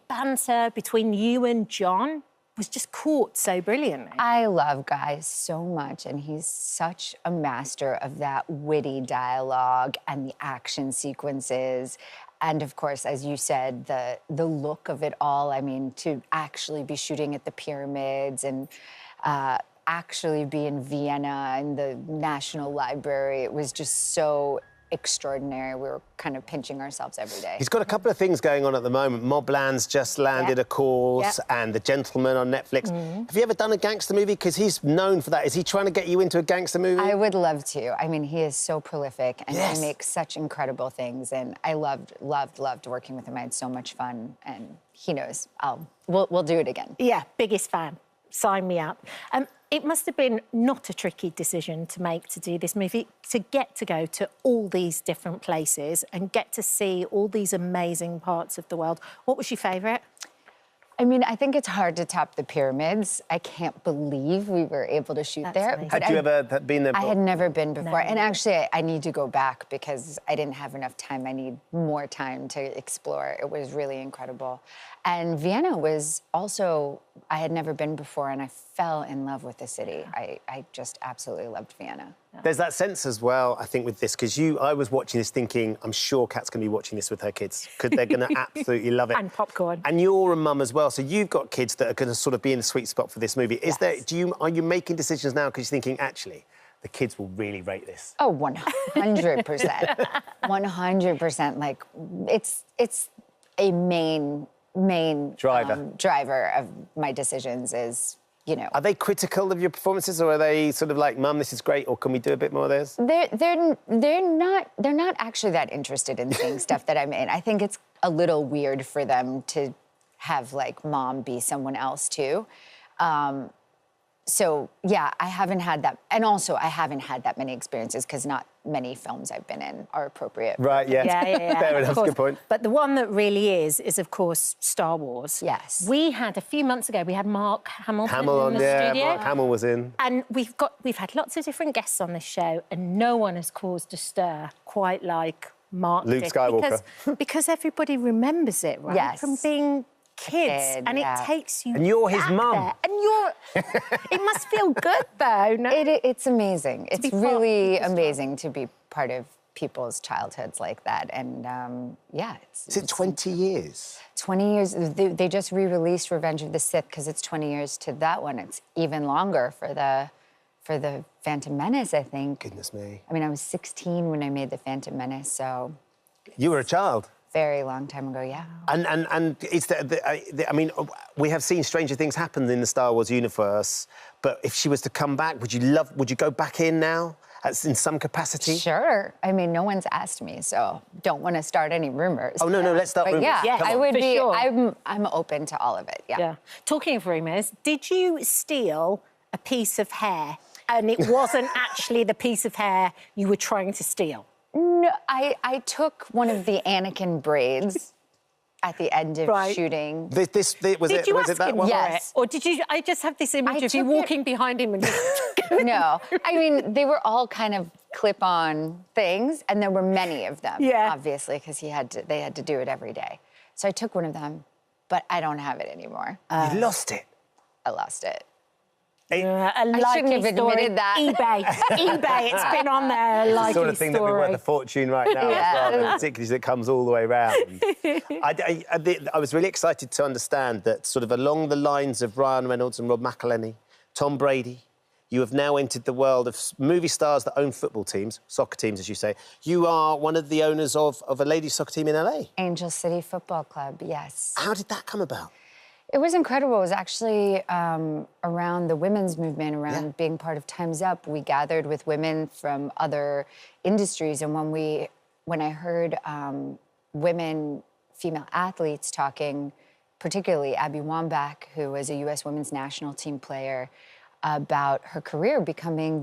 banter between you and John was just caught so brilliantly. I love Guy so much, and he's such a master of that witty dialogue and the action sequences. And of course, as you said, the look of it all. I mean, to actually be shooting at the pyramids and actually be in Vienna in the National Library, it was just so extraordinary. We were kind of pinching ourselves every day. He's got a couple of things going on at the moment. Mobland's just landed, of course, and The Gentleman on Netflix. Have you ever done a gangster movie? Because he's known for that. Is he trying to get you into a gangster movie? I would love to. I mean, he is so prolific, and he makes such incredible things, and I loved working with him. I had so much fun, and he knows. We'll do it again. Yeah, biggest fan. Sign me up. It must have been not a tricky decision to make to do this movie, to get to go to all these different places and get to see all these amazing parts of the world. What was your favourite? I mean, I think it's hard to top the pyramids. I can't believe we were able to shoot there. amazing. Had you ever been there before? I had never been before. And actually, I need to go back because I didn't have enough time. I need more time to explore. It was really incredible. And Vienna was also, I had never been before, and I fell in love with the city. I just absolutely loved Vienna. There's that sense as well, I think, with this, because I was watching this thinking, I'm sure Kat's going to be watching this with her kids, because they're going to absolutely love it. And popcorn. And you're a mum as well, so you've got kids that are going to sort of be in the sweet spot for this movie. Are you making decisions now because you're thinking, actually, the kids will really rate this? Oh, 100%. 100%. Like, it's a main driver of my decisions is, you know. Are they critical of your performances, or are they sort of like, Mum, this is great, or can we do a bit more of this? They're not actually that interested in seeing stuff that I'm in. I think it's a little weird for them to have, like, Mom be someone else, too. So, yeah, I haven't had that. And also, I haven't had that many experiences because not many films I've been in are appropriate. Right, yeah. Fair enough, good point. But the one that really is, of course, Star Wars. Yes. We had, a few months ago, we had Mark Hamilton in the studio. Mark Hamill was in. And we've had lots of different guests on this show, and no one has caused a stir quite like Mark Luke did. Skywalker. Because everybody remembers it, right? Yes. From being kids, and it takes you. And you're his mum. And it must feel good, though. No? It's amazing. It's really amazing to be part of people's childhoods like that. And yeah, Is it 20 years? 20 years. They just re-released Revenge of the Sith because it's 20 years to that one. It's even longer for the Phantom Menace, I think. Goodness me. I mean, I was 16 when I made the Phantom Menace, so. You were a child. Very long time ago, yeah. And it's I mean, we have seen stranger things happen in the Star Wars universe, but if she was to come back, would you go back in now, in some capacity? Sure. I mean, no one's asked me, so don't want to start any rumors. Oh, no, let's start rumors. Yeah, yes, I would for be, sure. I'm open to all of it, yeah. Talking of rumours, did you steal a piece of hair and it wasn't actually the piece of hair you were trying to steal? No, I took one of the Anakin braids at the end of shooting. Was it that one? Yes. Or did you? I just have this image of you walking behind him and just... No, I mean, they were all kind of clip-on things, and there were many of them, obviously, because they had to do it every day. So I took one of them, but I don't have it anymore. You lost it? I lost it. A I shouldn't have admitted that. eBay, it's been on there. It's the sort of thing that would be worth a fortune right now as well, particularly as it comes all the way round. I was really excited to understand that sort of along the lines of Ryan Reynolds and Rob McElhenney, Tom Brady, you have now entered the world of movie stars that own football teams, soccer teams, as you say. You are one of the owners of a ladies' soccer team in LA. Angel City Football Club, yes. How did that come about? It was incredible. It was actually around the women's movement, around being part of Time's Up. We gathered with women from other industries, and when I heard female athletes talking, particularly Abby Wambach, who was a U.S. women's national team player, about her career becoming,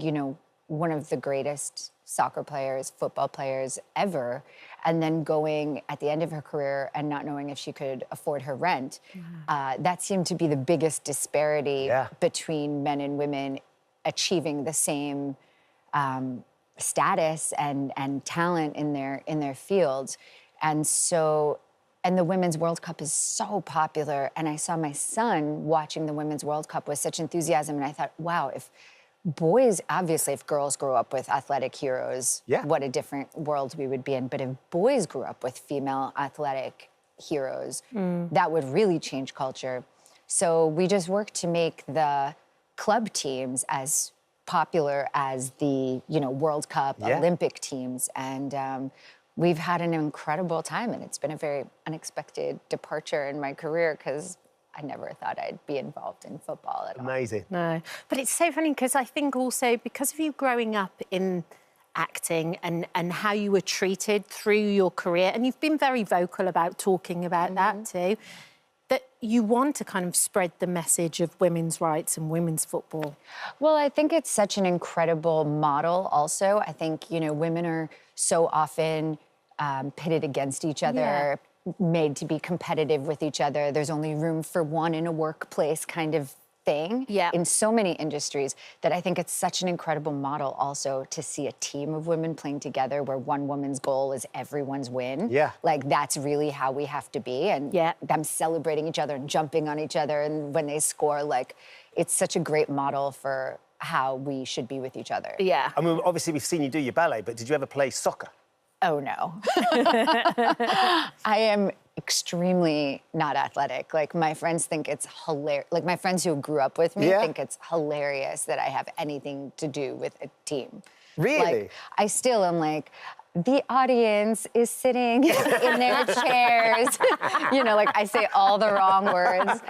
one of the greatest soccer players, football players ever, and then going at the end of her career and not knowing if she could afford her rent. That seemed to be the biggest disparity between men and women achieving the same status and talent in their fields. And so, and the Women's World Cup is so popular. And I saw my son watching the Women's World Cup with such enthusiasm. And I thought, wow, if boys, obviously, if girls grew up with athletic heroes, what a different world we would be in. But if boys grew up with female athletic heroes, that would really change culture. So we just worked to make the club teams as popular as the, World Cup, Olympic teams. And we've had an incredible time, and it's been a very unexpected departure in my career because I never thought I'd be involved in football at all. Amazing. No, but it's so funny because I think also because of you growing up in acting and how you were treated through your career, and you've been very vocal about talking about that too, that you want to kind of spread the message of women's rights and women's football. Well, I think it's such an incredible model also. I think, women are so often pitted against each other, made to be competitive with each other. There's only room for one in a workplace kind of thing in so many industries that I think it's such an incredible model also to see a team of women playing together where one woman's goal is everyone's win. Like that's really how we have to be. And them celebrating each other and jumping on each other and when they score, like it's such a great model for how we should be with each other. I mean, obviously we've seen you do your ballet, but did you ever play soccer? Oh, no. I am extremely not athletic. Like, my friends think it's hilarious. Like, my friends who grew up with me think it's hilarious that I have anything to do with a team. Really? Like, I still am like, the audience is sitting in their chairs. Like, I say all the wrong words.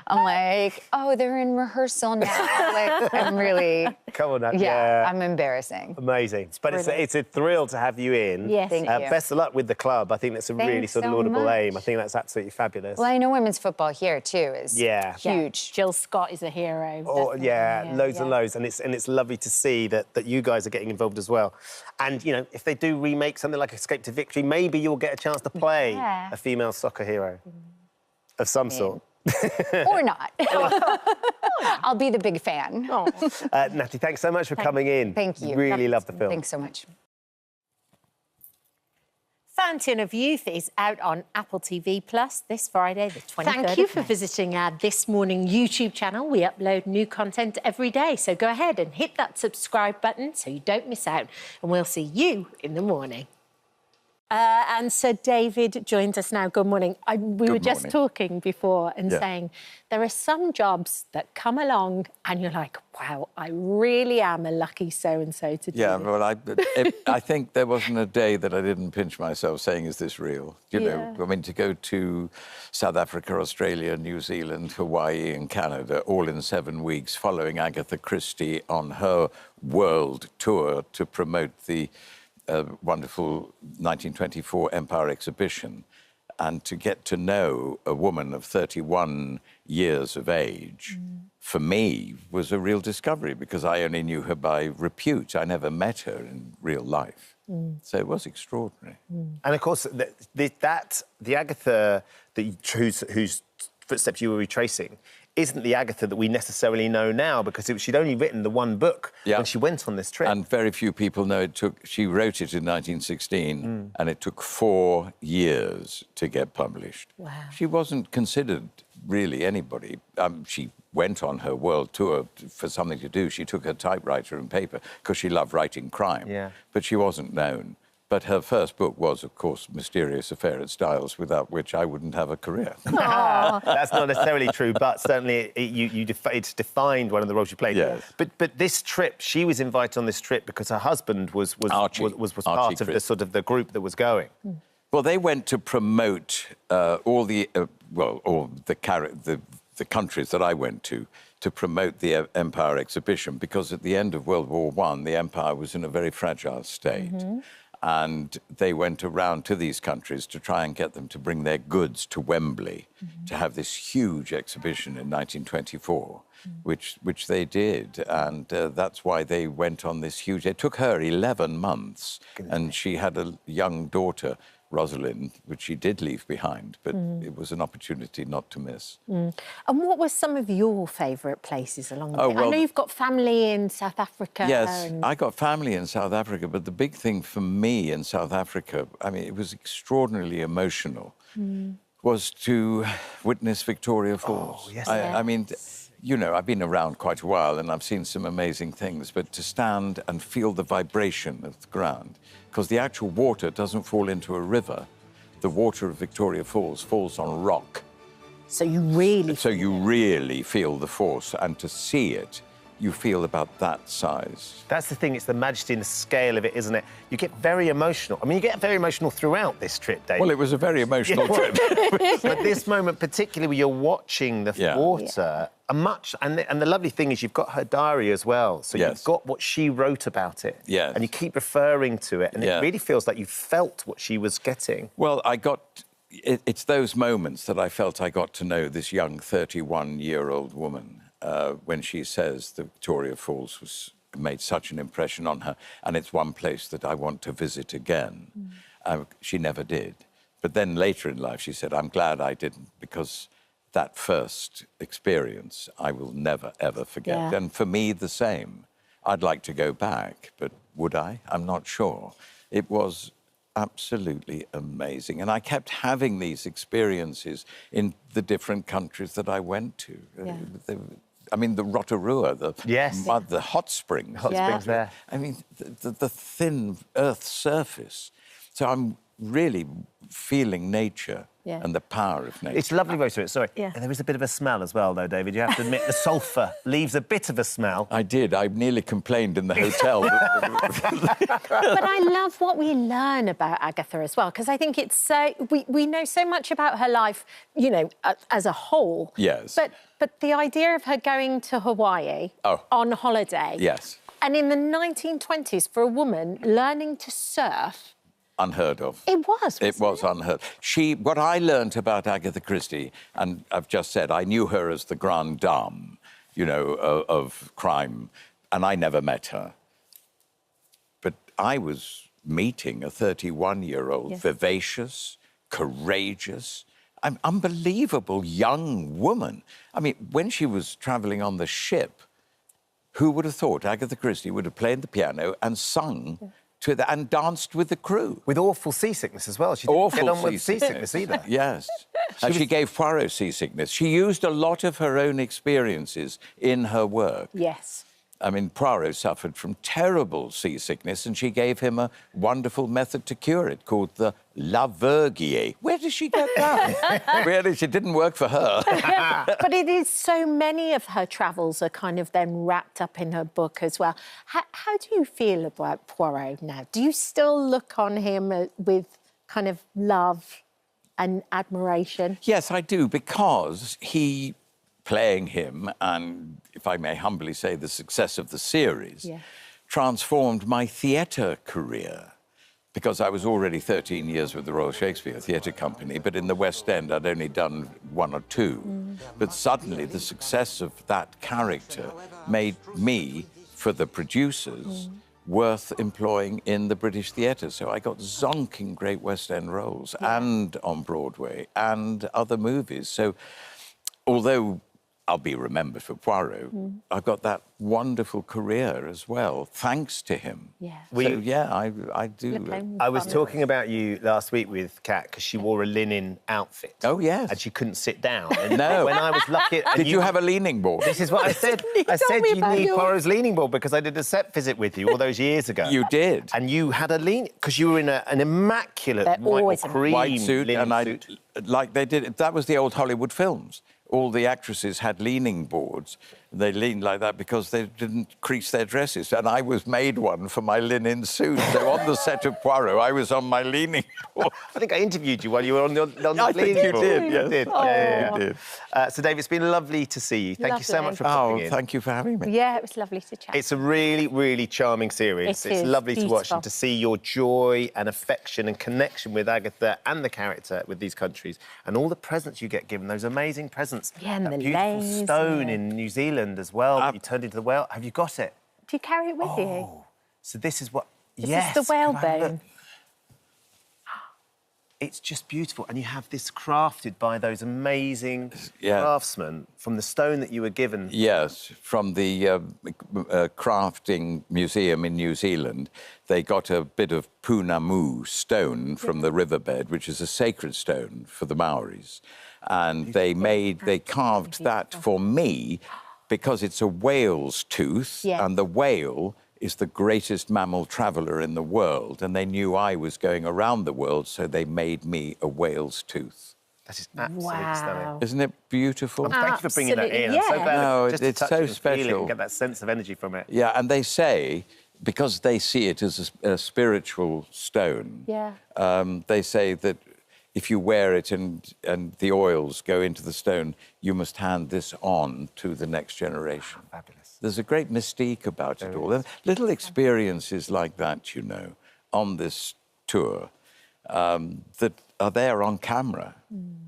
I'm like, oh, they're in rehearsal now. Like, I'm really... Come on, I'm embarrassing. Amazing. But it's a thrill to have you in. Yes, thank you. Best of luck with the club. I think that's a really sort of laudable aim. I think that's absolutely fabulous. Well, I know women's football here, too, is huge. Jill Scott is a hero. Oh, loads and loads. And it's lovely to see that you guys are getting involved as well. And, if they do remake something like Escape to Victory, maybe you'll get a chance to play a female soccer hero of some sort. Or not. I'll be the big fan. Natalie, thanks so much for coming in. Thank you. Really love the film. Thanks so much. Fountain of Youth is out on Apple TV Plus this Friday, the 23rd. Thank you for visiting our This Morning YouTube channel. We upload new content every day, so go ahead and hit that subscribe button so you don't miss out, and we'll see you in the morning. And Sir David joins us now. Good morning. We were just talking before and saying there are some jobs that come along and you're like, wow, I really am a lucky so-and-so to do. Yeah, well, I think there wasn't a day that I didn't pinch myself saying, is this real? You know, I mean, to go to South Africa, Australia, New Zealand, Hawaii and Canada, all in 7 weeks, following Agatha Christie on her world tour to promote the wonderful 1924 Empire exhibition, and to get to know a woman of 31 years of age, for me, was a real discovery, because I only knew her by repute. I never met her in real life. So it was extraordinary. And, of course, the Agatha whose footsteps you were retracing isn't the Agatha that we necessarily know now, because she'd only written the one book when she went on this trip. And very few people know she wrote it in 1916, and it took 4 years to get published. Wow. She wasn't considered really anybody. She went on her world tour for something to do. She took her typewriter and paper because she loved writing crime, but she wasn't known. But her first book was, of course, Mysterious Affair at Styles, without which I wouldn't have a career. That's not necessarily true, but certainly it's defined one of the roles you played. Yes. But this trip, she was invited on this trip because her husband was part of the sort of the group that was going. Well, they went to promote all the countries that I went to promote the Empire exhibition, because at the end of World War I, the Empire was in a very fragile state. And they went around to these countries to try and get them to bring their goods to Wembley to have this huge exhibition in 1924, which they did. And that's why they went on this huge... It took her 11 months, and she had a young daughter, Rosalind, which she did leave behind, but it was an opportunity not to miss. And what were some of your favourite places along the way? Well, I know you've got family in South Africa. Yes, I got family in South Africa, but the big thing for me in South Africa, I mean, it was extraordinarily emotional, was to witness Victoria Falls. Oh, yes. I mean, you know, I've been around quite a while and I've seen some amazing things, but to stand and feel the vibration of the ground, because the actual water doesn't fall into a river. The water of Victoria Falls falls on rock. So you really feel the force, and to see it, you feel about that size. That's the thing, it's the majesty and the scale of it, isn't it? You get very emotional. I mean, you get very emotional throughout this trip, Dave. Well, it was a very emotional trip. But this moment, particularly where you're watching the water, and the lovely thing is you've got her diary as well. So you've got what she wrote about it. Yes. And you keep referring to it, and it really feels like you felt what she was getting. Well, it's those moments that I felt I got to know this young 31-year-old woman when she says the Victoria Falls made such an impression on her, and it's one place that I want to visit again. She never did. But then later in life, she said, I'm glad I didn't, because that first experience I will never, ever forget. Yeah. And for me, the same. I'd like to go back, but would I? I'm not sure. It was absolutely amazing. And I kept having these experiences in the different countries that I went to. I mean, the Rotorua, the hot springs. Hot springs there. I mean, the thin Earth's surface. So I'm really feeling nature and the power of nature. It's lovely, Rosa. Sorry. And there is a bit of a smell as well, though, David. You have to admit, the sulphur leaves a bit of a smell. I did. I nearly complained in the hotel. But I love what we learn about Agatha as well, because I think it's so... We know so much about her life, you know, as a whole. Yes. But the idea of her going to Hawaii on holiday... Yes. And in the 1920s, for a woman, learning to surf... Unheard of. It was, It was unheard. What I learnt about Agatha Christie, and I've just said, I knew her as the grande dame, you know, of crime, and I never met her. But I was meeting a 31-year-old, vivacious, courageous, an unbelievable young woman. I mean, when she was travelling on the ship, who would have thought Agatha Christie would have played the piano and sung and danced with the crew. With awful seasickness as well. She didn't get on with seasickness either. Yes. And she gave Poirot seasickness. She used a lot of her own experiences in her work. Yes. I mean, Poirot suffered from terrible seasickness, and she gave him a wonderful method to cure it called the Lavergier. Where did she get that? Really, it didn't work for her. But it is so many of her travels are kind of then wrapped up in her book as well. How do you feel about Poirot now? Do you still look on him with kind of love and admiration? Yes, I do, because playing him, and if I may humbly say, the success of the series, transformed my theatre career. Because I was already 13 years with the Royal Shakespeare Theatre Company, but in the West End I'd only done 1 or 2. But suddenly the success of that character made me, for the producers, worth employing in the British theatre. So I got zonking great West End roles, and on Broadway, and other movies. So although I'll be remembered for Poirot, I've got that wonderful career as well, thanks to him. Yeah. I do. I was talking about you last week with Kat, because she wore a linen outfit. Oh, yes. And she couldn't sit down. And no. When I was lucky... Did you have a leaning board? This is what I said. I said you need Poirot's leaning board, because I did a set visit with you all those years ago. You did. And you had a lean... Because you were in an immaculate white suit, and like they did... That was the old Hollywood films. All the actresses had leaning boards. They leaned like that because they didn't crease their dresses. And I was made one for my linen suit. So on the set of Poirot, I was on my leaning board. I think I interviewed you while you were on the I think you did, yes. You did. You did. So, Dave, it's been lovely to see you. Thank you so much for popping in. Thank you for having me. Yeah, it was lovely to chat. It's a really, really charming series. It's lovely to watch beautiful. and to see your joy and affection and connection with Agatha and the character with these countries and all the presents you get given, those amazing presents. Yeah, and that the beautiful lace stone in New Zealand as well, that you turned into the whale. Have you got it? Do you carry it with you? So this is what... Is yes. this the whale Can I have a look? bone? It's just beautiful. And you have this crafted by those amazing craftsmen from the stone that you were given. Yes, from the crafting museum in New Zealand. They got a bit of Punamu stone from the riverbed, which is a sacred stone for the Maoris. And they carved that for me because it's a whale's tooth, and the whale is the greatest mammal traveller in the world, and they knew I was going around the world, so they made me a whale's tooth. That is absolutely stunning. Isn't it beautiful? Thank you for bringing that in. I'm so glad No, just to it's touch so it and feel it special. and get that sense of energy from it. Yeah, and they say, because they see it as a spiritual stone, they say that if you wear it and the oils go into the stone, you must hand this on to the next generation. Fabulous. There's a great mystique about it all. And little experiences like that, you know, on this tour that are there on camera.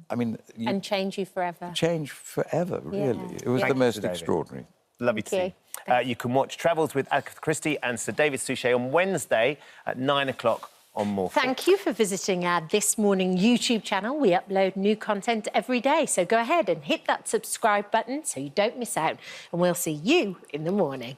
I mean... And change you forever. Change forever, really. It was the most extraordinary. Lovely to see you. You can watch Travels with Agatha Christie and Sir David Suchet on Wednesday at 9 o'clock on More. Thank you for visiting our This Morning YouTube channel. We upload new content every day, so go ahead and hit that subscribe button so you don't miss out. And we'll see you in the morning.